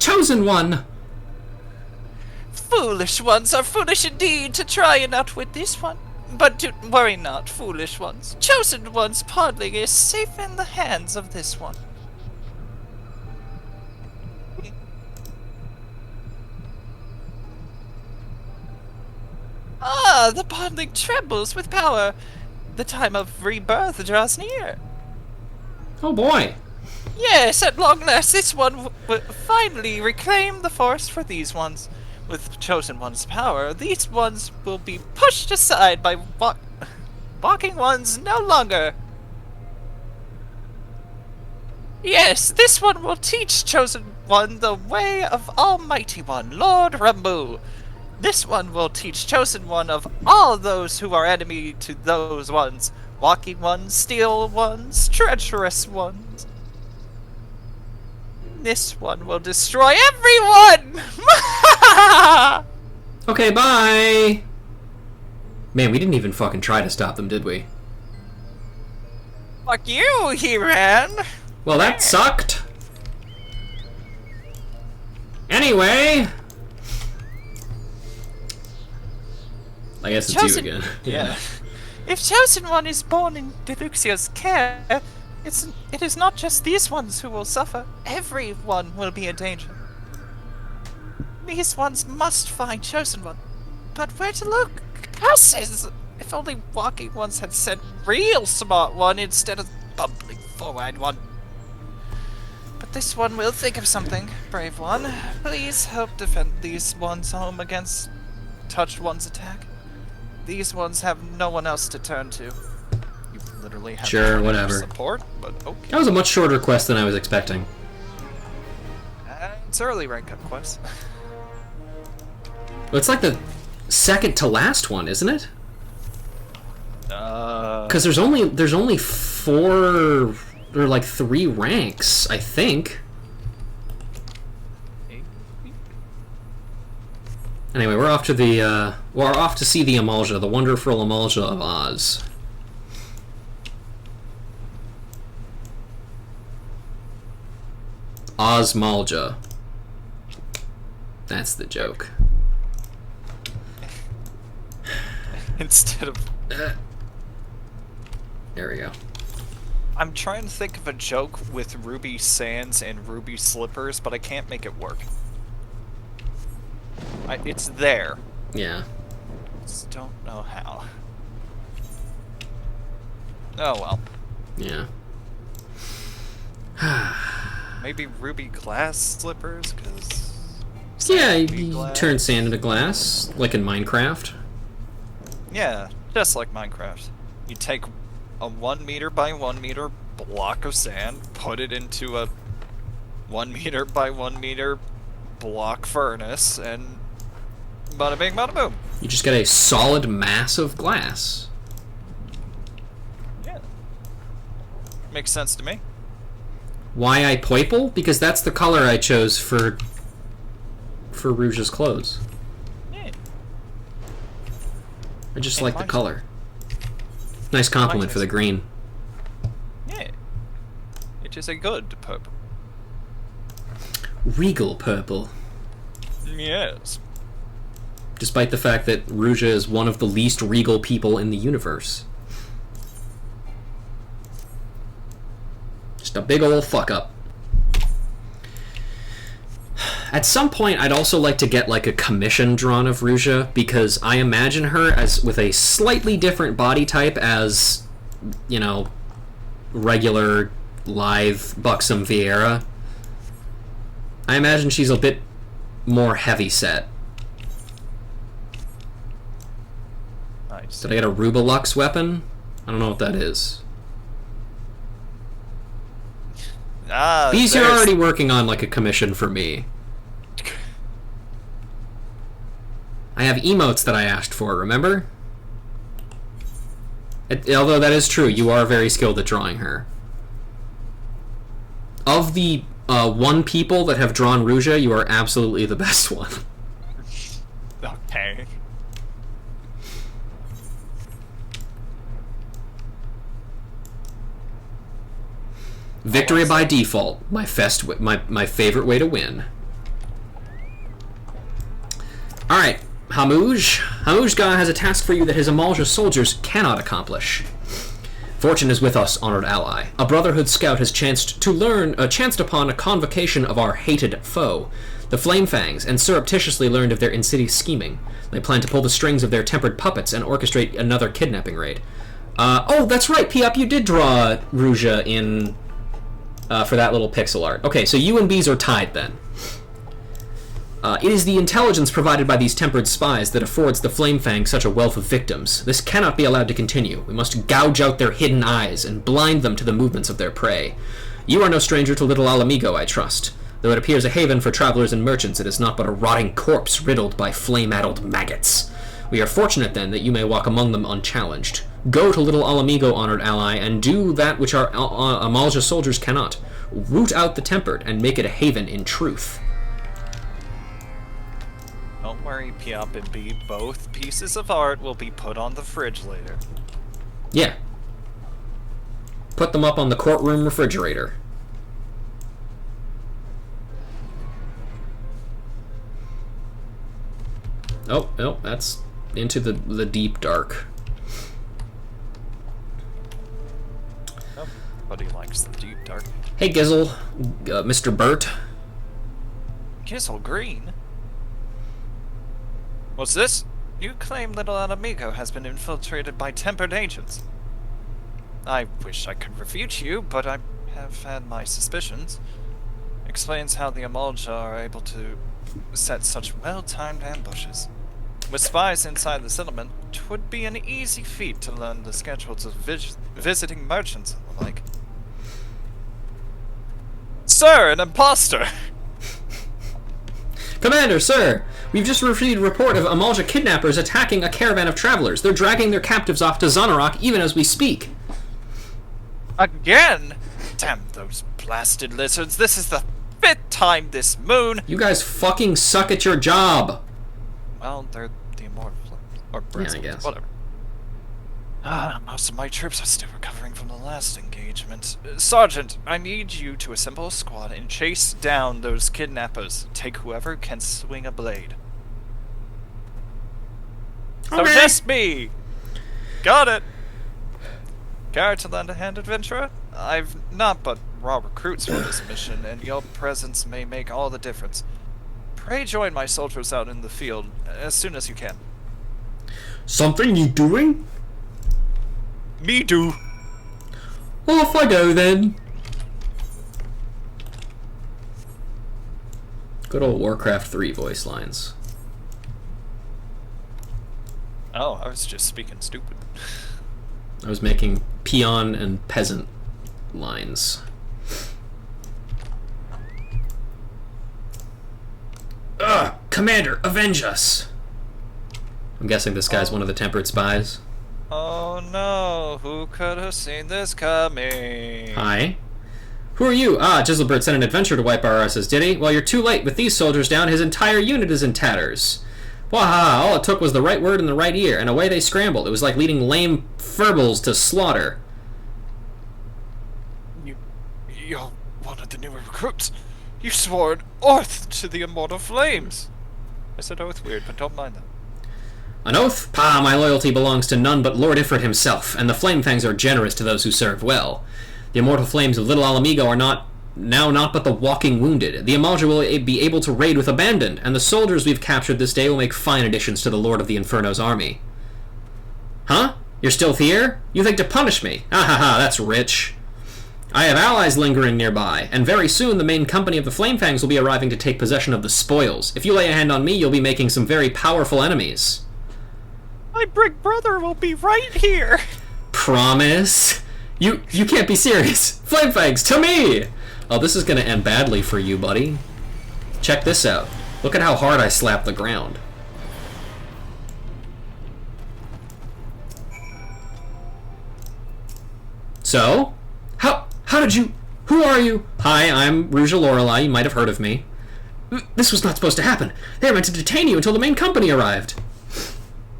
Chosen one! Foolish ones are foolish indeed to try and outwit this one. But do worry not, foolish ones. Chosen one's podling is safe in the hands of this one. Ah, the podling trembles with power. The time of rebirth draws near. Oh boy. Yes, at long last, this one will finally reclaim the forest for these ones. With Chosen One's power, these ones will be pushed aside by walking ones no longer. Yes, this one will teach Chosen One the way of Almighty One, Lord Rambu. This one will teach Chosen One of all those who are enemy to those ones. Walking ones, steel ones, treacherous ones. This one will destroy everyone! Okay, bye! Man, we didn't even fucking try to stop them, did we? Fuck you, he ran! Well, that sucked. Anyway... I guess it's you again. Yeah. If Chosen One is born in Deluxia's care, it is not just these ones who will suffer. Everyone will be in danger. These ones must find Chosen One. But where to look? Houses! If only walking ones had said real smart one instead of bumbling forward one. But this one will think of something. Brave one, please help defend these ones home against touched one's attack. These ones have no one else to turn to. You literally have sure, whatever. Support, but okay. That was a much shorter quest than I was expecting. It's early rank up quest. Well, it's like the second to last one, isn't it? Because there's only 4 or like 3 ranks, I think. Anyway, we're off to see the Amalja, the wonderful Amalja of Oz. Ozmalja. That's the joke. Instead of... There we go. I'm trying to think of a joke with ruby sands and ruby slippers, but I can't make it work. It's there. Yeah. Just don't know how. Oh well. Yeah. Maybe ruby glass slippers, because... Yeah, you turn sand into glass, like in Minecraft. Yeah, just like Minecraft. You take a 1 meter by 1 meter block of sand, put it into a 1 meter by 1 meter block furnace, and bada bing, bada boom. You just get a solid mass of glass. Yeah. Makes sense to me. Why I purple? Because that's the color I chose for for Rouge's clothes. Yeah. I just And like the mine's- color. Nice compliment for the green. Yeah. It is a good purple. Regal purple. Yes. Despite the fact that Rouge is one of the least regal people in the universe. Just a big ol' fuck up. At some point, I'd also like to get like a commission drawn of Rouge, because I imagine her as with a slightly different body type as, you know, regular live buxom Vieira. I imagine she's a bit more heavy set. Nice. Did I get a Rubalux weapon? I don't know what that is. Ah, These are there's- already working on like a commission for me. I have emotes that I asked for, remember? Although that is true, you are very skilled at drawing her. Of the one people that have drawn Rouge, you are absolutely the best one. Okay. Victory by default, my favorite way to win. Alright, Hamouj. Hamoujga has a task for you that his Amalja soldiers cannot accomplish. Fortune is with us, honored ally. A Brotherhood scout has chanced upon a convocation of our hated foe, the Flamefangs, and surreptitiously learned of their insidious scheming. They plan to pull the strings of their tempered puppets and orchestrate another kidnapping raid. Oh, that's right, Piop, you did draw Rouge in for that little pixel art. Okay, so you and Bees are tied then. It is the intelligence provided by these tempered spies that affords the Flamefang such a wealth of victims. This cannot be allowed to continue. We must gouge out their hidden eyes and blind them to the movements of their prey. You are no stranger to Little Alamigo, I trust. Though it appears a haven for travelers and merchants, it is not but a rotting corpse riddled by flame-addled maggots. We are fortunate, then, that you may walk among them unchallenged. Go to Little Alamigo, honored ally, and do that which our Amalja soldiers cannot. Root out the tempered and make it a haven in truth. Don't worry, Piop and B. Both pieces of art will be put on the fridge later. Yeah. Put them up on the courtroom refrigerator. Oh, no, that's into the deep dark. Oh, buddy likes the deep dark. Hey, Gizzle, Mr. Burt. Kissel Green? What's this? You claim Little Amigo has been infiltrated by tempered agents. I wish I could refute you, but I have had my suspicions. Explains how the Amalja are able to set such well-timed ambushes. With spies inside the settlement, 'twould be an easy feat to learn the schedules of visiting merchants and the like. Sir, an imposter! Commander, sir! We've just received a report of Amalja kidnappers attacking a caravan of travelers. They're dragging their captives off to Zanarok even as we speak. Again? Damn those blasted lizards, this is the 5th time this moon! You guys fucking suck at your job! Well, they're the immortal flames. Or Yeah, I guess. whatever. Most of my troops are still recovering from the last engagement. Sergeant, I need you to assemble a squad and chase down those kidnappers. Take whoever can swing a blade. So Okay. just me! Got it! Care to lend a hand, adventurer? I've not but raw recruits for this mission, and your presence may make all the difference. Pray join my soldiers out in the field as soon as you can. Something you doing? Me do! Off I go then. Good old Warcraft 3 voice lines. Oh, I was just speaking stupid. I was making peon and peasant lines. Ugh! Commander, avenge us! I'm guessing this guy's one of the tempered spies. Oh no, who could have seen this coming? Hi. Who are you? Ah, Giselbert sent an adventurer to wipe our asses, did he? Well, you're too late. With these soldiers down, his entire unit is in tatters. Waha, all it took was the right word in the right ear, and away they scrambled. It was like leading lame furbles to slaughter. You're one of the newer recruits. You swore an oath to the immortal flames. I said oath weird, but don't mind that. An oath? Pah, my loyalty belongs to none but Lord Ifrit himself, and the Flame Fangs are generous to those who serve well. The immortal flames of Little Alamigo are not but the walking wounded. The Amalja will be able to raid with abandon, and the soldiers we've captured this day will make fine additions to the Lord of the Inferno's army. Huh? You're still here? You think to punish me? Ha ha ha, that's rich. I have allies lingering nearby, and very soon the main company of the Flamefangs will be arriving to take possession of the spoils. If you lay a hand on me, you'll be making some very powerful enemies. My big brother will be right here. Promise? You can't be serious. Flamefangs, to me! Oh, this is gonna end badly for you, buddy. Check this out. Look at how hard I slap the ground. So? How did you... Who are you? Hi, I'm Rouge Lorelei. You might have heard of me. This was not supposed to happen. They were meant to detain you until the main company arrived.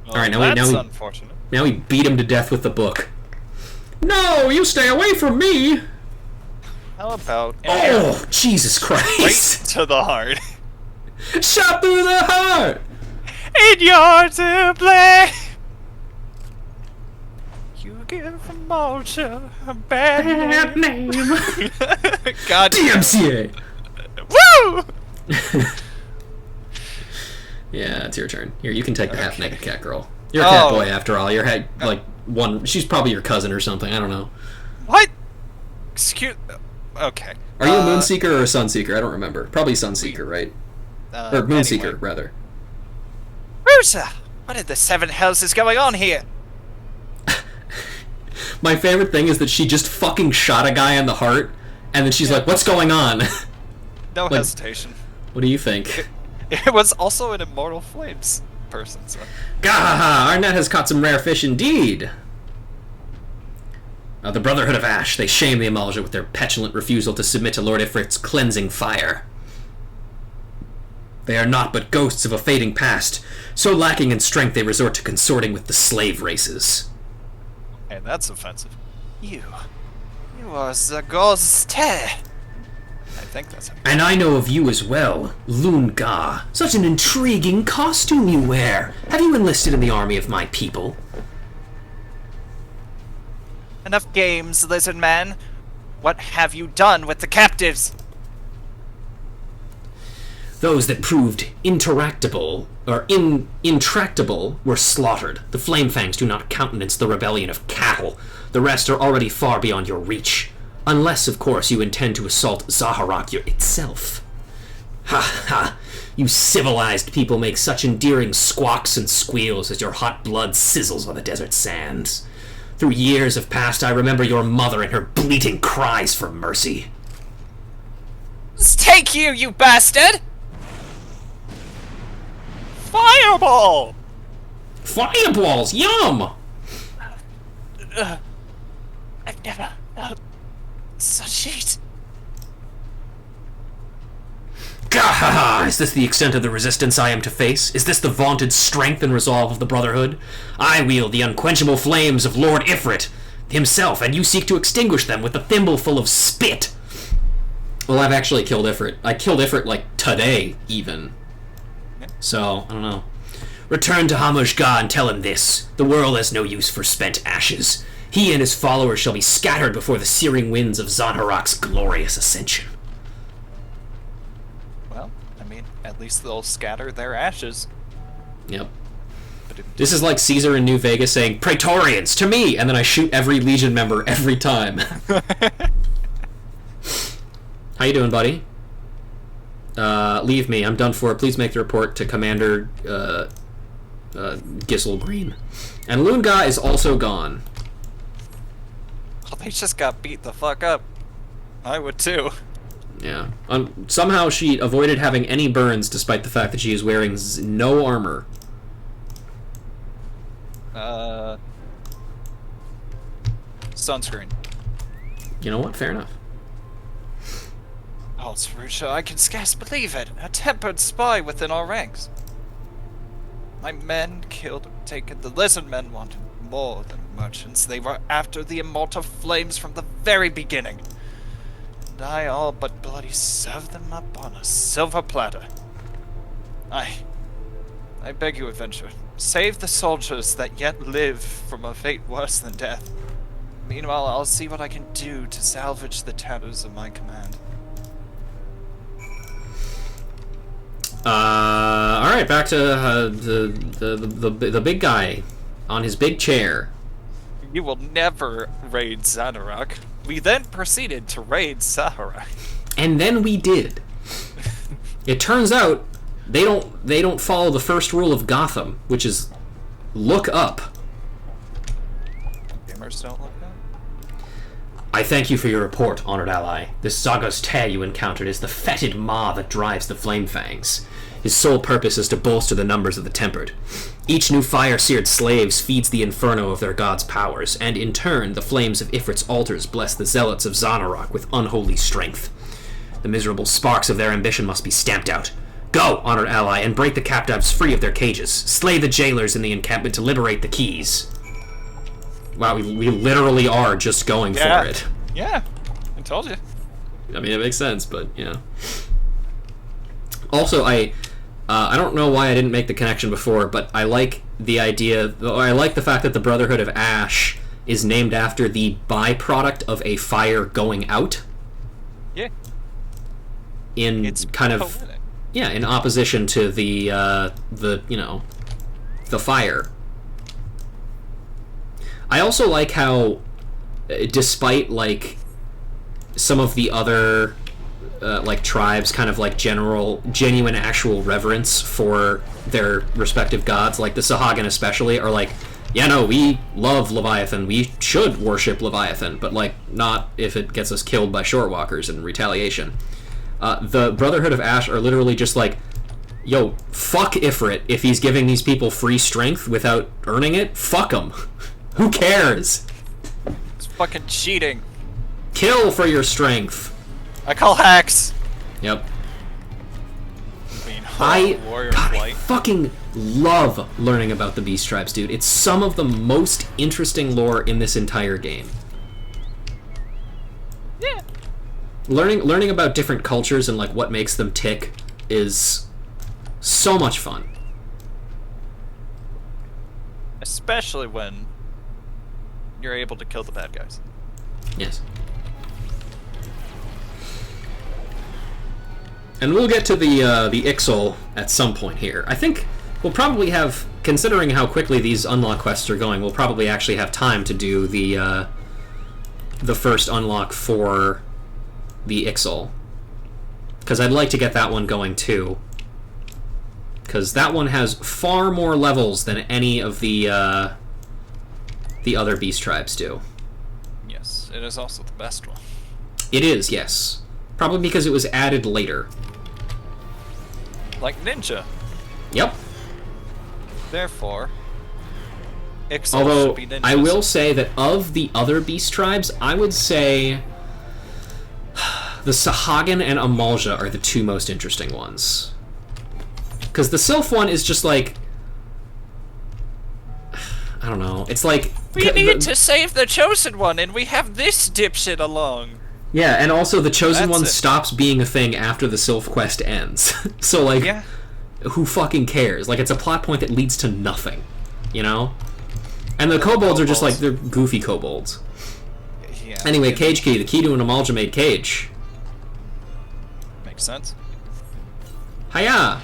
Well, alright, that's unfortunate. Now we beat him to death with the book. No, you stay away from me! How about... Oh, Jesus Christ! Right to the heart. Shot through the heart! And you're to blame! You give Amalja a bad name. God DMCA! Woo! Yeah, it's your turn. Here, you can take the half-naked cat girl. You're a cat boy after all. You're like one... She's probably your cousin or something. I don't know. What? Excuse... Okay. Are you a Moonseeker or a Sunseeker? I don't remember. Probably Sunseeker, right? Or Moonseeker, anyway. rather. Rusa! What in the seven hells is going on here? My favorite thing is that she just fucking shot a guy in the heart, and then she's like, what's going on? No hesitation. What do you think? It was also an Immortal Flames person, so... Gahaha! Our net has caught some rare fish indeed! The Brotherhood of Ash, they shame the Amalja with their petulant refusal to submit to Lord Ifrit's cleansing fire. They are naught but ghosts of a fading past, so lacking in strength they resort to consorting with the slave races. And that's offensive. You are Zagozte. I think that's it. And I know of you as well, Lunga. Such an intriguing costume you wear. Have you enlisted in the army of my people? Enough games, lizard man. What have you done with the captives? Those that proved intractable were slaughtered. The Flamefangs do not countenance the rebellion of cattle. The rest are already far beyond your reach. Unless, of course, you intend to assault Zaharak itself. Ha ha! You civilized people make such endearing squawks and squeals as your hot blood sizzles on the desert sands. Through years of past, I remember your mother and her bleating cries for mercy. Take you, you bastard! Fireball! Fireballs! Yum! I've never felt such heat. Gahaha! Is this the extent of the resistance I am to face? Is this the vaunted strength and resolve of the Brotherhood? I wield the unquenchable flames of Lord Ifrit himself, and you seek to extinguish them with a thimbleful of spit! Well, I've actually killed Ifrit. I killed Ifrit, like, today, even. So, I don't know. Return to Hamushka and tell him this. The world has no use for spent ashes. He and his followers shall be scattered before the searing winds of Zaharak's glorious ascension. Well, I mean, at least they'll scatter their ashes. Yep. This is like Caesar in New Vegas saying, Praetorians, to me! And then I shoot every Legion member every time. How you doing, buddy? Leave me. I'm done for. Please make the report to Commander Gissel Green. And Lunga is also gone. Oh, they just got beat the fuck up. I would too. Yeah. Somehow she avoided having any burns despite the fact that she is wearing no armor. Sunscreen. You know what? Fair enough. false, Ferruccio. I can scarce believe it. A tempered spy within our ranks. My men killed and taken. The lizard men wanted more than merchants. They were after the immortal flames from the very beginning. And I all but bloody served them up on a silver platter. I beg you, adventurer, save the soldiers that yet live from a fate worse than death. Meanwhile, I'll see what I can do to salvage the tatters of my command. All right, back to the big guy on his big chair. You will never raid Xanarak. We then proceeded to raid Saharak. And then we did. It turns out they don't follow the first rule of Gotham, which is look up. Gamers don't look up. I thank you for your report, honored ally. This Zagos Tear you encountered is the fetid maw that drives the Flame Fangs. His sole purpose is to bolster the numbers of the Tempered. Each new fire-seared slaves feeds the inferno of their god's powers, and in turn, the flames of Ifrit's altars bless the zealots of Zanarok with unholy strength. The miserable sparks of their ambition must be stamped out. Go, honored ally, and break the captives free of their cages. Slay the jailers in the encampment to liberate the keys. Wow, we literally are just going for it. Yeah, I told you. I mean, it makes sense, but, you know. Also, I don't know why I didn't make the connection before, but I like the idea, I like the fact that the Brotherhood of Ash is named after the byproduct of a fire going out. Yeah. It's kind of poetic. Yeah, in opposition to the you know, the fire. I also like how, despite, like, some of the other, like, tribes kind of, like, genuine actual reverence for their respective gods, like the Sahagan especially, are like, yeah, no, we love Leviathan, we should worship Leviathan, but, like, not if it gets us killed by shortwalkers in retaliation. The Brotherhood of Ash are literally just like, yo, fuck Ifrit if he's giving these people free strength without earning it, fuck him. Who cares? It's fucking cheating. Kill for your strength. I call hacks. Yep. I fucking love learning about the Beast Tribes, dude. It's some of the most interesting lore in this entire game. Yeah. Learning about different cultures and, like, what makes them tick is so much fun. Especially when you're able to kill the bad guys. Yes. And we'll get to the Ixol at some point here. I think we'll probably have, considering how quickly these unlock quests are going, we'll probably actually have time to do the first unlock for the Ixol. Because I'd like to get that one going too. Because that one has far more levels than any of the other beast tribes do. Yes, it is also the best one. It is, yes. Probably because it was added later. Like Ninja. Yep. Therefore, Ixol although should be ninjas. I will say that of the other beast tribes, I would say the Sahagan and Amalja are the two most interesting ones. Because the Sylph one is just like, I don't know. It's like we need to save the Chosen One, and we have this dipshit along. Yeah, and also the Chosen That's One it. stops being a thing after the Sylph quest ends. So, like, Yeah. who fucking cares? Like, it's a plot point that leads to nothing, you know? And the kobolds are just like, they're goofy kobolds. Yeah. Anyway, Cage Key, the key to an amalgamate cage. Makes sense. Hiya!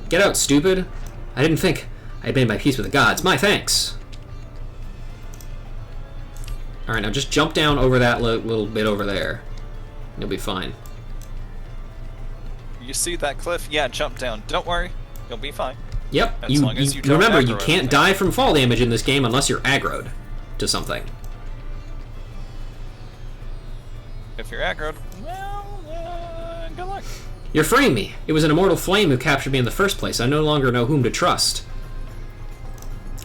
Get out, stupid. I didn't think I had made my peace with the gods. My thanks. Alright, now just jump down over that little bit over there. You'll be fine. You see that cliff? Yeah, jump down. Don't worry, you'll be fine. Yep. As long as you don't remember, aggro you can't anything. die from fall damage in this game unless you're aggroed to something. If you're aggroed, well, good luck. You're freeing me. It was an immortal flame who captured me in the first place. I no longer know whom to trust.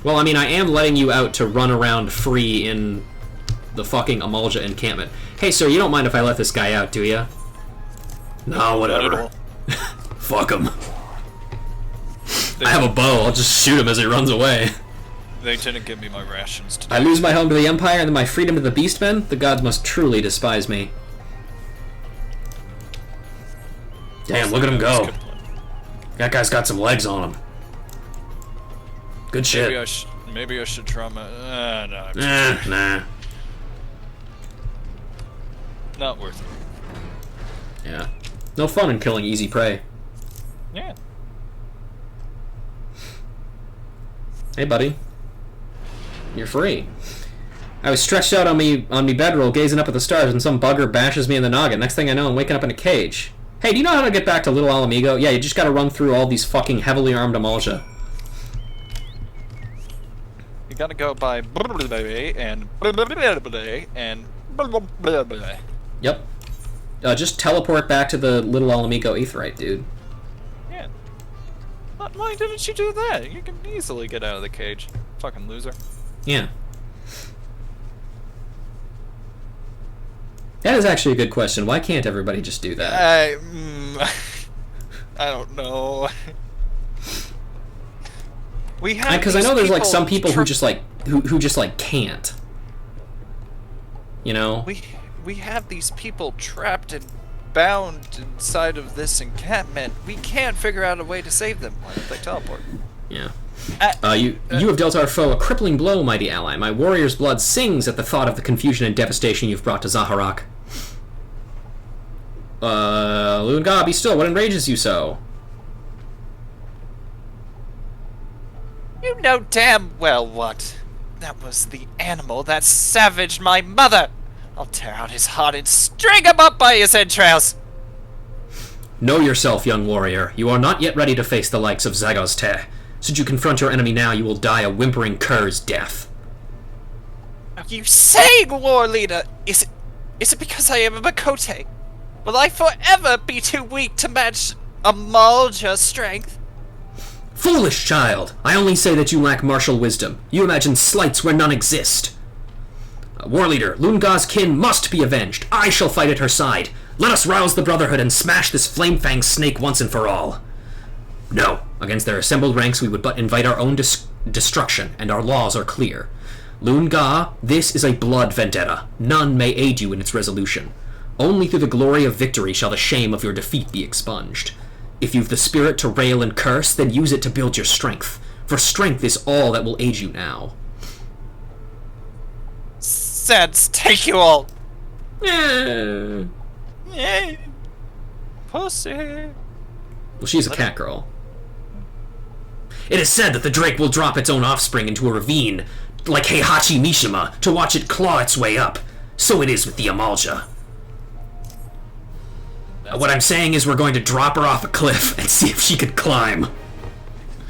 Well, I mean, I am letting you out to run around free in the fucking Amalja encampment. Hey, sir, you don't mind if I let this guy out, do ya? No, Not at whatever. all. Fuck him. I have a bow. I'll just shoot him as he runs away. They didn't give me my rations today. I lose my home to the Empire and then my freedom to the Beastmen? The gods must truly despise me. Damn, look at him go. That guy's got some legs on him. Good shit. Maybe I should try my... no. Nah. Not worth it. Yeah. No fun in killing easy prey. Yeah. Hey, buddy. You're free. I was stretched out on me bedroll, gazing up at the stars, and some bugger bashes me in the noggin. Next thing I know, I'm waking up in a cage. Hey, do you know how to get back to Little Alamigo? Yeah, you just gotta run through all these fucking heavily armed Amalja. You gotta go by and Yep. Just teleport back to the Little Alamigo Aetheryte, dude. yeah. Why didn't you do that? You can easily get out of the cage, fucking loser. Yeah. That is actually a good question. Why can't everybody just do that? I don't know. We have Because I know there's like some people who tra- just like who just like can't. You know? We have these people trapped and bound inside of this encampment. We can't figure out a way to save them. Why don't they teleport? Yeah. You have dealt our foe a crippling blow, mighty ally. My warrior's blood sings at the thought of the confusion and devastation you've brought to Zaharak. Lunga, be still. What enrages you so? You know damn well what. That was the animal that savaged my mother. I'll tear out his heart and string him up by his entrails. Know yourself, young warrior. You are not yet ready to face the likes of Zagos-Te. Should you confront your enemy now, you will die a whimpering cur's death. Are you saying, war leader? Is it because I am a Makote? Will I forever be too weak to match Amalja's strength? Foolish child! I only say that you lack martial wisdom. You imagine slights where none exist. War leader, Lunga's kin must be avenged. I shall fight at her side. Let us rouse the Brotherhood and smash this flame-fanged snake once and for all. No, against their assembled ranks we would but invite our own destruction, and our laws are clear. Lunga, this is a blood vendetta. None may aid you in its resolution. Only through the glory of victory shall the shame of your defeat be expunged. If you've the spirit to rail and curse, then use it to build your strength, for strength is all that will aid you now. Sense, take you all! Eh. Yay! Pussy! Well, she's a cat girl. It is said that the drake will drop its own offspring into a ravine, like Heihachi Mishima, to watch it claw its way up. So it is with the Amalja. What I'm saying is we're going to drop her off a cliff and see if she could climb.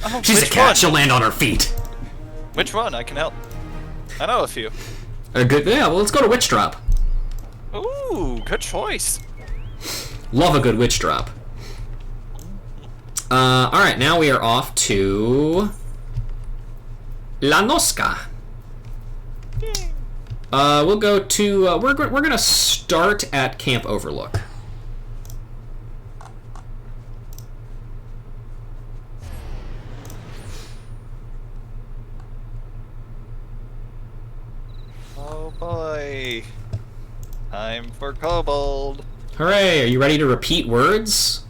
Oh, She's a which cat, one? she'll land on her feet. Which one? I can help. I know a few. Good, yeah, well, let's go to Witch Drop. Ooh, good choice. Love a good Witch Drop. Alright, now we are off to La Nosca. We'll go to, we're gonna start at Camp Overlook. Oh boy. Time for Kobold. Hooray, are you ready to repeat words?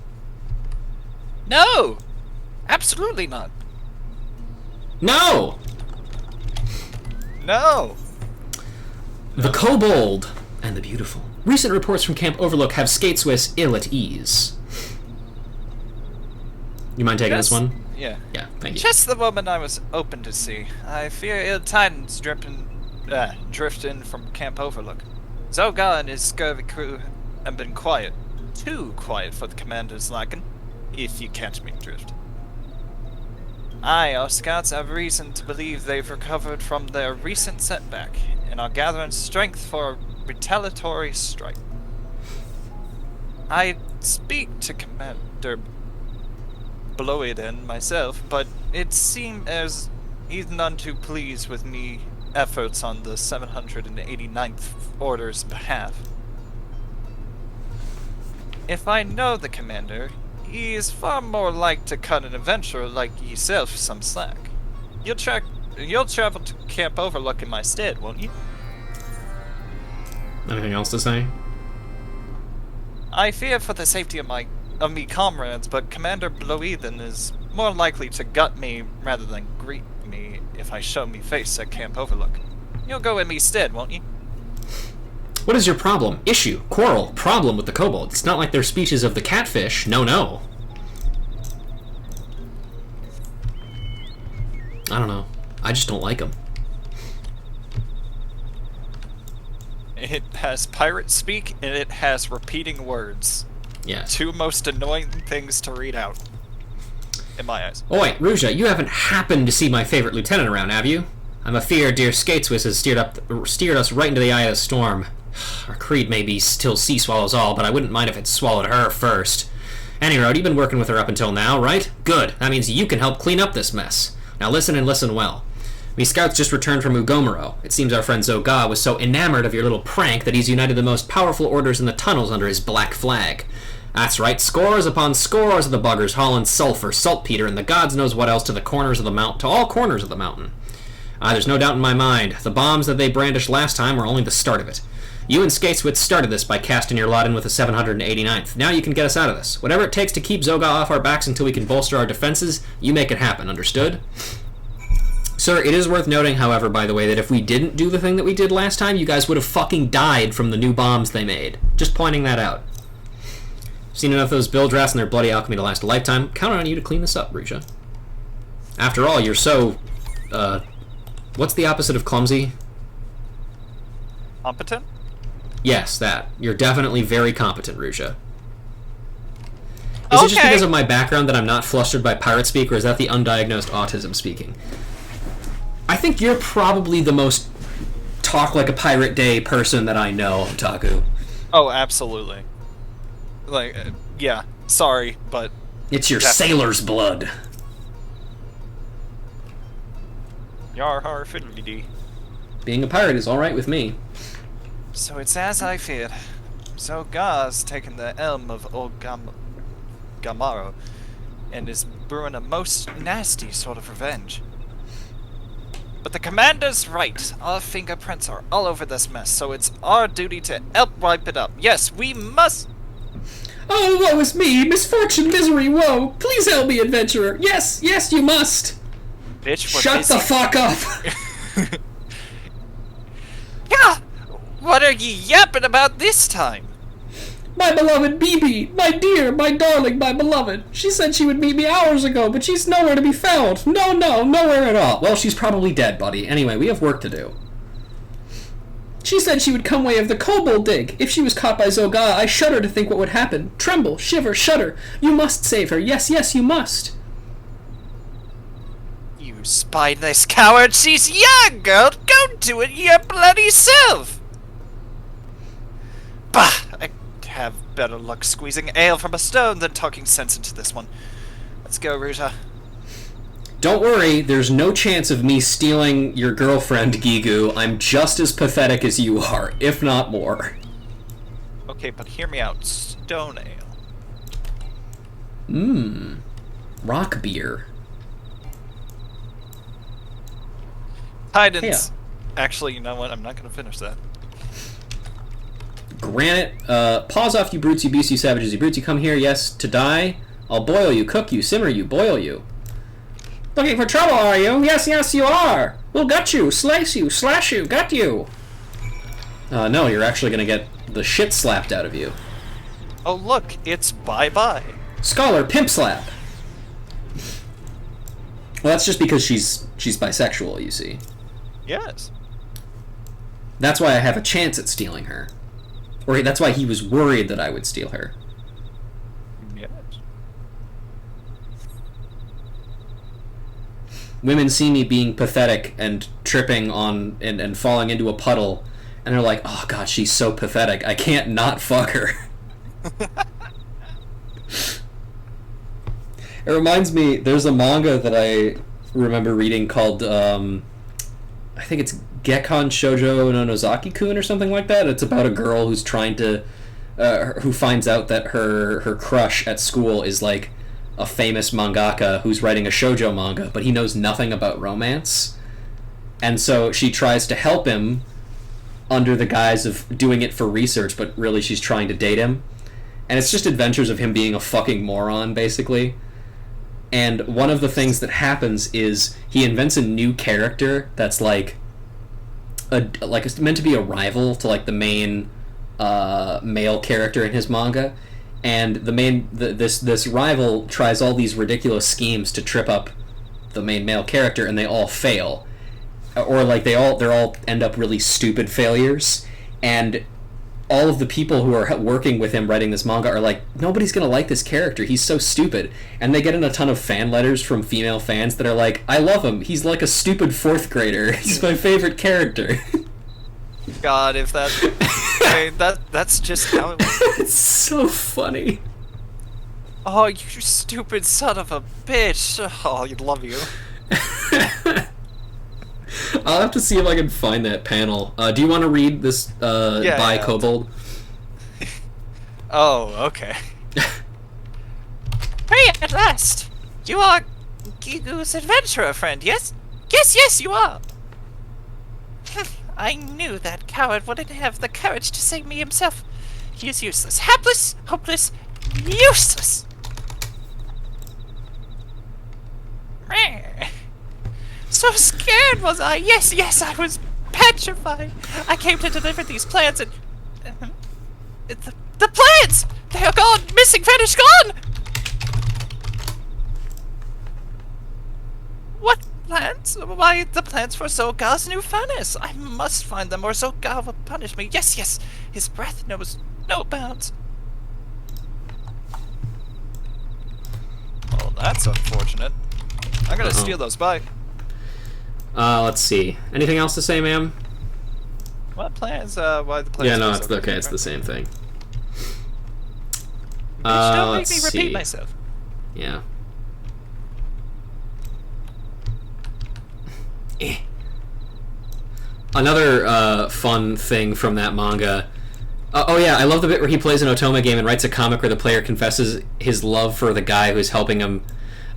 No! Absolutely not. No! No! The Kobold and the Beautiful. Recent reports from Camp Overlook have Skate Swiss ill at ease. You mind taking this one? Yeah. Yeah, thank you. Just the woman I was open to see. I fear ill tidings drift in from Camp Overlook. Zoga and his scurvy crew have been quiet. Too quiet for the commander's liking, if you catch me drift. Our scouts have reason to believe they've recovered from their recent setback and are gathering strength for a retaliatory strike. I speak to Commander Bloiden myself, but it seemed as he's none too pleased with me efforts on the 789th Order's behalf. if I know the commander, he is far more like to cut an adventurer like yourself some slack. You'll travel to Camp Overlook in my stead, won't you? Anything else to say? I fear for the safety of me comrades, but Commander Bloethen is more likely to gut me rather than greet me if I show me face at Camp Overlook. You'll go in me stead, won't you? What is your problem? Issue, quarrel, problem with the kobold? It's not like they're species of the catfish. No, no. I don't know. I just don't like them. It has pirate speak, and it has repeating words. Yeah. Two most annoying things to read out, in my eyes. Oh wait, Ruja, you haven't happened to see my favorite lieutenant around, have you? I'm afeard dear Skateswiss has steered us right into the eye of the storm. Our creed may be still sea swallows all, but I wouldn't mind if it swallowed her first. Anyroad, you've been working with her up until now, right? Good. That means you can help clean up this mess. Now listen and listen well. Me scouts just returned from Ugomoro. It seems our friend Zoga was so enamored of your little prank that he's united the most powerful orders in the tunnels under his black flag. That's right, scores upon scores of the buggers hauling sulfur, saltpeter, and the gods knows what else to the corners of the mountain, to all corners of the mountain. There's no doubt in my mind, the bombs that they brandished last time were only the start of it. You and Skateswitz started this by casting your lot in with the 789th. Now you can get us out of this. Whatever it takes to keep Zoga off our backs until we can bolster our defenses, you make it happen, understood? Sir, it is worth noting, however, by the way, that if we didn't do the thing that we did last time, you guys would have fucking died from the new bombs they made. Just pointing that out. Seen enough of those build drafts and their bloody alchemy to last a lifetime. Counting on you to clean this up, Risha. After all, you're so... what's the opposite of clumsy? Competent? Yes, that. You're definitely very competent, Risha. Is it just because of my background that I'm not flustered by pirate speak, or is that the undiagnosed autism speaking? I think you're probably the most talk like a pirate day person that I know, Otaku. Oh, absolutely. Like, yeah, sorry, but... It's your sailor's blood. Yar har fiddly-dee. Being a pirate is alright with me. So it's as I feared. Zoga's taken the elm of old Gamaro and is brewing a most nasty sort of revenge. But the commander's right. Our fingerprints are all over this mess, so it's our duty to help wipe it up. Yes, we must... Oh, woe is me! Misfortune, misery, woe! Please help me, adventurer! Yes, yes, you must! Bitch, we're Shut busy. the fuck up! Yeah! What are ye yapping about this time? My beloved BB! My dear, my darling, my beloved! She said she would meet me hours ago, but she's nowhere to be found! No, nowhere at all! Well, she's probably dead, buddy. Anyway, we have work to do. She said she would come way of the kobold dig. If she was caught by Zoga, I shudder to think what would happen. Tremble, shiver, shudder. You must save her. Yes, yes, you must. You spineless coward! She's young, girl! Go do it your bloody self! Bah! I have better luck squeezing ale from a stone than talking sense into this one. Let's go, Ruta. Don't worry, there's no chance of me stealing your girlfriend, Gigu. I'm just as pathetic as you are, if not more. Okay, but hear me out. Stone ale. Rock beer. Tidens. Actually, you know what? I'm not going to finish that. Granite, paws off, you brutes, you beasts, you savages, you brutes, you come here, yes, to die? I'll boil you, cook you, simmer you, boil you. Looking for trouble, are you? Yes, yes, you are! We'll gut you, slice you, slash you, gut you! No, you're actually gonna get the shit slapped out of you. Oh, look, it's bye-bye. Scholar, pimp slap! Well, that's just because she's bisexual, you see. Yes. That's why I have a chance at stealing her. Or that's why he was worried that I would steal her. Yes. Women see me being pathetic and tripping on and falling into a puddle, and they're like, oh god, she's so pathetic, I can't not fuck her. It reminds me, there's a manga that I remember reading called, I think it's Gekkan Shoujo no Nozaki-kun or something like that. It's about a girl who's trying to who finds out that her crush at school is like a famous mangaka who's writing a shoujo manga, but he knows nothing about romance, and so she tries to help him under the guise of doing it for research, but really she's trying to date him. And it's just adventures of him being a fucking moron, basically. And one of the things that happens is he invents a new character that's like it's meant to be a rival to like the main male character in his manga. And this rival tries all these ridiculous schemes to trip up the main male character, and they all fail, or like they're all end up really stupid failures. And all of the people who are working with him writing this manga are like, nobody's gonna like this character, he's so stupid. And they get in a ton of fan letters from female fans that are like, I love him, he's like a stupid 4th grader, he's my favorite character. God, if that... I mean, that's just how it was. It's so funny. Oh, you stupid son of a bitch. Oh, I love you. I'll have to see if I can find that panel. Do you want to read this by Kobold? Oh, okay. Hey, at last! You are Gigu's adventurer friend, yes? Yes, you are! I knew that coward wouldn't have the courage to save me himself. He is useless. Hapless, hopeless, useless! So scared was I. Yes, I was petrified. I came to deliver these plans and... the plans! They are gone! Missing, vanished, gone! What plans? Why, the plans for Zogar's new furnace. I must find them or Zogar will punish me. Yes, his breath knows no bounds. Well, that's unfortunate. I'm gonna steal those by. Let's see. Anything else to say, ma'am? What plans? Why the plans? Yeah, no, it's okay. It's the same thing. Don't make let's me repeat see. myself. Yeah. Another fun thing from that manga. Oh yeah, I love the bit where he plays an Otome game and writes a comic where the player confesses his love for the guy who's helping him.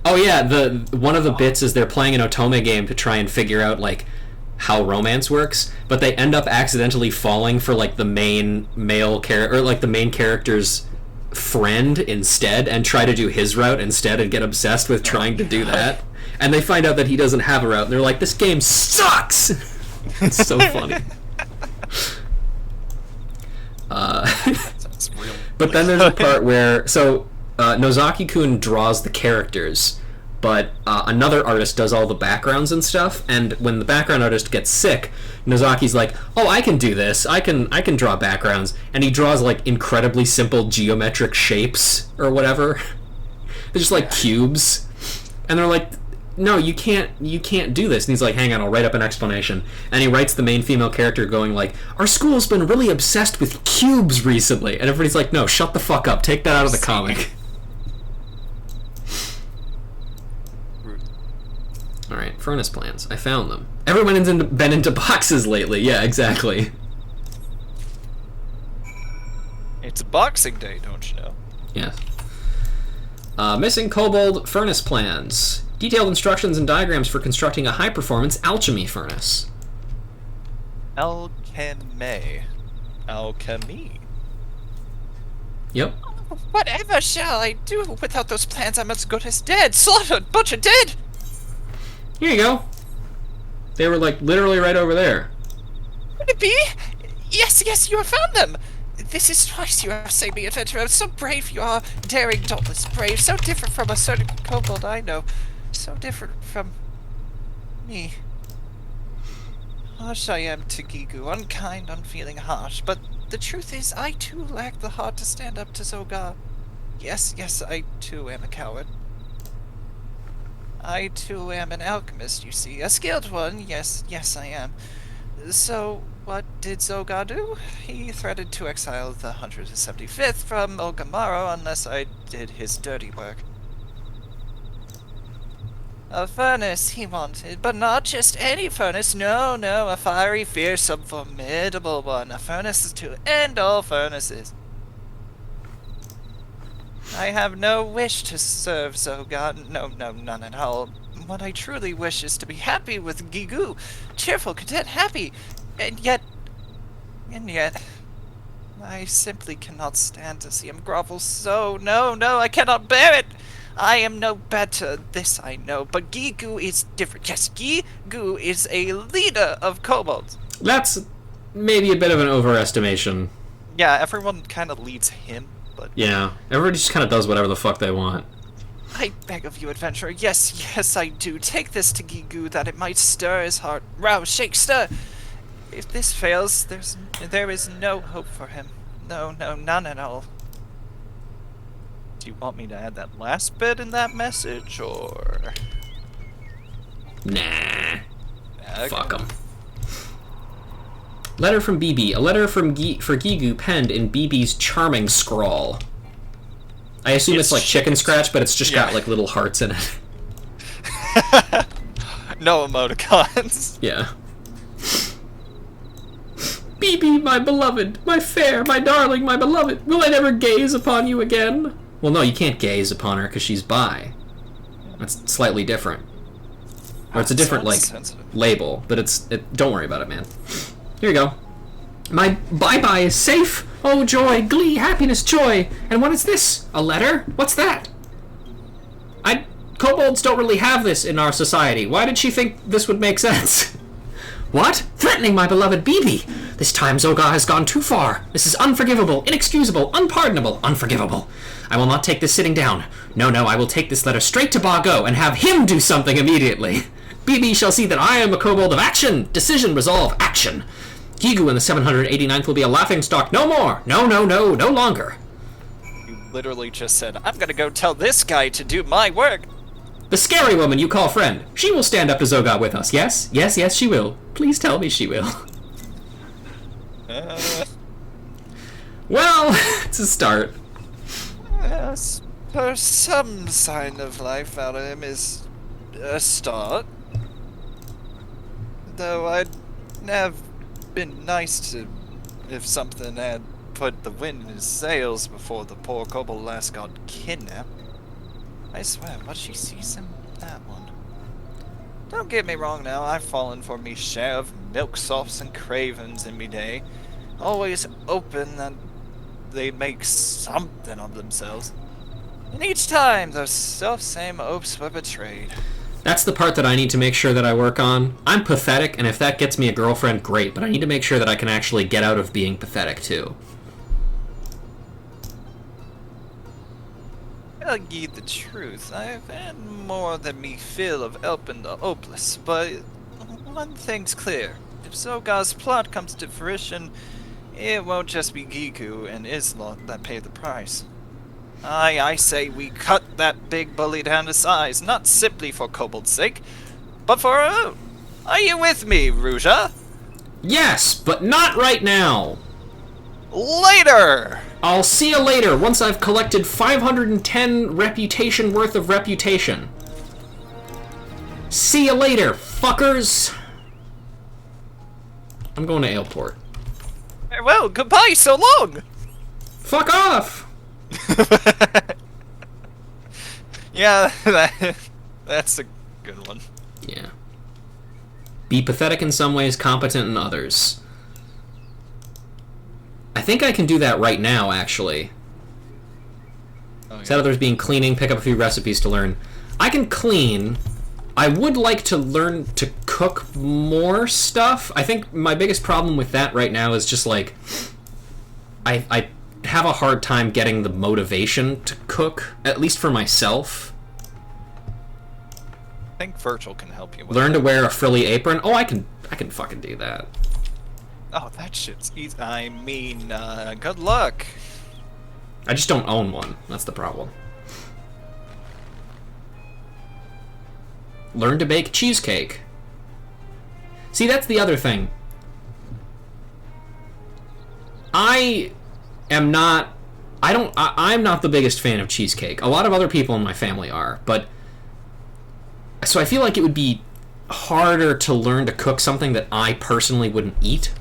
Oh yeah, one of the bits is they're playing an Otome game to try and figure out like how romance works, but they end up accidentally falling for like the main male character, or like the main character's friend instead, and try to do his route instead and get obsessed with trying to do that. And they find out that he doesn't have a route, and they're like, this game sucks! It's so funny. That's real. But then there's a part where... So, Nozaki-kun draws the characters, but another artist does all the backgrounds and stuff, and when the background artist gets sick, Nozaki's like, oh, I can do this. I can draw backgrounds. And he draws, like, incredibly simple geometric shapes, or whatever. They're just, like, cubes. And they're like... No, you can't do this. And he's like, hang on, I'll write up an explanation. And he writes the main female character going like, our school's been really obsessed with cubes recently. And everybody's like, no, shut the fuck up. Take that out of the comic. Alright, furnace plans. I found them. Everyone's been into boxes lately. Yeah, exactly. It's Boxing Day, don't you know? Yes. Missing kobold furnace plans. Detailed instructions and diagrams for constructing a high-performance alchemy furnace. Alchemy. Yep. Whatever shall I do without those plans? I'm as good as dead. Slaughtered, butchered, dead! Here you go. They were, like, literally right over there. Could it be? Yes, you have found them! This is twice you have saved me, adventurer. So brave you are, daring, dauntless, brave. So different from a certain kobold I know. So different from... me. Harsh I am to Gigu, unkind, unfeeling, harsh. But the truth is, I too lack the heart to stand up to Zogar. Yes, I too am a coward. I too am an alchemist, you see. A skilled one, yes, I am. So, what did Zogar do? He threatened to exile the 175th from Ogamaro unless I did his dirty work. A furnace he wanted, but not just any furnace, no, a fiery, fearsome, formidable one. A furnace to end all furnaces. I have no wish to serve Zoga. No, none at all. What I truly wish is to be happy with Gigu. Cheerful, content, happy. And yet... I simply cannot stand to see him grovel so. No, I cannot bear it! I am no better, this I know, but Gigu is different. Yes, Gigu is a leader of kobolds. That's maybe a bit of an overestimation. Yeah, everyone kind of leads him, but... Yeah, everybody just kind of does whatever the fuck they want. I beg of you, adventurer, yes, I do. Take this to Gigu that it might stir his heart. Rouse, shake, stir! If this fails, there is no hope for him. No, none at all. Do you want me to add that last bit in that message, or...? Nah. Okay. Fuck him. Letter from BB. A letter from for Gigu penned in BB's charming scrawl. I assume it's like chicken scratch, but it's just got like little hearts in it. No emoticons. Yeah. BB, my beloved, my fair, my darling, my beloved, will I never gaze upon you again? Well, no, you can't gaze upon her because she's bi. That's slightly different. Or it's a different, like, label, but don't worry about it, man. Here you go. My bye-bye is safe! Oh, joy, glee, happiness, joy! And what is this? A letter? What's that? Kobolds don't really have this in our society. Why did she think this would make sense? What? Threatening my beloved BB! This time Zogar has gone too far. This is unforgivable, inexcusable, unpardonable, unforgivable. I will not take this sitting down. No, I will take this letter straight to Bargo and have him do something immediately. BB shall see that I am a kobold of action, decision, resolve, action. Gigu in the 789th will be a laughingstock no more. No longer. You literally just said, I'm gonna go tell this guy to do my work. The scary woman you call friend. She will stand up to Zogar with us, yes? Yes, she will. Please tell me she will. Well, it's a start. Yes, for some sign of life out of him is a start. Though I'd have been nice to if something had put the wind in his sails before the poor kobold lass got kidnapped. I swear, what she sees him, that one. Don't get me wrong now, I've fallen for me share of milksops and cravens in me day. Always open that they make something of themselves. And each time, those self-same hopes were betrayed. That's the part that I need to make sure that I work on. I'm pathetic, and if that gets me a girlfriend, great, but I need to make sure that I can actually get out of being pathetic, too. I'll ye the truth, I've had more than me fill of helping the hopeless, but one thing's clear. If Zogar's plot comes to fruition, it won't just be Gigu and Islot that pay the price. I say we cut that big bully down to size, not simply for kobold's sake, but for our own. Are you with me, Ruja? Yes, but not right now. Later! I'll see you later, once I've collected 510 reputation worth of reputation. See you later, fuckers! I'm going to Aleport. Well, goodbye, so long! Fuck off! Yeah, that's a good one. Yeah. Be pathetic in some ways, competent in others. I think I can do that right now, actually. Oh, yeah. Instead of there's being cleaning, pick up a few recipes to learn. I can clean. I would like to learn to cook more stuff. I think my biggest problem with that right now is just like I have a hard time getting the motivation to cook, at least for myself. I think Virgil can help you with Learn that. to wear a frilly apron. Oh, I can fucking do that. Oh, that shit's easy. I mean, good luck. I just don't own one. That's the problem. Learn to bake cheesecake. See, that's the other thing. I'm not the biggest fan of cheesecake. A lot of other people in my family are, but so I feel like it would be harder to learn to cook something that I personally wouldn't eat.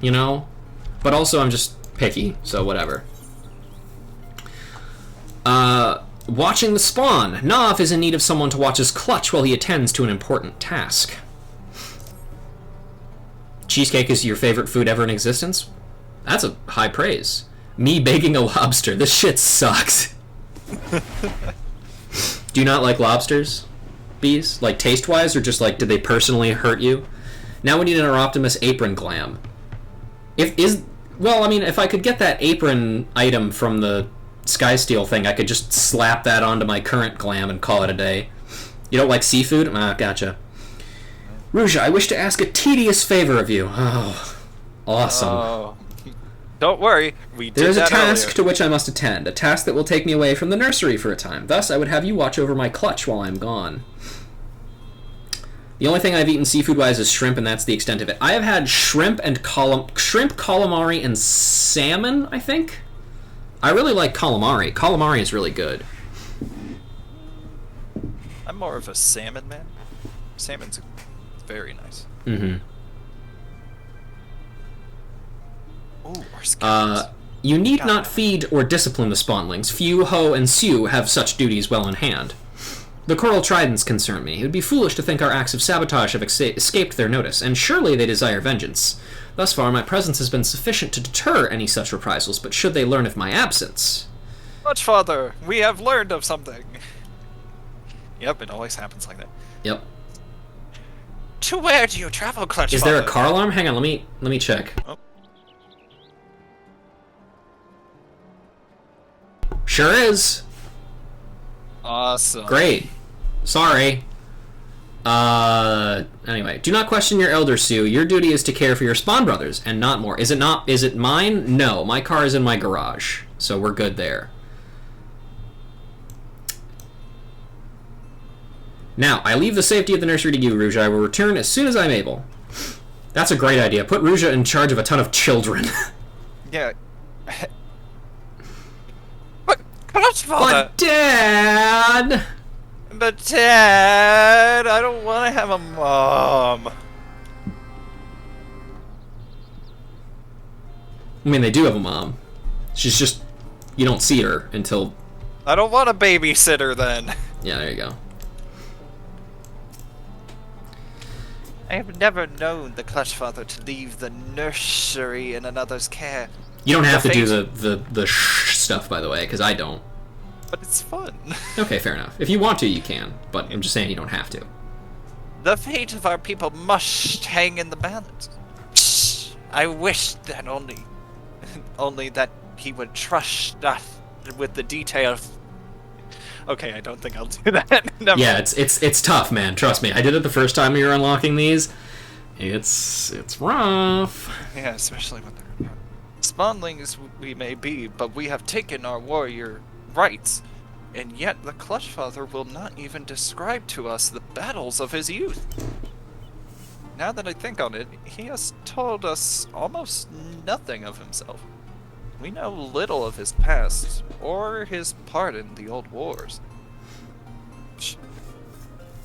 You know? But also I'm just picky, so whatever. Watching the spawn. Nav is in need of someone to watch his clutch while he attends to an important task. Cheesecake is your favorite food ever in existence? That's a high praise. Me baking a lobster. This shit sucks. Do you not like lobsters, Bees? Like, taste-wise, or just, like, did they personally hurt you? Now we need an Optimus apron glam. Well, I mean, if I could get that apron item from the Skysteel thing, I could just slap that onto my current glam and call it a day. You don't like seafood? Ah, gotcha. Ruja, I wish to ask a tedious favor of you. Oh, awesome. Oh. Don't worry, we did that There is a task earlier. to which I must attend, a task that will take me away from the nursery for a time. Thus, I would have you watch over my clutch while I'm gone. The only thing I've eaten seafood-wise is shrimp, and that's the extent of it. I have had shrimp, calamari, and salmon, I think? I really like calamari. Calamari is really good. I'm more of a salmon man. Salmon's very nice. Mm-hmm. Ooh, or scallops. You need Got not it. feed or discipline the spawnlings. Few, Ho, and Sue have such duties well in hand. The coral tridents concern me. It would be foolish to think our acts of sabotage have escaped their notice, and surely they desire vengeance. Thus far, my presence has been sufficient to deter any such reprisals, but should they learn of my absence... Much father, we have learned of something. Yep, it always happens like that. Yep. To where do you travel, Clutch Is there a Father? car alarm? Hang on, let me check. Oh. Sure is. Awesome. Great. Sorry. Anyway, do not question your elder, Sue. Your duty is to care for your spawn brothers, and not more. Is it mine? No, my car is in my garage, so we're good there. Now, I leave the safety of the nursery to you, Ruja. I will return as soon as I'm able. That's a great idea. Put Ruja in charge of a ton of children. Yeah. But, Clutch Father! But, Dad! But, Dad, I don't want to have a mom. I mean, they do have a mom. She's just... You don't see her until... I don't want a babysitter then. Yeah, there you go. I have never known the Clutch Father to leave the nursery in another's care. You don't have to do fate- the shh stuff, by the way, because I don't. But it's fun. Okay, fair enough. If you want to, you can, but I'm just saying you don't have to. The fate of our people must hang in the balance. I wish that only that he would trust us with the details. Okay, I don't think I'll do that. Never Yeah, mind. it's tough, man. Trust me. I did it the first time we were unlocking these. It's rough. Yeah, especially when they're spawnlings we may be, but we have taken our warrior rights, and yet the Clutch Father will not even describe to us the battles of his youth. Now that I think on it, he has told us almost nothing of himself. We know little of his past, or his part in the old wars.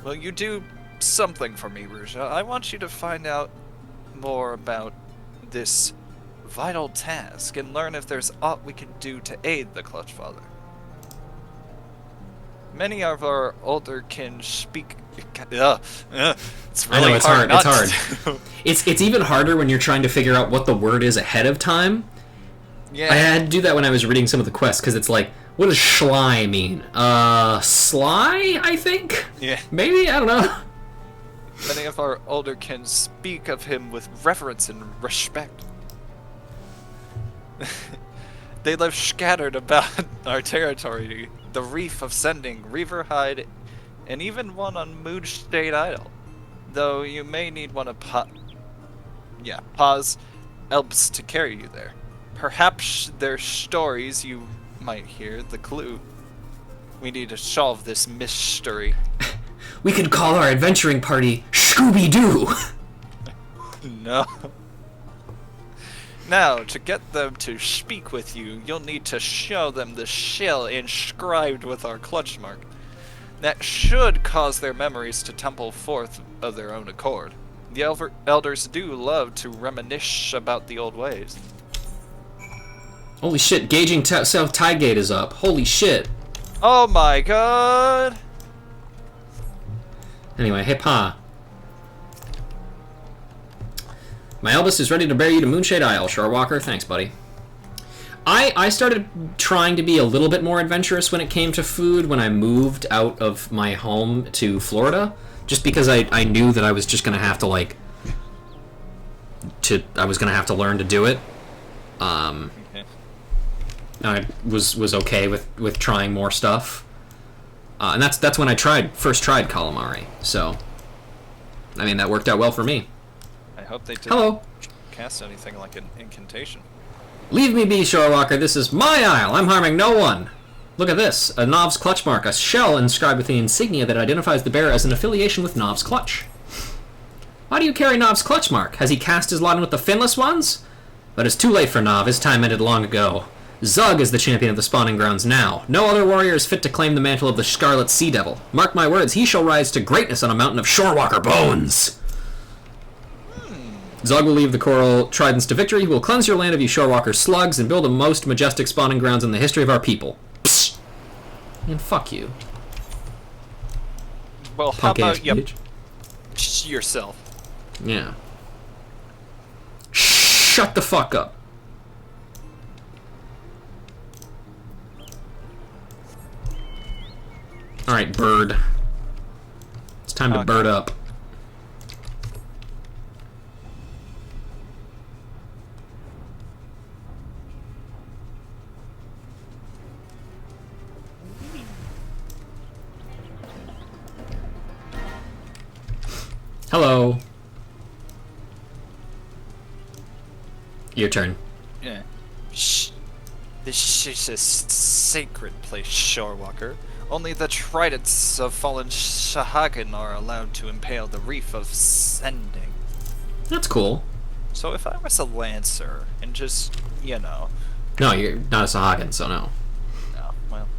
Will you do something for me, Ruja? I want you to find out more about this vital task and learn if there's aught we can do to aid the Clutch Father. Many of our older kin speak... it's I know, really it's hard. not It's to hard. do. It's even harder when you're trying to figure out what the word is ahead of time. Yeah. I had to do that when I was reading some of the quests, because it's like, what does Schley mean? Sly, I think? Yeah. Maybe? I don't know. Many of our older kin speak of him with reverence and respect. They live scattered about our territory, the reef of Sending, Reaverhide, and even one on Mood State Idle. Though you may need one of Paz helps to carry you there. Perhaps their stories you might hear, the clue. We need to solve this mystery. We could call our adventuring party Scooby-Doo. No. Now, to get them to speak with you, you'll need to show them the shell inscribed with our clutch mark. That should cause their memories to tumble forth of their own accord. The elders do love to reminisce about the old ways. Holy shit, gauging South Tide Gate is up. Holy shit. Oh my god! Anyway, hey Pa. My eldest is ready to bear you to Moonshade Isle, Shorewalker. Thanks, buddy. I started trying to be a little bit more adventurous when it came to food when I moved out of my home to Florida, just because I knew that I was just gonna have to I was gonna have to learn to do it. Okay. I was okay with trying more stuff, and that's when I first tried calamari. So, I mean, that worked out well for me. I hope they didn't Hello. cast anything like an incantation. Leave me be, Shorewalker. This is my isle. I'm harming no one. Look at this. A Nov's clutch mark. A shell inscribed with the insignia that identifies the bearer as an affiliation with Nov's clutch. Why do you carry Nov's clutch mark? Has he cast his lot in with the finless ones? But it's too late for Nov. His time ended long ago. Zug is the champion of the spawning grounds now. No other warrior is fit to claim the mantle of the Scarlet Sea Devil. Mark my words, he shall rise to greatness on a mountain of Shorewalker bones. Zog will leave the coral tridents to victory. He will cleanse your land of you Shorewalker slugs and build the most majestic spawning grounds in the history of our people. Psst. And fuck you. Well, Punk how ass about you bitch. yourself? Yeah. Shut the fuck up. Alright, bird. It's time to Okay. bird up. Hello. Your turn. Yeah. Shh. This is a sacred place, Shorewalker. Only the tridents of fallen Shahagan are allowed to impale the reef of Sending. That's cool. So if I was a lancer and just, No, you're not a Sahagin, so no. no, well.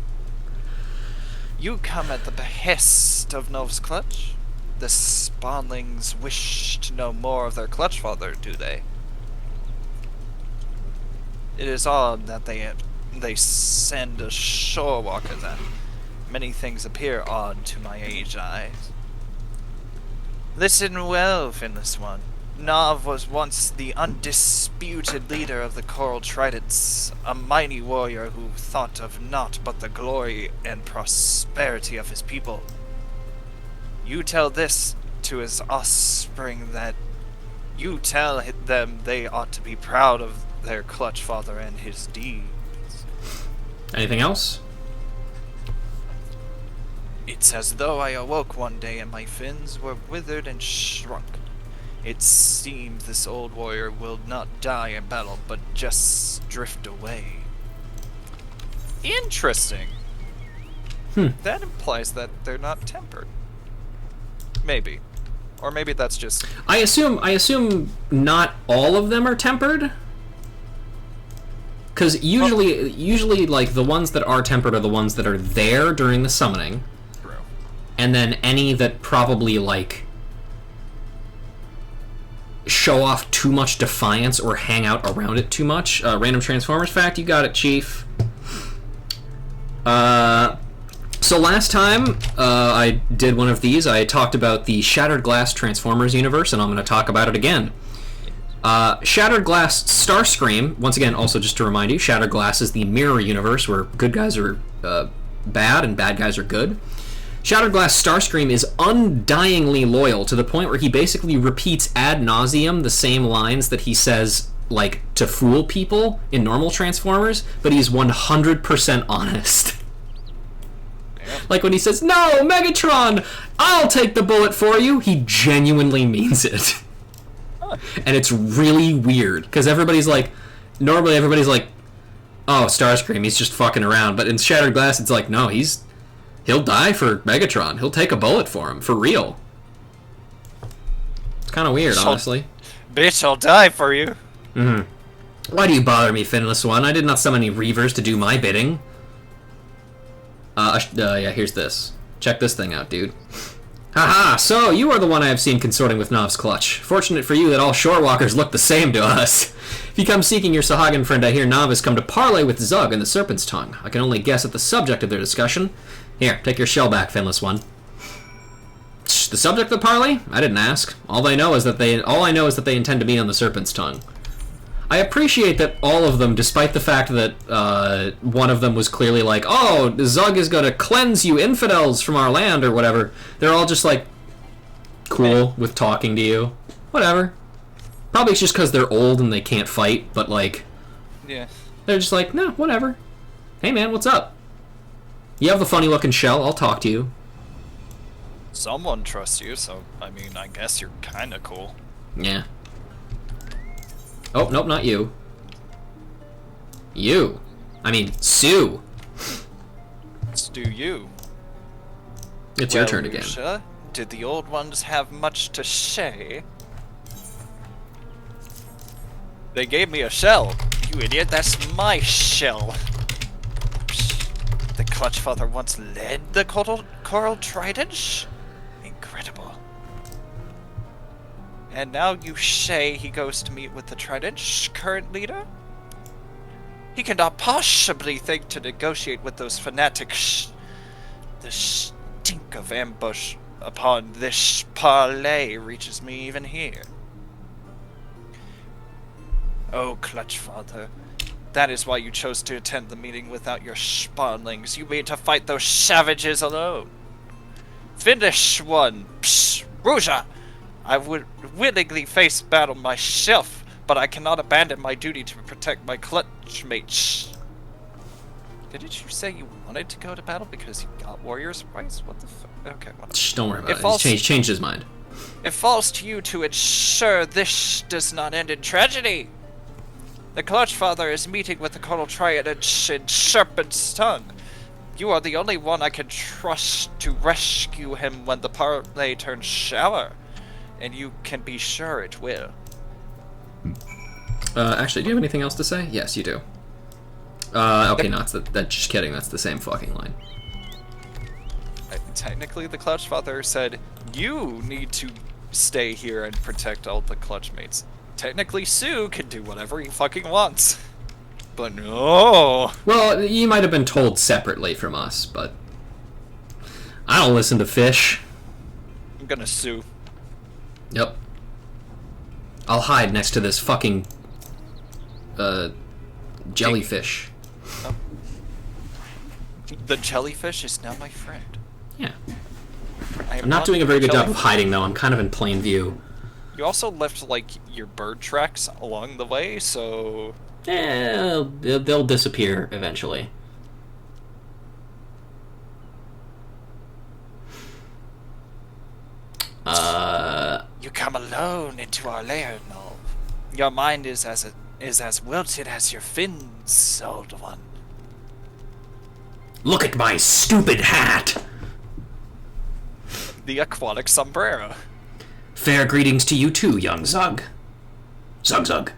You come at the behest of Nov's clutch? The spawnlings wish to know more of their clutch father, do they? It is odd that they send a Shorewalker then. Many things appear odd to my age eyes. Listen well, Finless One. Nov was once the undisputed leader of the Coral Tridents, a mighty warrior who thought of naught but the glory and prosperity of his people. You tell this to his offspring that you tell them they ought to be proud of their clutch father and his deeds. Anything else? It's as though I awoke one day and my fins were withered and shrunk. It seems this old warrior will not die in battle, but just drift away. Interesting. That implies that they're not tempered. Maybe. Or maybe that's just... I assume not all of them are tempered. Because usually, like, the ones that are tempered are the ones that are there during the summoning. True. And then any that probably, like, show off too much defiance or hang out around it too much. Random Transformers fact, you got it, Chief. So last time I did one of these, I talked about the Shattered Glass Transformers universe, and I'm going to talk about it again. Shattered Glass Starscream, once again, also just to remind you, Shattered Glass is the mirror universe where good guys are bad and bad guys are good. Shattered Glass Starscream is undyingly loyal to the point where he basically repeats ad nauseum the same lines that he says, like, to fool people in normal Transformers, but he's 100% honest. Like when he says, "No, Megatron, I'll take the bullet for you," he genuinely means it. And it's really weird, because normally everybody's like, "Oh, Starscream, he's just fucking around," but in Shattered Glass, it's like, no, he'll die for Megatron. He'll take a bullet for him, for real. It's kind of weird, honestly. Bitch, I'll die for you. Why do you bother me, Finless One? I did not summon any Reavers to do my bidding. Yeah, here's this. Check this thing out, dude. Haha, so you are the one I have seen consorting with Nov's clutch. Fortunate for you that all shorewalkers look the same to us. If you come seeking your Sahagan friend, I hear Nov has come to parley with Zug and the Serpent's Tongue. I can only guess at the subject of their discussion. Here, take your shell back, finless one. The subject of the parley? I didn't ask. All I know is that they intend to meet on the Serpent's Tongue. I appreciate that all of them, despite the fact that one of them was clearly like, oh, Zug is going to cleanse you infidels from our land or whatever, they're all just like, cool with talking to you. Whatever. Probably it's just because they're old and they can't fight, but like, Yeah. they're just like, nah, whatever. Hey man, what's up? You have the funny looking shell, I'll talk to you. Someone trusts you, so, I mean, I guess you're kinda cool. Yeah. Oh, nope, not you. You. I mean, Sue. Let's do you. It's your turn again. Lucia, did the old ones have much to say? They gave me a shell. You idiot, that's my shell. The Clutch Father once led the Coral Trident? Incredible. And now you say he goes to meet with the Trident's current leader? He cannot possibly think to negotiate with those fanatics. The stink of ambush upon this parley reaches me even here. Oh, Clutch Father, that is why you chose to attend the meeting without your spawnlings. You mean to fight those savages alone. Finish one, psst, Ruja! I would willingly face battle myself, but I cannot abandon my duty to protect my clutch mates. Didn't you say you wanted to go to battle because you got warriors' rights? What the fuck? Okay, whatever. Shh, don't worry about it. He's changed his mind. It falls to you to ensure this does not end in tragedy. The Clutch Father is meeting with the Coral Trident in Serpent's Tongue. You are the only one I can trust to rescue him when the parley turns sour. And you can be sure it will. Actually, do you have anything else to say? Yes, you do. Okay, no, that's just kidding. That's the same fucking line. Technically, the Clutch Father said, you need to stay here and protect all the clutch mates. Technically, Sue can do whatever he fucking wants. But no! Well, you might have been told separately from us, but... I don't listen to fish. I'm gonna sue. Yep. I'll hide next to this fucking... jellyfish. Oh. The jellyfish is now my friend. Yeah. I'm not doing a very good job of hiding, though. I'm kind of in plain view. You also left, like, your bird tracks along the way, so... They'll disappear eventually. You come alone into our lair, Null. Your mind is as wilted as your fins, old one. Look at my stupid hat! The aquatic sombrero. Fair greetings to you too, young Zug. Zug.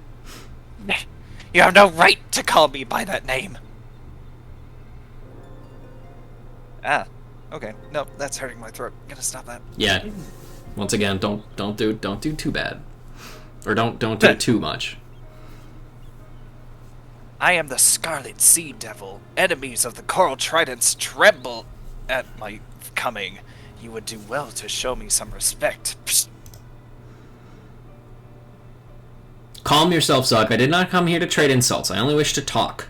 You have no right to call me by that name. Ah, okay. Nope, that's hurting my throat. I'm gonna stop that. Yeah. Once again, don't do too bad, or don't do too much. I am the Scarlet Sea Devil. Enemies of the Coral Tridents tremble at my coming. You would do well to show me some respect. Psst. Calm yourself, Zug. I did not come here to trade insults. I only wish to talk.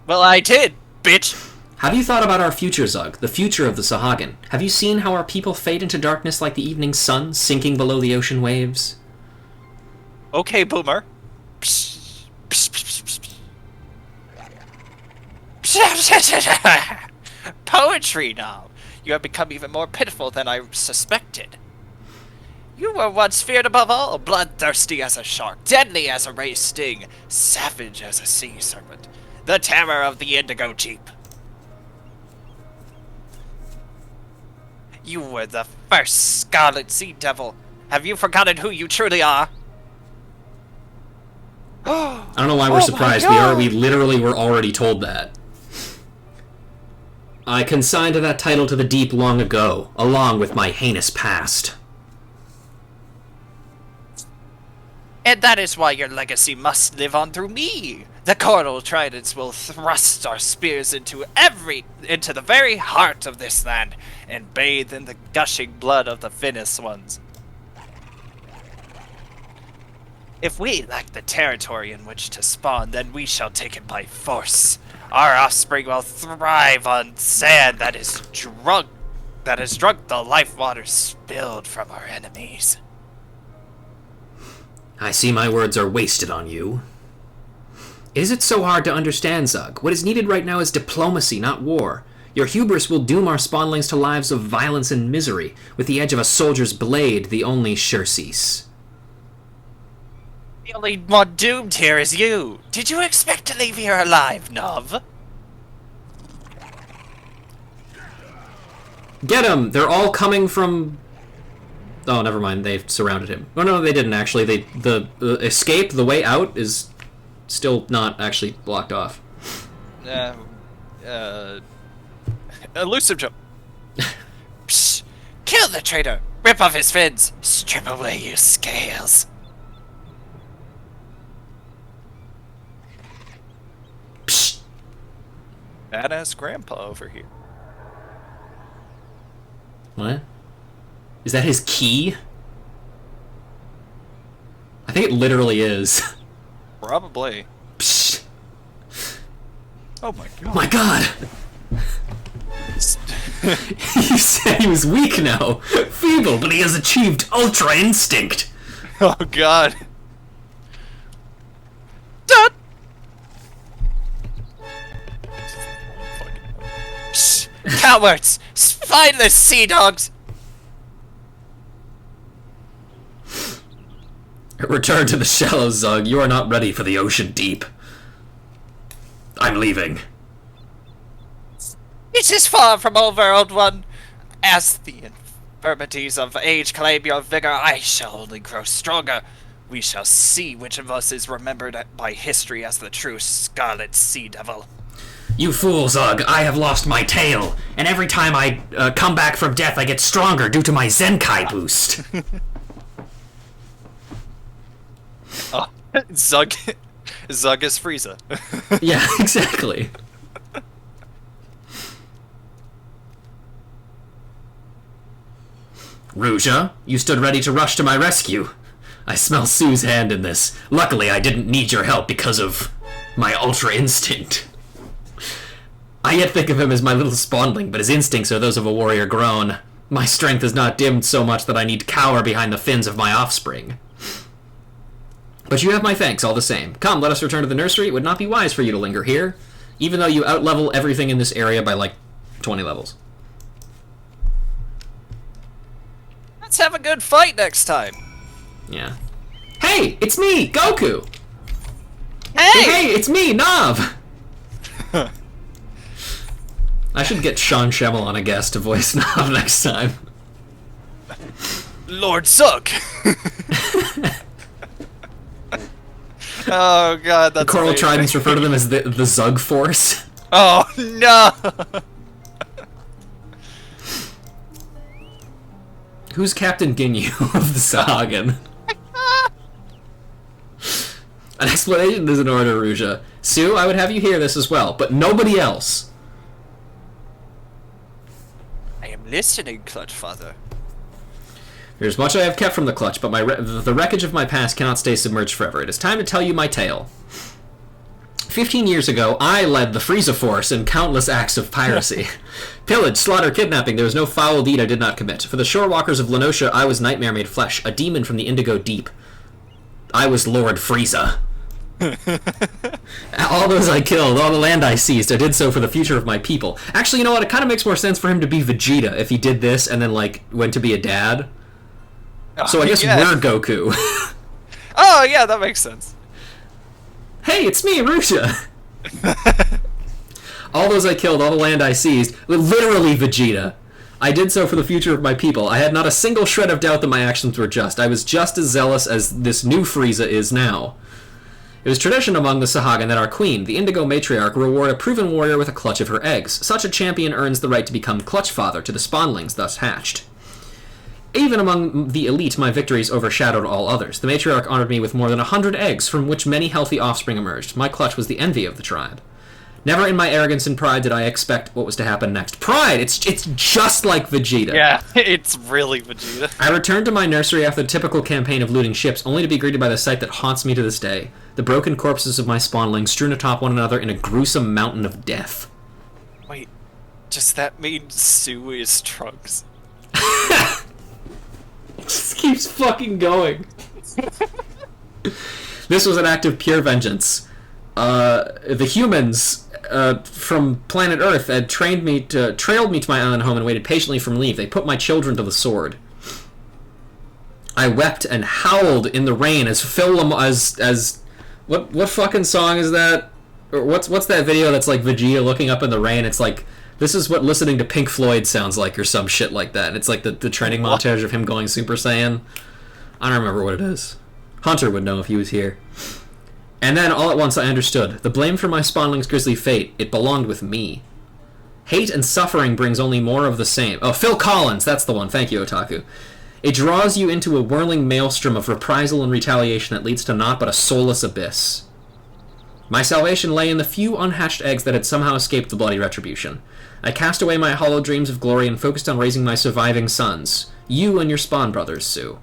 Well, I did, bitch. Have you thought about our future, Zug? The future of the Sahagan? Have you seen how our people fade into darkness like the evening sun, sinking below the ocean waves? Okay, Boomer. Psst. Psst, psst, psst, psst. Poetry now. You have become even more pitiful than I suspected. You were once feared above all, bloodthirsty as a shark, deadly as a ray sting, savage as a sea serpent, the terror of the Indigo Jeep. You were the first Scarlet Sea Devil. Have you forgotten who you truly are? I don't know why we're surprised. We literally were already told that. I consigned that title to the deep long ago, along with my heinous past. And that is why your legacy must live on through me. The coral tridents will thrust our spears into the very heart of this land, and bathe in the gushing blood of the thinnest ones. If we lack the territory in which to spawn, then we shall take it by force. Our offspring will thrive on sand that has drunk the life water spilled from our enemies. I see my words are wasted on you. Is it so hard to understand, Zug? What is needed right now is diplomacy, not war. Your hubris will doom our spawnlings to lives of violence and misery, with the edge of a soldier's blade the only surecease. The only one doomed here is you. Did you expect to leave here alive, Nov? Get him! They're all coming from... Oh, never mind. They've surrounded him. Oh, no, they didn't, actually. The escape, the way out, is still not actually blocked off. Elusive jump. Psh! Kill the traitor! Rip off his fins! Strip away your scales! Psh! Badass grandpa over here. What? Is that his key? I think it literally is. Probably. Psh! Oh my god. My god! You said he was weak now. Feeble, but he has achieved Ultra Instinct. Oh god. Dun! Shh! Cowards! Spineless sea dogs! Return to the shallows, Zug. You are not ready for the ocean deep. I'm leaving. It is far from over, old one. As the infirmities of age claim your vigor, I shall only grow stronger. We shall see which of us is remembered by history as the true Scarlet Sea Devil. You fool, Zug. I have lost my tail, and every time I come back from death, I get stronger due to my Zenkai boost. Oh, Zug is Frieza. Yeah, exactly. Ruja, you stood ready to rush to my rescue. I smell Sue's hand in this. Luckily, I didn't need your help because of my Ultra Instinct. I yet think of him as my little spawnling, but his instincts are those of a warrior grown. My strength is not dimmed so much that I need cower behind the fins of my offspring. But you have my thanks all the same. Come, let us return to the nursery. It would not be wise for you to linger here, even though you outlevel everything in this area by like 20 levels. Let's have a good fight next time. Yeah. Hey, it's me, Goku! Hey! Hey, it's me, Nav! I should get Sean Shyamalan a guest to voice Nav next time. Lord Zug! Oh god, that's The Coral amazing. Tridents refer to them as the Zug Force. Oh no! Who's Captain Ginyu of the Sahagin? An explanation is in order, Ruja. Sue, I would have you hear this as well, but nobody else. I am listening, Clutch Father. There's much I have kept from the Clutch, but the wreckage of my past cannot stay submerged forever. It is time to tell you my tale. 15 years ago, I led the Frieza Force in countless acts of piracy. Pillage, slaughter, kidnapping, there was no foul deed I did not commit. For the shorewalkers of Lenosha, I was Nightmare made flesh, a demon from the Indigo Deep. I was Lord Frieza. All those I killed, all the land I seized, I did so for the future of my people. Actually, you know what? It kind of makes more sense for him to be Vegeta if he did this and then, like, went to be a dad. So I guess we're Goku. Oh, yeah, that makes sense. Hey, it's me, Ruja! All those I killed, all the land I seized, literally Vegeta. I did so for the future of my people. I had not a single shred of doubt that my actions were just. I was just as zealous as this new Frieza is now. It was tradition among the Sahagin that our queen, the Indigo Matriarch, reward a proven warrior with a clutch of her eggs. Such a champion earns the right to become clutch father to the spawnlings thus hatched. Even among the elite, my victories overshadowed all others. The matriarch honored me with more than 100 eggs, from which many healthy offspring emerged. My clutch was the envy of the tribe. Never in my arrogance and pride did I expect what was to happen next. Pride! It's just like Vegeta. Yeah, it's really Vegeta. I returned to my nursery after the typical campaign of looting ships, only to be greeted by the sight that haunts me to this day. The broken corpses of my spawnlings strewn atop one another in a gruesome mountain of death. Wait, does that mean Sue is Trunks? It just keeps fucking going. This was an act of pure vengeance. The humans from planet Earth had trailed me to my island home and waited patiently for leave. They put my children to the sword. I wept and howled in the rain as what fucking song is that? Or what's that video that's like Vegeta looking up in the rain? It's like, this is what listening to Pink Floyd sounds like, or some shit like that. And it's like the training montage of him going Super Saiyan. I don't remember what it is. Hunter would know if he was here. And then, all at once, I understood. The blame for my spawnling's grisly fate, it belonged with me. Hate and suffering brings only more of the same. Oh, Phil Collins, that's the one. Thank you, Otaku. It draws you into a whirling maelstrom of reprisal and retaliation that leads to naught but a soulless abyss. My salvation lay in the few unhatched eggs that had somehow escaped the bloody retribution. I cast away my hollow dreams of glory and focused on raising my surviving sons. You and your spawn brothers, Sue.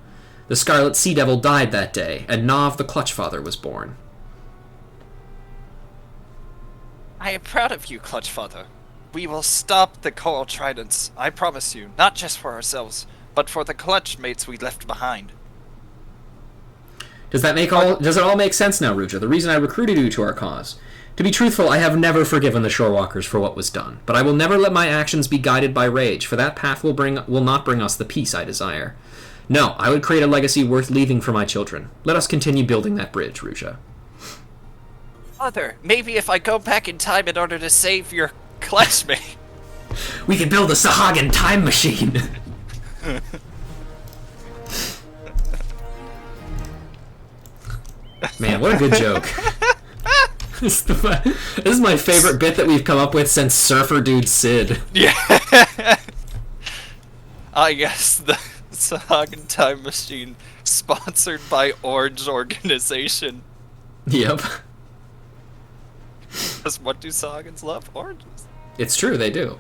The Scarlet Sea Devil died that day, and Nav the Clutch Father was born. I am proud of you, Clutch Father. We will stop the Coral Tridents, I promise you, not just for ourselves, but for the Clutch mates we left behind. Does it all make sense now, Ruja? The reason I recruited you to our cause. To be truthful, I have never forgiven the Shorewalkers for what was done, but I will never let my actions be guided by rage, for that path will not bring us the peace I desire. No, I would create a legacy worth leaving for my children. Let us continue building that bridge, Ruja. Father, maybe if I go back in time in order to save your classmate. We can build a Sahagin time machine! Man, what a good joke. This is my favorite bit that we've come up with since Surfer Dude Sid. Yeah. Yes, the Sahagin time machine, sponsored by Orange Organization. Yep. Because what do Sahagins love? Oranges. It's true, they do.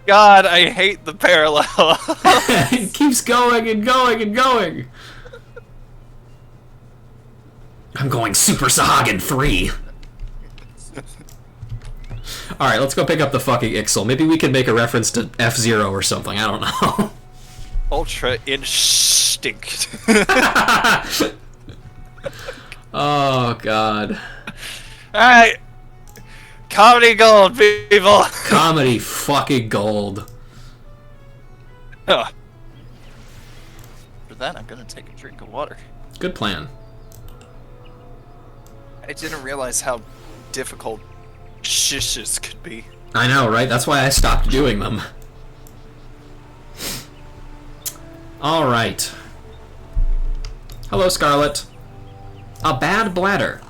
God, I hate the parallel. It keeps going and going and going. I'm going Super Sahagin 3. Alright, let's go pick up the fucking Ixal. Maybe we can make a reference to F-Zero or something, I don't know. Ultra Instinct. Oh, God. Alright. Comedy gold, people. Comedy fucking gold. For that, I'm gonna take a drink of water. Good plan. I didn't realize how difficult shishes could be. I know, right? That's why I stopped doing them. Alright. Hello, Scarlet. A bad bladder.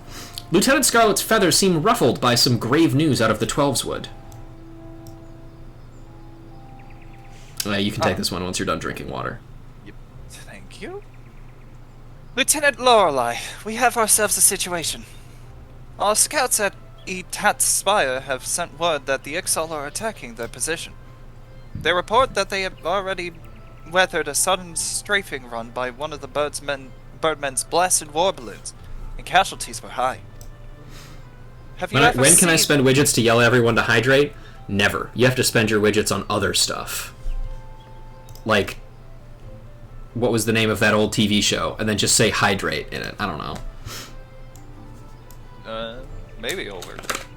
Lieutenant Scarlet's feathers seem ruffled by some grave news out of the Twelveswood. You can take this one once you're done drinking water. Yep. Thank you. Lieutenant Lorelei, we have ourselves a situation. Our scouts at Etat's Spire have sent word that the Ixal are attacking their position. They report that they have already weathered a sudden strafing run by one of the Birdmen's blasted war balloons, and casualties were high. When can I spend widgets to yell at everyone to hydrate? Never. You have to spend your widgets on other stuff. Like, what was the name of that old TV show? And then just say hydrate in it. I don't know. Maybe over.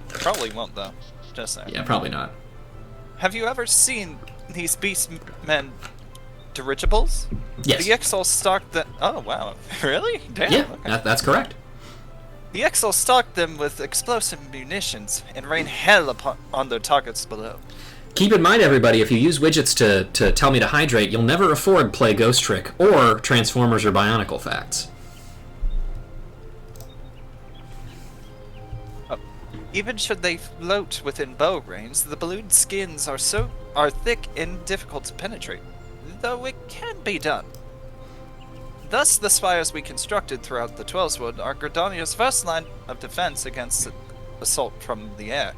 Probably won't, though. Just saying. Yeah, probably not. Have you ever seen these beastmen dirigibles? Yes. The Ixal stalked the... Oh, wow. Really? Damn. Yeah, okay. that's correct. The Ixal stalked them with explosive munitions and rained hell on their targets below. Keep in mind, everybody, if you use widgets to tell me to hydrate, you'll never afford Play Ghost Trick or Transformers or Bionicle Facts. Even should they float within bow range, the balloon skins are thick and difficult to penetrate, though it can be done. Thus, the spires we constructed throughout the Twelveswood are Gridania's first line of defense against assault from the air.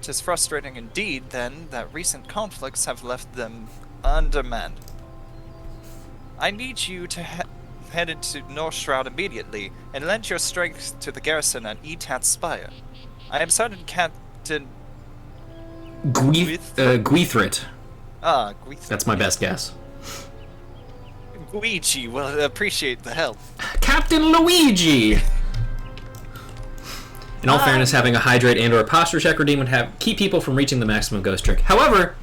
It is frustrating indeed, then, that recent conflicts have left them undermanned. I need you to head into North Shroud immediately and lend your strength to the garrison at Etat's Spire. I am certain Captain Gwithrit. Gwithrit. That's my best guess. Luigi will appreciate the help. Captain Luigi! In all fairness, having a hydrate and or a posture check redeem would keep people from reaching the maximum ghost trick. However,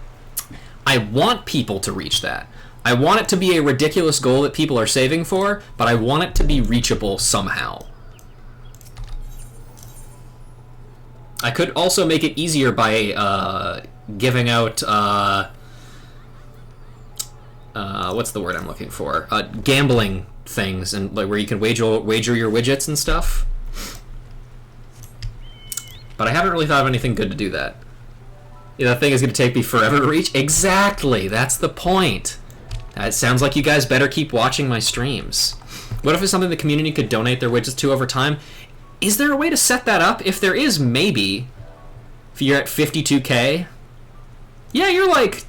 I want people to reach that. I want it to be a ridiculous goal that people are saving for, but I want it to be reachable somehow. I could also make it easier by giving out what's the word I'm looking for? Gambling things, and like where you can wager your widgets and stuff. But I haven't really thought of anything good to do that. Yeah, that thing is going to take me forever to reach. Exactly, that's the point. It sounds like you guys better keep watching my streams. What if it's something the community could donate their widgets to over time? Is there a way to set that up? If there is, maybe. If you're at 52k. Yeah, you're like...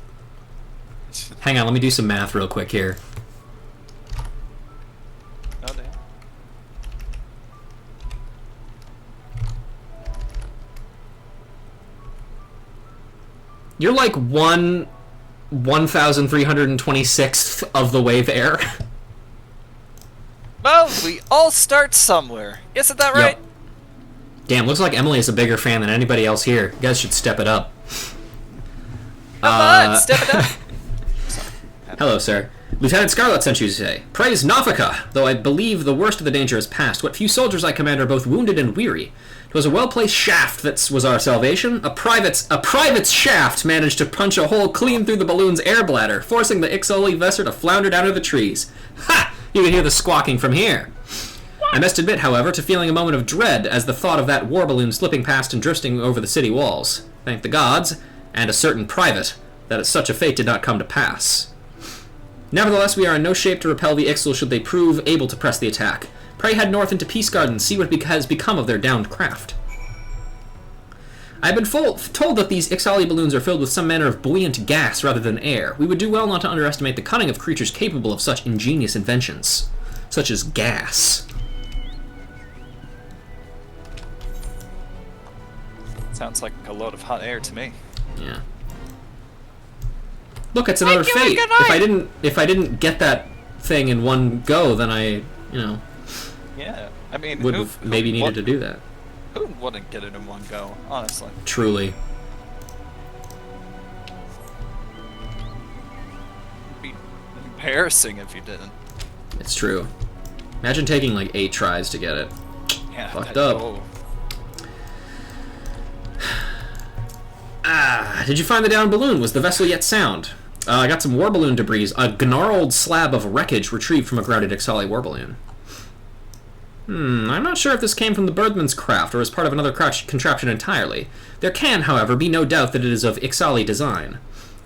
Hang on, let me do some math real quick here. Oh, damn. You're like 1,326th of the way there. Well, we all start somewhere. Isn't that right? Yep. Damn, looks like Emily is a bigger fan than anybody else here. You guys should step it up. Come on, step it up. Hello, sir. Lieutenant Scarlet sent you today. Praise Nafika! Though I believe the worst of the danger is past, what few soldiers I command are both wounded and weary. 'Twas a well-placed shaft that was our salvation. A private's shaft managed to punch a hole clean through the balloon's air bladder, forcing the XIV vessel to flounder down to the trees. Ha! You can hear the squawking from here. I must admit, however, to feeling a moment of dread as the thought of that war balloon slipping past and drifting over the city walls. Thank the gods, and a certain private, that such a fate did not come to pass. Nevertheless, we are in no shape to repel the Ixtal should they prove able to press the attack. Pray head north into Peace Garden and see what has become of their downed craft. I have been told that these Ixali balloons are filled with some manner of buoyant gas rather than air. We would do well not to underestimate the cunning of creatures capable of such ingenious inventions, such as gas. Sounds like a load of hot air to me. Yeah. Look, it's another fate. If I didn't get that thing in one go, then I, Yeah, I mean, would have maybe needed to do that. Who wouldn't get it in one go, honestly? Truly. It'd be embarrassing if you didn't. It's true. Imagine taking like 8 tries to get it. Yeah, Fucked up. Oh. Did you find the downed balloon? Was the vessel yet sound? I got some war balloon debris. A gnarled slab of wreckage retrieved from a grounded Ixali war balloon. I'm not sure if this came from the Birdman's craft or is part of another contraption entirely. There can, however, be no doubt that it is of Ixali design.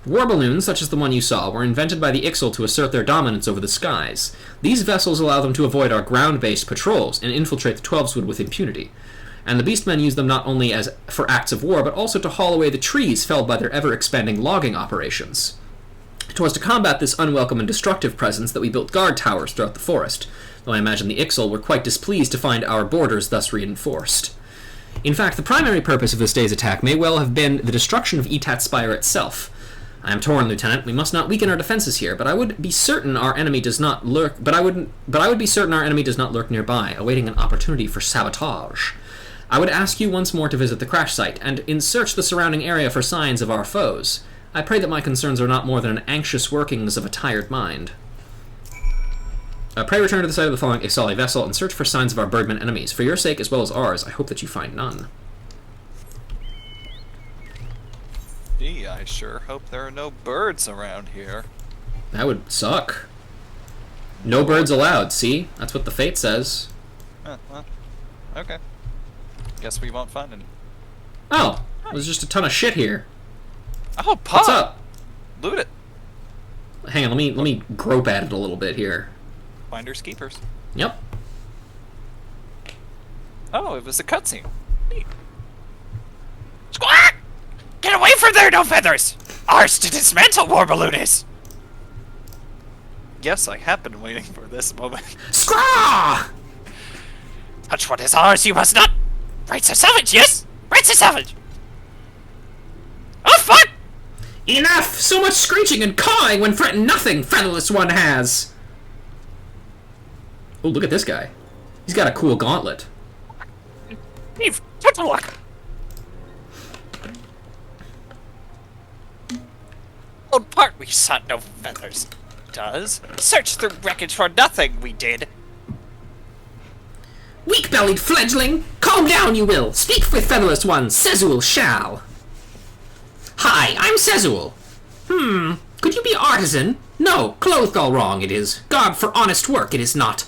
War balloons, such as the one you saw, were invented by the Ixal to assert their dominance over the skies. These vessels allow them to avoid our ground-based patrols and infiltrate the Twelveswood with impunity. And the Beastmen use them not only for acts of war, but also to haul away the trees felled by their ever-expanding logging operations. It was to combat this unwelcome and destructive presence that we built guard towers throughout the forest, though I imagine the Ixal were quite displeased to find our borders thus reinforced. In fact, the primary purpose of this day's attack may well have been the destruction of Etat's Spire itself. I am torn, Lieutenant. We must not weaken our defenses here, but I would be certain our enemy does not lurk. But I would be certain our enemy does not lurk nearby, awaiting an opportunity for sabotage. I would ask you once more to visit the crash site and search the surrounding area for signs of our foes. I pray that my concerns are not more than an anxious workings of a tired mind. Pray return to the site of the falling Ixali vessel and search for signs of our Birdman enemies. For your sake as well as ours, I hope that you find none. Gee, I sure hope there are no birds around here. That would suck. No birds allowed, see? That's what the fate says. Well, okay. Guess we won't find any. Oh, there's just a ton of shit here. Oh, Pop! What's up? Loot it. Hang on, let me grope at it a little bit here. Finders keepers. Yep. Oh, it was a cutscene. Neat. Squawk! Get away from there, no feathers! Ours to dismantle War Balloonist! Yes, I have been waiting for this moment. Scraw! Touch what is ours, you must not! Rights of salvage, yes? Rights of salvage! Oh, fuck! Enough! So much screeching and cawing when threaten nothing, featherless one has! Oh, look at this guy. He's got a cool gauntlet. Eve, take a look! Old part we sought no feathers. Does? Search through wreckage for nothing, we did. Weak-bellied fledgling! Calm down, you will! Speak with featherless one, Sezul shall! Hi, I'm Sezul. Could you be artisan? No, clothed all wrong it is. Garb for honest work it is not.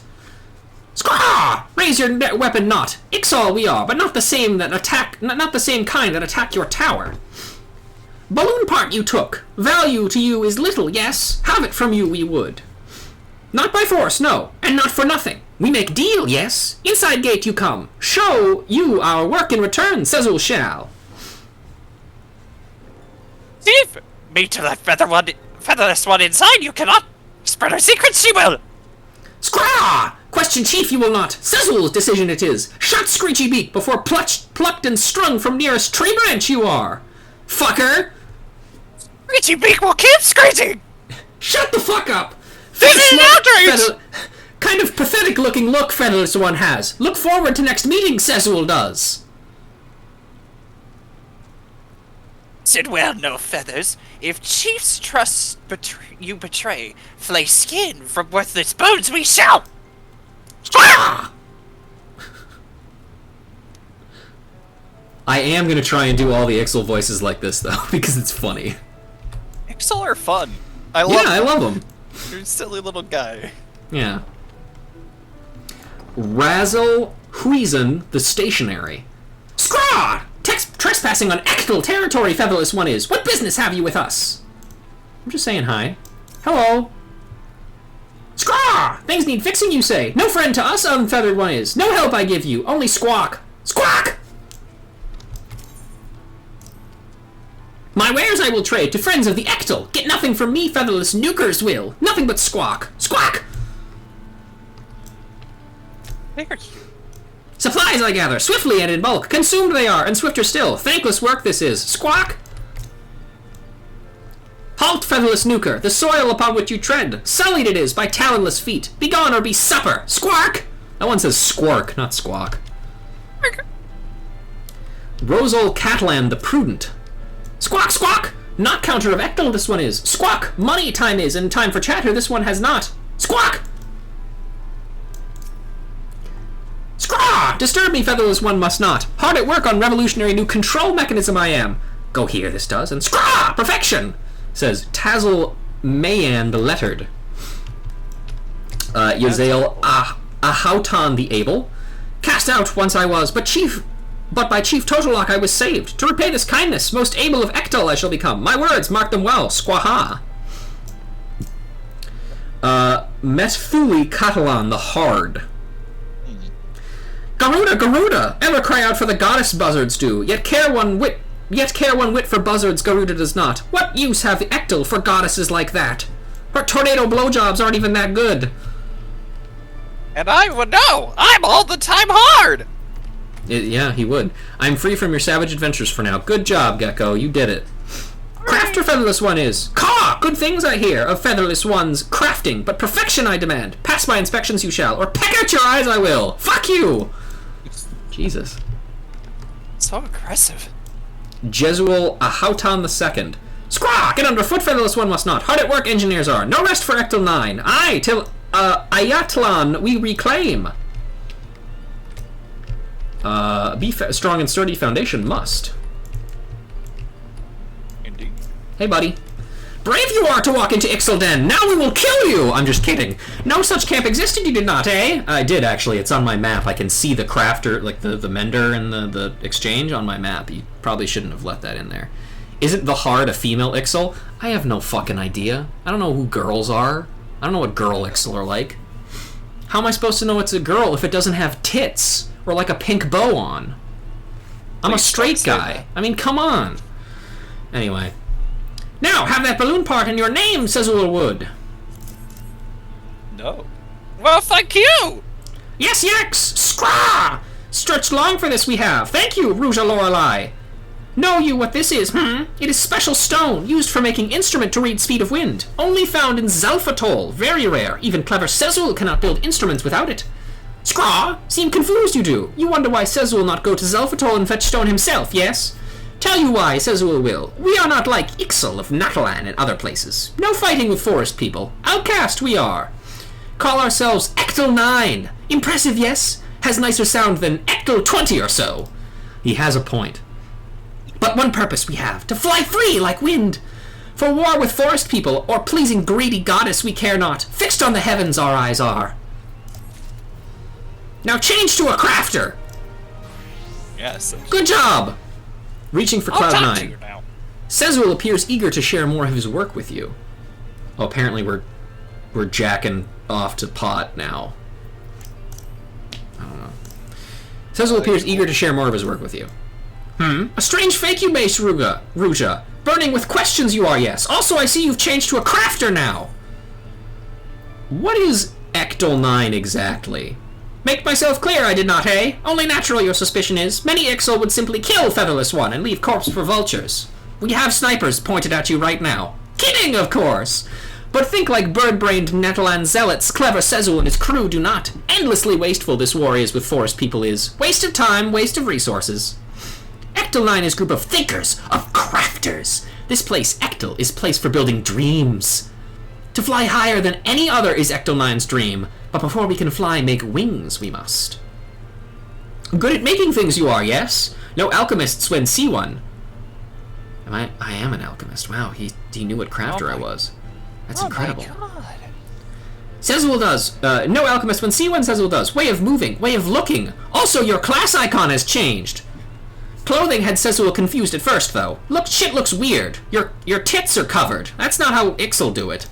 Scraw! Raise your weapon not. Ixall we are, but not the same that attack, not the same kind that attack your tower. Balloon part you took. Value to you is little, yes. Have it from you we would. Not by force, no, and not for nothing. We make deal, yes. Inside gate you come. Show you our work in return, Sezul shall. Steve! Me to that featherless one inside you cannot! Spread our secrets she will! Scraw! Question chief you will not. Sezul's decision it is. Shut screechy beak before plucked and strung from nearest tree branch you are. Fucker! Screechy beak will keep screeching! Shut the fuck up! This is an outrage! Kind of pathetic looking look featherless one has. Look forward to next meeting, Sezul does. Said well, no feathers. If chief's trust you betray, flay skin from worthless bones we shall! Ah! I am gonna try and do all the Ixal voices like this though, because it's funny. Ixal are fun. I love them. You're a silly little guy. Yeah. Razzle Huizen the Stationary. Scraw! Trespassing on Ectal territory, featherless one is. What business have you with us? I'm just saying hi. Hello. Scraw! Things need fixing, you say. No friend to us, unfeathered one is. No help I give you, only squawk. Squawk! My wares I will trade to friends of the Ectal. Get nothing from me, featherless nukers will. Nothing but squawk. Squawk! Supplies I gather, swiftly and in bulk. Consumed they are, and swifter still. Thankless work this is. Squawk! Halt, featherless nuker, the soil upon which you tread. Sullied it is by talonless feet. Begone or be supper. Squark! That one says squark, not squawk. Rosal Catlan the Prudent. Squawk, squawk! Not counter of Ectal this one is. Squawk! Money time is, and time for chatter this one has not. Squawk! Scraw! Disturb me, featherless one must not. Hard at work on revolutionary new control mechanism I am. Go here, this does, and scraw! Perfection! Says Tazzle Mayan the Lettered. Yazael Ahautan the Able. Cast out once I was, but by Chief Totolock I was saved. To repay this kindness, most able of Ectal I shall become. My words, mark them well. Squaha. Metfuli Catalan the Hard. Garuda, Garuda! Ever cry out for the goddess buzzards do, yet care one wit for buzzards Garuda does not. What use have the Ectal for goddesses like that? Her tornado blowjobs aren't even that good. And I would know! I'm all the time hard! Yeah, he would. I'm free from your savage adventures for now. Good job, Gecko, you did it. Crafter featherless one is. Caw! Good things I hear of featherless one's crafting, but perfection I demand. Pass my inspections you shall, or peck out your eyes I will. Fuck you! Jesus. So aggressive. Jesuel Ahautan II. Scraw! Get underfoot, featherless one must not. Hard at work engineers are. No rest for Ectal 9. Aye, till Ayatlan we reclaim. Be strong and sturdy foundation must. Indeed. Hey, buddy. Brave you are to walk into Ixelden! Now we will kill you! I'm just kidding. No such camp existed, you did not, eh? I did, actually. It's on my map. I can see the crafter, like the mender and the exchange on my map. You probably shouldn't have let that in there. Isn't the Heart a female Ixel? I have no fucking idea. I don't know who girls are. I don't know what girl Ixel are like. How am I supposed to know it's a girl if it doesn't have tits? Or like a pink bow on? I'm a straight guy. I mean, come on. Anyway. Now, have that balloon part in your name, Sezul would. No. Well, thank you! Yes, Yax! Scraw! Stretched long for this we have. Thank you, Ruja Lorelei. Know you what this is, It is special stone, used for making instrument to read speed of wind. Only found in Zalfatol. Very rare. Even clever Sezul cannot build instruments without it. Scraw! Seem confused you do. You wonder why Sezul not go to Zalfatol and fetch stone himself, yes? Tell you why, Sezul will. We are not like Ixel of Natalan and other places. No fighting with forest people. Outcast we are. Call ourselves Ectel 9. Impressive, yes? Has nicer sound than Ectel 20 or so. He has a point. But one purpose we have, to fly free like wind. For war with forest people, or pleasing greedy goddess we care not. Fixed on the heavens our eyes are. Now change to a crafter. Yes. Good job. Reaching for Cloud 9. Sezul appears eager to share more of his work with you. Oh, apparently we're jacking off to pot now. I don't know. Sezul appears eager to share more of his work with you. A strange fake you base, Ruja. Burning with questions you are, yes. Also, I see you've changed to a crafter now. What is Ectel 9 exactly? Make myself clear, I did not, hey? Only natural your suspicion is. Many Ixel would simply kill Featherless One and leave corpse for vultures. We have snipers pointed at you right now. Kidding, of course! But think like bird-brained Netalan zealots, clever Sezul and his crew do not. Endlessly wasteful this war is with forest people is. Waste of time, waste of resources. Ectel 9 is a group of thinkers, of crafters. This place, Ectel, is place for building dreams. To fly higher than any other is Ectel 9's dream. But before we can fly, make wings we must. Good at making things you are, yes? No alchemists when see one. I am an alchemist. Wow, he knew what crafter I was. That's incredible. My God. Sezul does. No alchemist when see one, Sezul does. Way of moving, way of looking. Also, your class icon has changed. Clothing had Sezul confused at first, though. Look, shit looks weird. Your tits are covered. That's not how Ixel do it.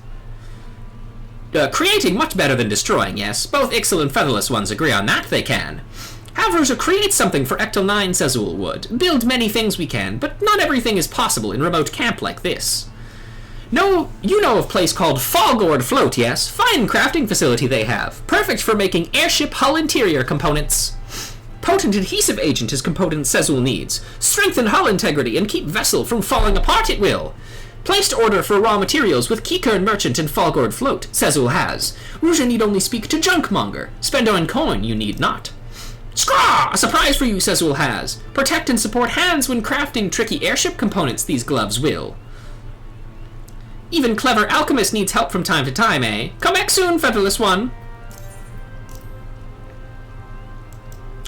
Creating much better than destroying, yes. Both Ixel and Featherless Ones agree on that, they can. However, to create something for Ectel 9, Sezul would. Build many things we can, but not everything is possible in remote camp like this. No, you know of a place called Fallgourd Float, yes? Fine crafting facility they have. Perfect for making airship hull interior components. Potent adhesive agent is component Sezul needs. Strengthen hull integrity and keep vessel from falling apart it will. Placed order for raw materials with Keycurn Merchant and Fallgourd Float, Sezul has. Ruja need only speak to Junkmonger. Spendo and coin you need not. Scraw! A surprise for you, Sezul has. Protect and support hands when crafting tricky airship components these gloves will. Even clever alchemist needs help from time to time, eh? Come back soon, Featherless One.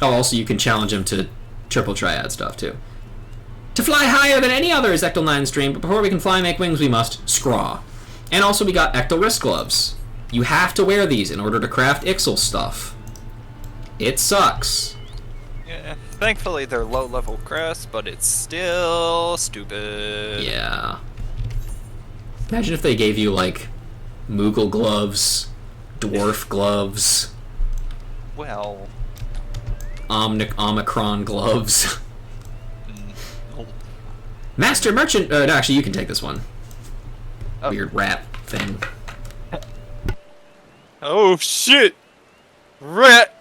Oh, also you can challenge him to triple triad stuff, too. To fly higher than any other is Ectel 9's dream, but before we can fly and make wings, we must scraw. And also we got Ectel wrist gloves. You have to wear these in order to craft Ixel stuff. It sucks. Yeah, thankfully they're low-level crafts, but it's still stupid. Yeah. Imagine if they gave you, like, Moogle gloves, dwarf gloves. Well... Omicron gloves. Master Merchant... no, actually, you can take this one. Oh. Weird rat thing. Oh, shit! Rat!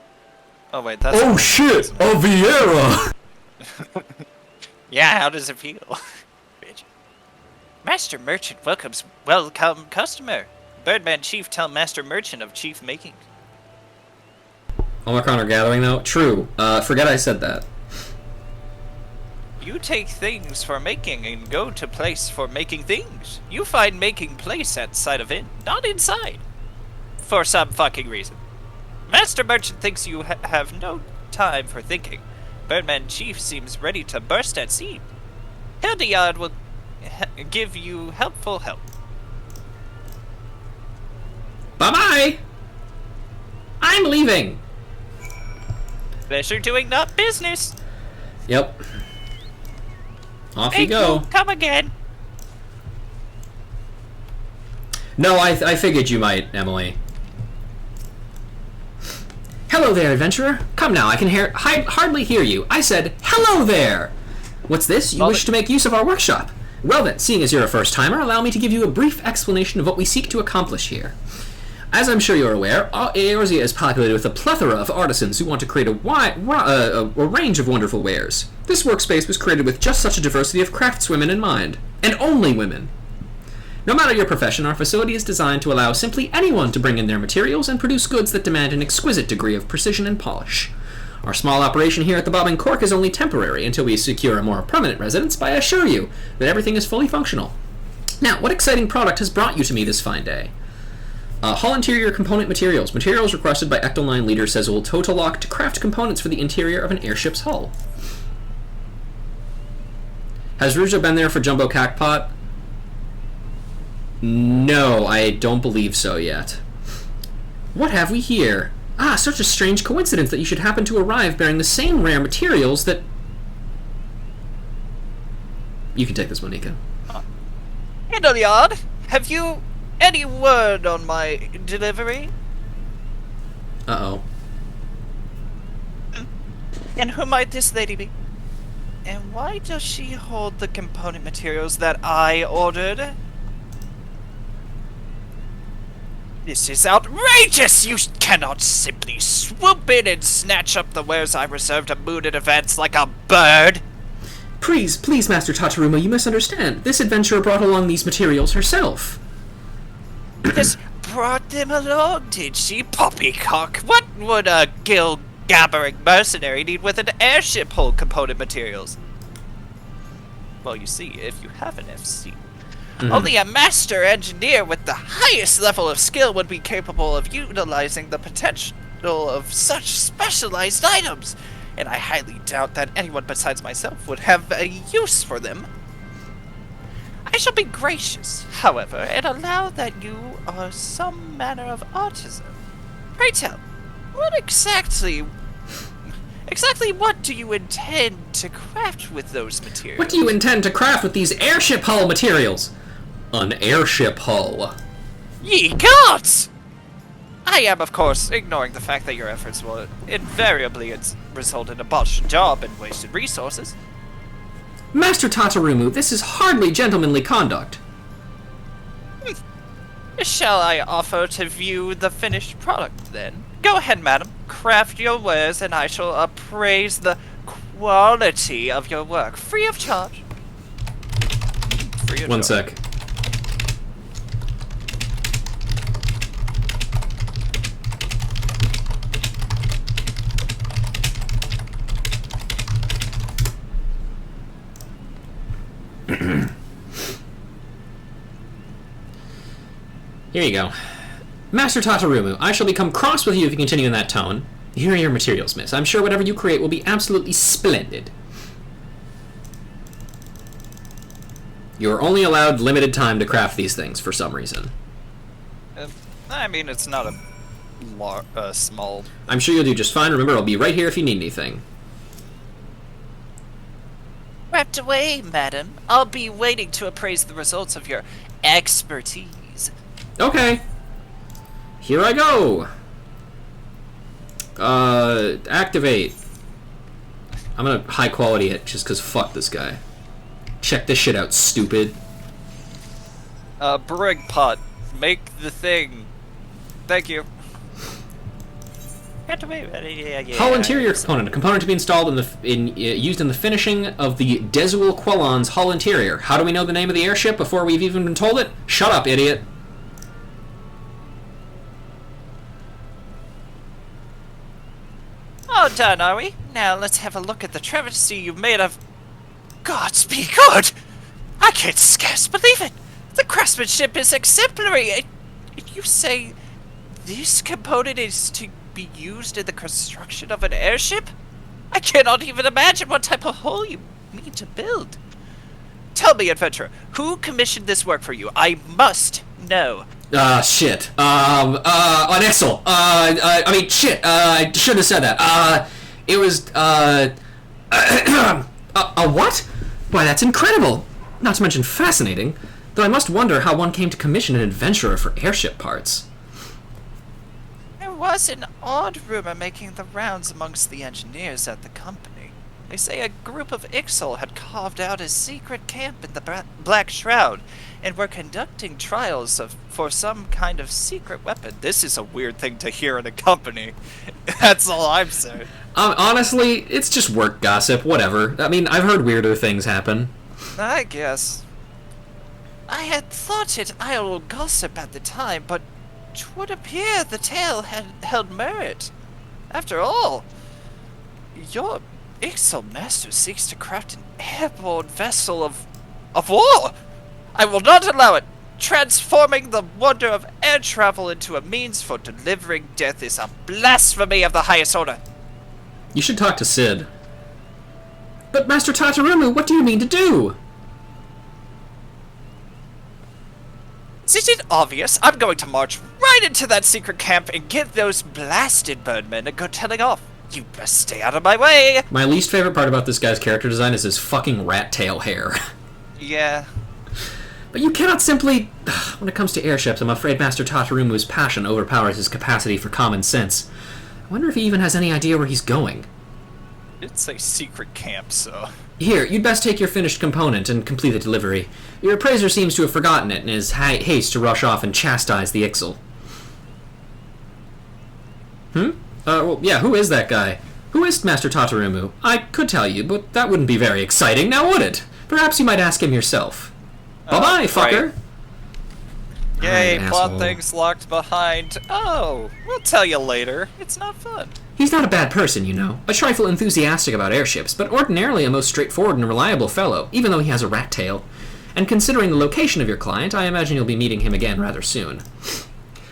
Oh, wait, that's... Oh, shit! A Vieira! Yeah, how does it feel? Bitch. Master Merchant welcomes welcome customer. Birdman Chief tell Master Merchant of Chief making. Omicron are gathering, though? True. Forget I said that. You take things for making and go to place for making things. You find making place outside of it, not inside. For some fucking reason. Master Merchant thinks you have no time for thinking. Birdman Chief seems ready to burst at seam. Hildeyard will give you helpful help. I'm leaving! Pleasure doing not business. Yep. Off you Thank go. you. Come again. No, I figured you might, Emily. Hello there, adventurer. Come now, I can hardly hear you. I said, hello there! What's this? You wish to make use of our workshop? Well then, seeing as you're a first-timer, allow me to give you a brief explanation of what we seek to accomplish here. As I'm sure you're aware, Eorzea is populated with a plethora of artisans who want to create a range of wonderful wares. This workspace was created with just such a diversity of craftswomen in mind. And only women. No matter your profession, our facility is designed to allow simply anyone to bring in their materials and produce goods that demand an exquisite degree of precision and polish. Our small operation here at the Bob and Cork is only temporary until we secure a more permanent residence, but I assure you that everything is fully functional. Now, what exciting product has brought you to me this fine day? Hull interior component materials. Materials requested by Ecto 9 leader says it will total lock to craft components for the interior of an airship's hull. Has Ruja been there for Jumbo Cackpot? No, I don't believe so yet. What have we here? Ah, such a strange coincidence that you should happen to arrive bearing the same rare materials that... You can take this, Monica. Hindolyard, have you any word on my delivery? Uh-oh. And who might this lady be? And why does she hold the component materials that I ordered? This is outrageous! You cannot simply swoop in and snatch up the wares I reserve to mooted events like a bird! Please, Master Tataruma, you misunderstand. This adventurer brought along these materials herself. Just brought them along, did she? Poppycock! What would a gill-gabbering mercenary need with an airship hull component materials? Well, you see, if you have an FC, only a master engineer with the highest level of skill would be capable of utilizing the potential of such specialized items, and I highly doubt that anyone besides myself would have a use for them. I shall be gracious, however, and allow that you are some manner of artisan. Pray tell, what exactly what do you intend to craft with those materials? What do you intend to craft with these airship hull materials? An airship hull. Ye gods! I am, of course, ignoring the fact that your efforts will invariably result in a botched job and wasted resources. Master Tatarumu, this is hardly gentlemanly conduct. Shall I offer to view the finished product, then? Go ahead, madam. Craft your wares, and I shall appraise the quality of your work, free of charge. One sec. Here you go. Master Tatarumu, I shall become cross with you if you continue in that tone. Here are your materials, miss. I'm sure whatever you create will be absolutely splendid. You're only allowed limited time to craft these things for some reason. I mean, it's not a small... I'm sure you'll do just fine. Remember, I'll be right here if you need anything. Wrapped away, madam. I'll be waiting to appraise the results of your expertise. Okay. Here I go. Activate. I'm gonna high quality it just cause fuck this guy. Check this shit out, stupid. Brig pot. Make the thing. Thank you. Hull interior component. A component to be installed used in the finishing of the Dezuel Quelon's hull interior. How do we know the name of the airship before we've even been told it? Shut up, idiot. All done, are we? Now let's have a look at the travesty you've made of... Gods be good! I can't scarce believe it! The craftsmanship is exemplary! And you say this component is to be used in the construction of an airship? I cannot even imagine what type of hull you mean to build. Tell me, adventurer, who commissioned this work for you? I must know. Shit. On Excel. I mean, shit. I shouldn't have said that. It was, a what? Why, that's incredible. Not to mention fascinating. Though I must wonder how one came to commission an adventurer for airship parts. There was an odd rumor making the rounds amongst the engineers at the company. They say a group of Ixal had carved out a secret camp in the Black Shroud and were conducting trials for some kind of secret weapon. This is a weird thing to hear in a company. That's all I'm saying. Honestly, it's just work gossip, whatever. I mean, I've heard weirder things happen. I guess. I had thought it idle gossip at the time, but 'twould appear the tale had held merit. After all, your Ixal master seeks to craft an airborne vessel of war! I will not allow it! Transforming the wonder of air travel into a means for delivering death is a blasphemy of the highest order. You should talk to Sid. But Master Tatarumu, what do you mean to do? Isn't it obvious? I'm going to march right into that secret camp and give those blasted birdmen a good telling off. You best stay out of my way! My least favorite part about this guy's character design is his fucking rat tail hair. Yeah. But you cannot simply... When it comes to airships, I'm afraid Master Tatarumu's passion overpowers his capacity for common sense. I wonder if he even has any idea where he's going. It's a secret camp, so... Here, you'd best take your finished component and complete the delivery. Your appraiser seems to have forgotten it in his haste to rush off and chastise the Ixal. Well, yeah, who is that guy? Who is Master Tatarumu? I could tell you, but that wouldn't be very exciting, now would it? Perhaps you might ask him yourself. Bye-bye, fucker! Right. Yay, Right, plot asshole. things locked behind. Oh, we'll tell you later. It's not fun. He's not a bad person, you know. A trifle enthusiastic about airships, but ordinarily a most straightforward and reliable fellow, even though he has a rat tail. And considering the location of your client, I imagine you'll be meeting him again rather soon.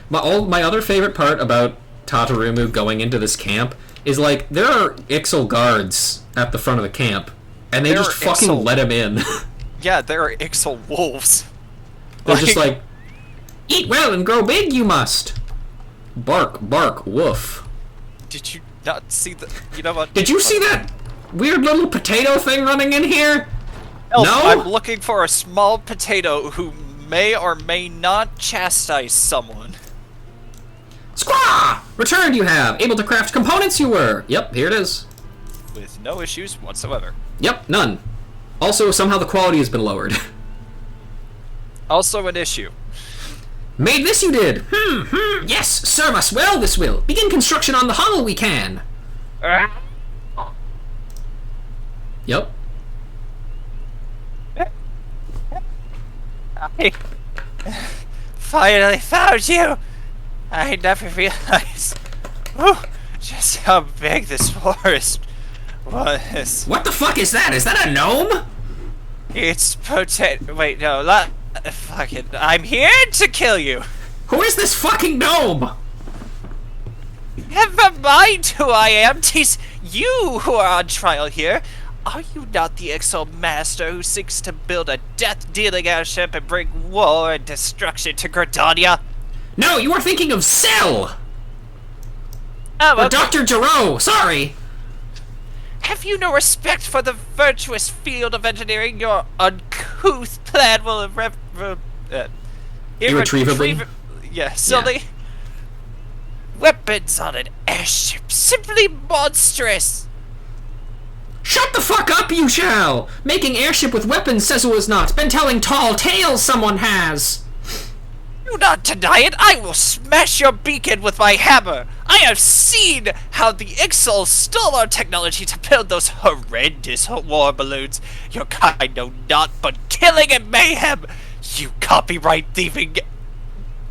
My other favorite part about Tatarumu going into this camp is, like, there are Ixal guards at the front of the camp, and they just fucking let him in. Yeah, there are Ixal wolves. They're just like, eat well and grow big, you must. Bark, bark, woof. Did you not see the... You know what? Did you see that weird little potato thing running in here? Elf, No? I'm looking for a small potato who may or may not chastise someone. Squaw! Returned you have. Able to craft components you were. Yep, here it is. With no issues whatsoever. Yep, none. Also, somehow the quality has been lowered. Also an issue. Made this you did. Yes, serve us well this will. Begin construction on the hull we can. Yep. I finally found you! I never realized just how big this forest was. What the fuck is that? Is that a gnome? It's wait, no, fuck it. I'm here to kill you! Who is this fucking gnome? Never mind who I am, 'tis you who are on trial here. Are you not the Ixal master who seeks to build a death-dealing airship and bring war and destruction to Gridania? No, you are thinking of Cell! Oh, Or okay. Dr. Gero, sorry! Have you no respect for the virtuous field of engineering? Your uncouth plan will Irretrievably? Yeah, silly. Weapons on an airship, simply monstrous! Shut the fuck up, you shall! Making airship with weapons says it was not. Been telling tall tales someone has! Do not deny it! I will smash your beacon with my hammer! I have seen how the Ixal stole our technology to build those horrendous war balloons. Your kind know not but killing and mayhem! You copyright thieving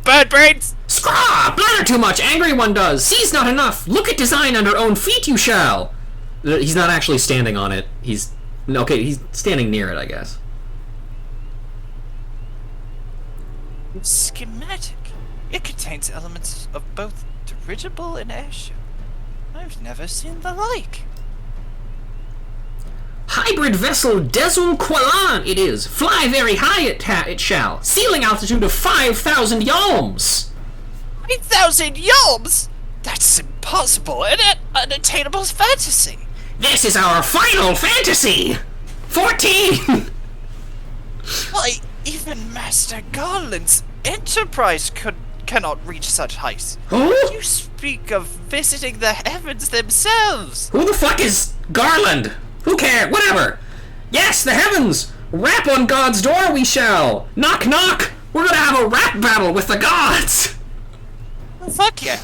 bird brains! Scraw! Blather too much, angry one does! See's not enough! Look at design under own feet, you shall! He's not actually standing on it. He's standing near it, I guess. Schematic. It contains elements of both dirigible and airship. I've never seen the like. High hybrid vessel Desul Qualan it is. Fly very high it shall. Ceiling altitude of 5,000 yalms. 8,000 yalms? That's impossible and an unattainable fantasy. This is our final fantasy. 14. Why, even Master Garland's Enterprise cannot reach such heights. Who? You speak of visiting the heavens themselves. Who the fuck is Garland? Who cares? Whatever. Yes, the heavens. Rap on God's door we shall. Knock, knock. We're gonna have a rap battle with the gods. Well, fuck yeah.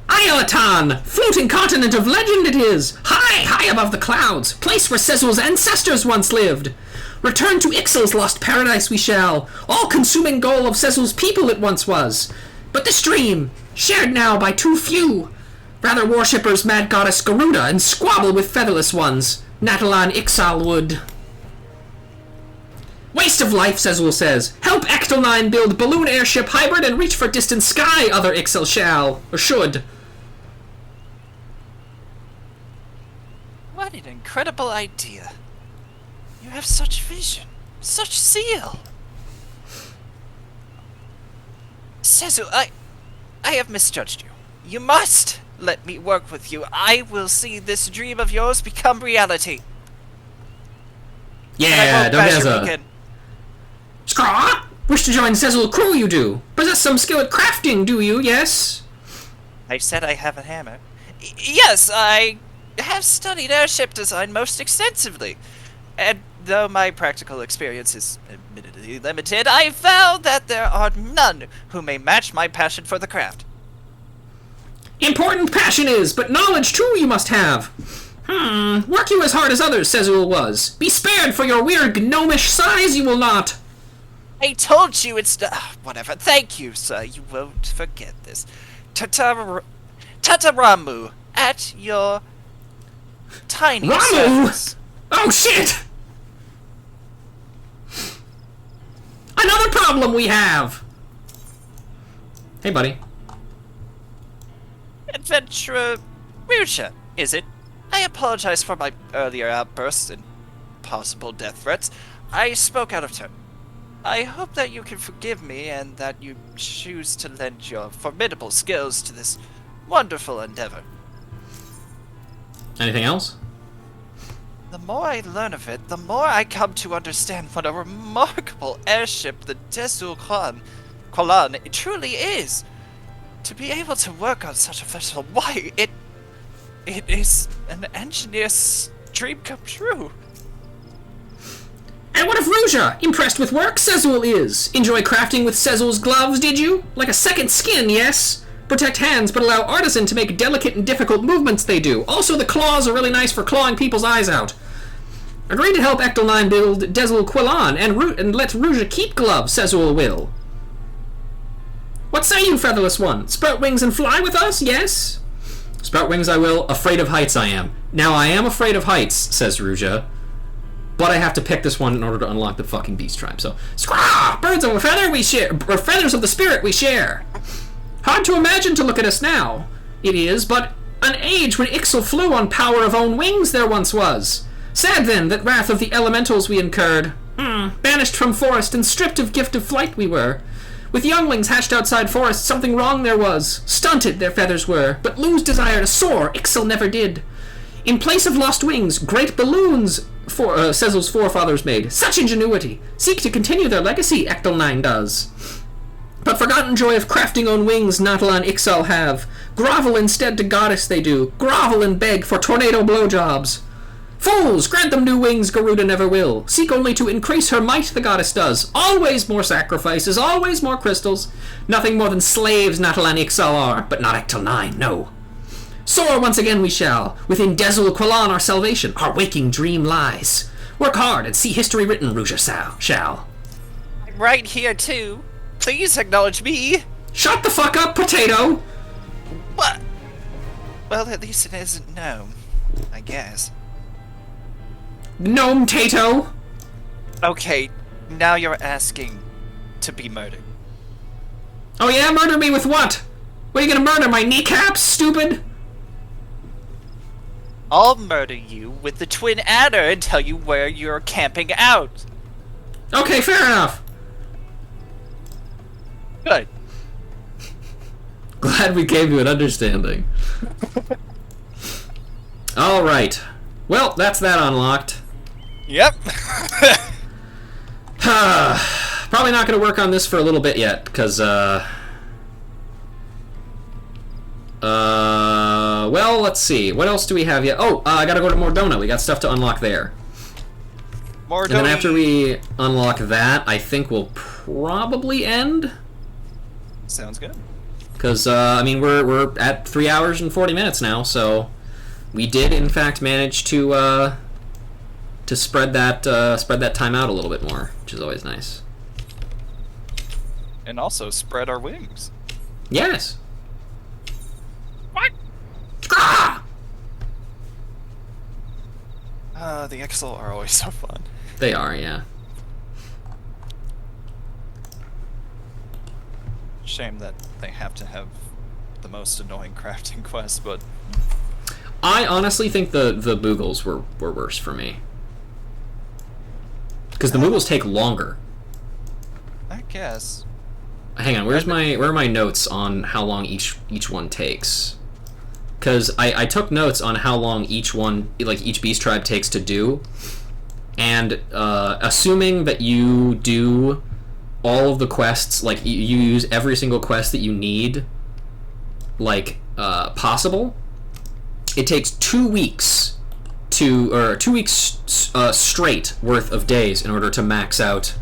Iolatan, floating continent of legend it is. High, high above the clouds. Place where Sezul's ancestors once lived. Return to Ixal's lost paradise we shall. All-consuming goal of Sezul's people it once was. But this dream, shared now by too few. Rather worshippers mad goddess Garuda and squabble with featherless ones. Natalan Ixal would. Waste of life, Sezul says. Help Ecto-9 build balloon airship hybrid and reach for distant sky, other Ixal shall. Or should. What an incredible idea. You have such vision, such zeal. Sezul, I have misjudged you. You must let me work with you. I will see this dream of yours become reality. Yeah, don't get Scraw! Wish to join Sezul crew, you do. Possess some skill at crafting, do you, yes? I said I have a hammer. Yes, I have studied airship design most extensively. And though my practical experience is admittedly limited, I found that there are none who may match my passion for the craft. Important passion is, but knowledge too you must have. Work you as hard as others, Sezul was. Be spared for your weird gnomish size, you will not. I told you it's... whatever. Thank you, sir. You won't forget this. Tataramu, at your tiny Ramu! service. Oh, shit! Another problem we have! Hey, buddy. Adventurer Ruja, is it? I apologize for my earlier outbursts and possible death threats. I spoke out of turn. I hope that you can forgive me and that you choose to lend your formidable skills to this wonderful endeavor. Anything else? The more I learn of it, the more I come to understand what a remarkable airship the Desul Qualan it truly is. To be able to work on such a vessel, why, it is an engineer's dream come true. And what of Ruja? Impressed with work, Sezul is. Enjoy crafting with Sezul's gloves, did you? Like a second skin, yes? Protect hands, but allow artisan to make delicate and difficult movements they do. Also, the claws are really nice for clawing people's eyes out. Agree to help Ecto-9 build Desul Qualan and let Ruja keep gloves, Sezul will. What say you, featherless one? Sprout wings and fly with us, yes? Sprout wings I will, afraid of heights I am. Now I am afraid of heights, says Ruja. But I have to pick this one in order to unlock the fucking beast tribe, so... Scraw! Birds of a feather we share, or feathers of the spirit we share. Hard to imagine to look at us now. It is, but an age when Ixal flew on power of own wings there once was. Sad then, that wrath of the elementals we incurred. Banished from forest and stripped of gift of flight we were. With younglings hatched outside forest, something wrong there was. Stunted their feathers were, but lose desire to soar, Ixal never did. In place of lost wings, great balloons Sezul's forefathers made. Such ingenuity! Seek to continue their legacy, Ecto-9 does. But forgotten joy of crafting own wings Natalan Ixal have. Grovel instead to goddess they do. Grovel and beg for tornado blowjobs. Fools! Grant them new wings Garuda never will. Seek only to increase her might the goddess does. Always more sacrifices, always more crystals. Nothing more than slaves Natalan Ixal are, but not Ecto-9, no. Soar once again we shall. Within Desul Qualan our salvation, our waking dream lies. Work hard and see history written, Ruja shall. I'm right here too. Please acknowledge me. Shut the fuck up, potato! What? Well, at least it isn't gnome, I guess. Gnome Tato! Okay, now you're asking to be murdered. Oh yeah, murder me with what? What, are you gonna murder my kneecaps, stupid? I'll murder you with the twin adder and tell you where you're camping out. Okay, fair enough. Good. Glad we came to an understanding. Alright. Well, that's that unlocked. Yep. Probably not going to work on this for a little bit yet, because, well, let's see. What else do we have yet? Oh, I gotta go to Mordona. We got stuff to unlock there. Mordona. And then after we unlock that, I think we'll probably end. Sounds good. Because, I mean, we're at 3 hours and 40 minutes now, so we did, in fact, manage to spread that time out a little bit more, which is always nice. And also spread our wings. Yes. What? Ah! The Exel are always so fun. They are, yeah. Shame that they have to have the most annoying crafting quests, but I honestly think the Boogles were worse for me. Because the Boogles take longer. I guess. Hang on, where are my notes on how long each one takes? Because I took notes on how long each one, like each beast tribe takes to do, and assuming that you do all of the quests, like you use every single quest that you need, like possible, it takes 2 weeks or 2 weeks straight worth of days in order to max out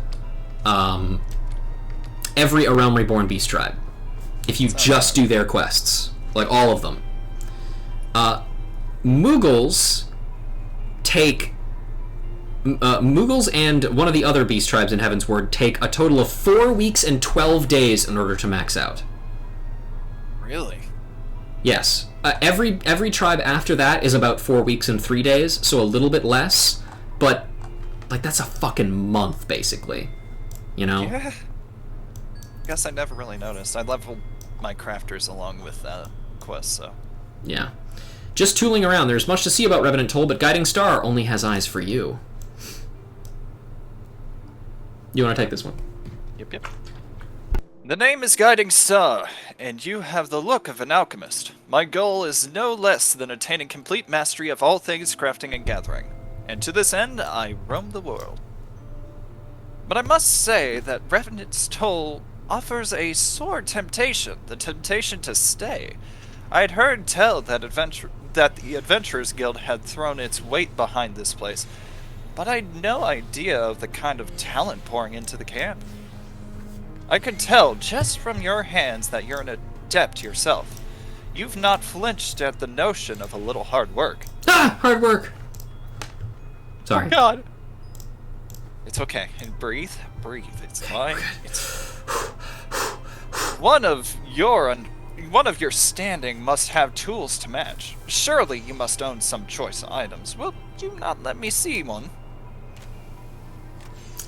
every A Realm Reborn beast tribe. If you just do their quests, like all of them. Moogles take Moogles and one of the other beast tribes in Heaven's Word take a total of 4 weeks and 12 days in order to max out. Really? Yes. Every tribe after that is about 4 weeks and 3 days, so a little bit less, but like that's a fucking month basically. You know? Yeah. Guess I never really noticed. I leveled my crafters along with quests, so. Yeah. Just tooling around. There's much to see about Revenant Toll, but Guiding Star only has eyes for you. You want to take this one? Yep. The name is Guiding Star, and you have the look of an alchemist. My goal is no less than attaining complete mastery of all things crafting and gathering, and to this end, I roam the world. But I must say that Revenant's Toll offers a sore temptation, the temptation to stay. I had heard tell that the Adventurers Guild had thrown its weight behind this place, but I had no idea of the kind of talent pouring into the camp. I could tell just from your hands that you're an adept yourself. You've not flinched at the notion of a little hard work. Ah! Hard work! Sorry. Oh God! It's okay. And breathe. It's fine. It's... One of your standing must have tools to match. Surely you must own some choice items. Will you not let me see one?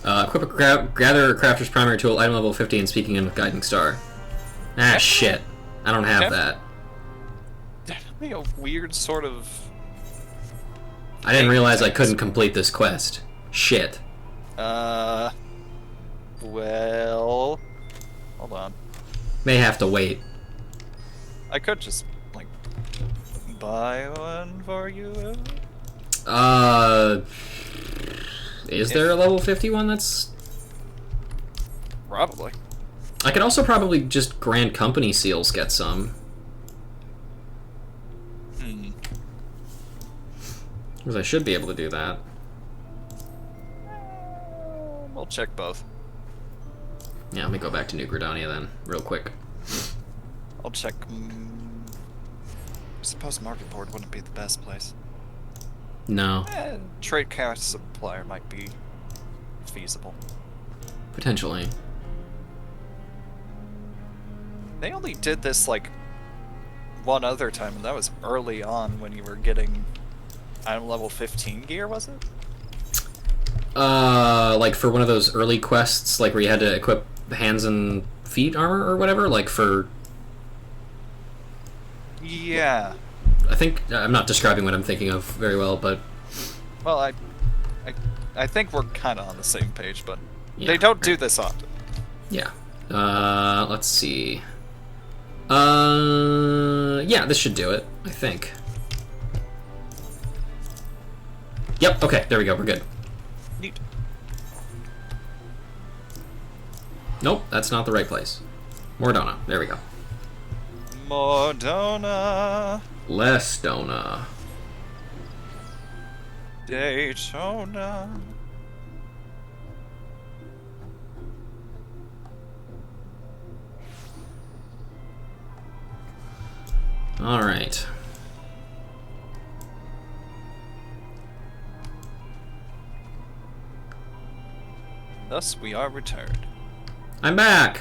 Equip a gather crafter's primary tool, item level 50, and speaking in with Guiding Star. Ah, Okay. shit. I don't have Okay. that. Definitely a weird sort of... I didn't realize I couldn't complete this quest. Shit. Well... Hold on. May have to wait. I could just, like, buy one for you. Is there a level 50 one that's... Probably. I could also probably just Grand Company seals get some. Because I should be able to do that. We'll check both. Yeah, let me go back to New Gredonia then, real quick. I'll check... I suppose Market Board wouldn't be the best place. No. Trade cash supplier might be feasible. Potentially. They only did this, like, one other time, and that was early on when you were getting item level 15 gear, was it? Like for one of those early quests, like where you had to equip hands and feet armor or whatever, like for... Yeah. I think I'm not describing what I'm thinking of very well, but Well, I think we're kind of on the same page, but yeah, they don't do this often. yeah. Let's see. Yeah, this should do it, I think. Yep, okay, there we go, we're good. Neat. Nope, that's not the right place. Mordona, there we go. Mordona, Lestona. Daytona. Alright. Thus we are returned. I'm back!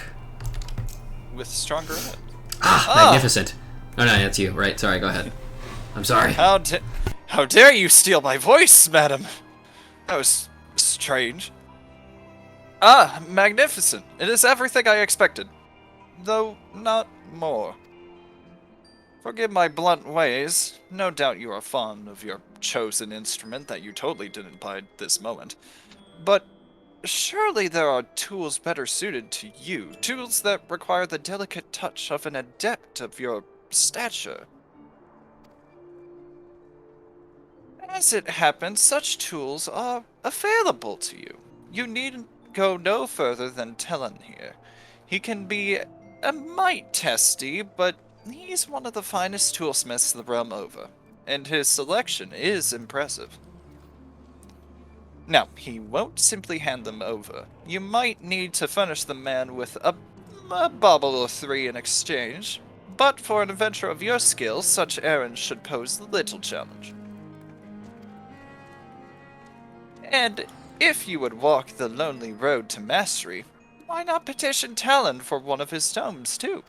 With stronger head. Magnificent. Oh no, that's you. Right, sorry, go ahead. I'm sorry. How dare you steal my voice, madam? That was strange. Magnificent. It is everything I expected. Though not more. Forgive my blunt ways. No doubt you are fond of your chosen instrument that you totally didn't buy at this moment. But surely there are tools better suited to you. Tools that require the delicate touch of an adept of your stature. As it happens, such tools are available to you. You need go no further than Tellan here. He can be a mite testy, but he's one of the finest toolsmiths the realm over, and his selection is impressive. Now, he won't simply hand them over. You might need to furnish the man with a bauble or three in exchange, but for an adventurer of your skill, such errands should pose little challenge. And if you would walk the lonely road to mastery, why not petition Talon for one of his tomes, too?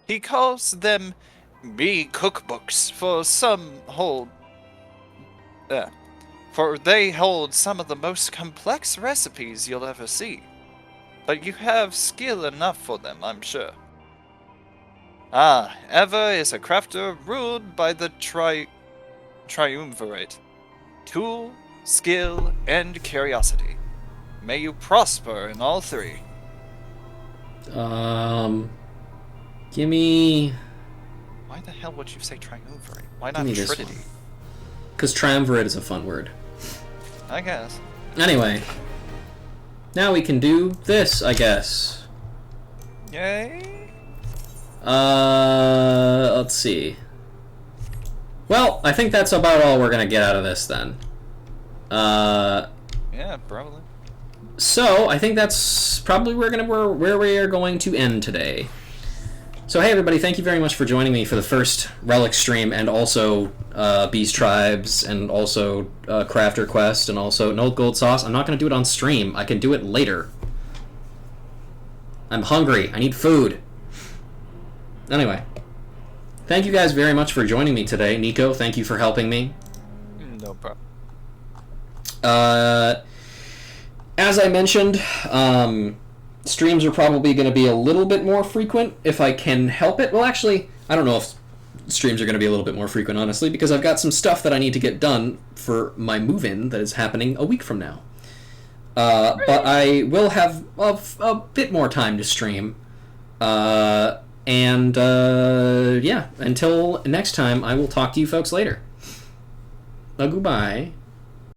He calls them me cookbooks, for they hold some of the most complex recipes you'll ever see. But you have skill enough for them, I'm sure. Eva is a crafter ruled by the triumvirate. Tool, skill, and curiosity. May you prosper in all three. Gimme... Why the hell would you say triumvirate? Why not Gimme this Trinity? one. Because triumvirate is a fun word. I guess. Anyway. Now we can do this, I guess. Yay! Let's see. Well, I think that's about all we're gonna get out of this then. Yeah, probably. So I think that's probably where we are going to end today. So hey everybody, thank you very much for joining me for the first Relic stream, and also Beast Tribes, and also Crafter Quest, and also No Gold Sauce. I'm not going to do it on stream. I can do it later. I'm hungry. I need food. Anyway, thank you guys very much for joining me today. Nico, thank you for helping me. No problem. As I mentioned, streams are probably going to be a little bit more frequent if I can help it. Well, actually, I don't know if streams are going to be a little bit more frequent, honestly, because I've got some stuff that I need to get done for my move-in that is happening a week from now. But I will have a bit more time to stream. Yeah, until next time, I will talk to you folks later. Goodbye.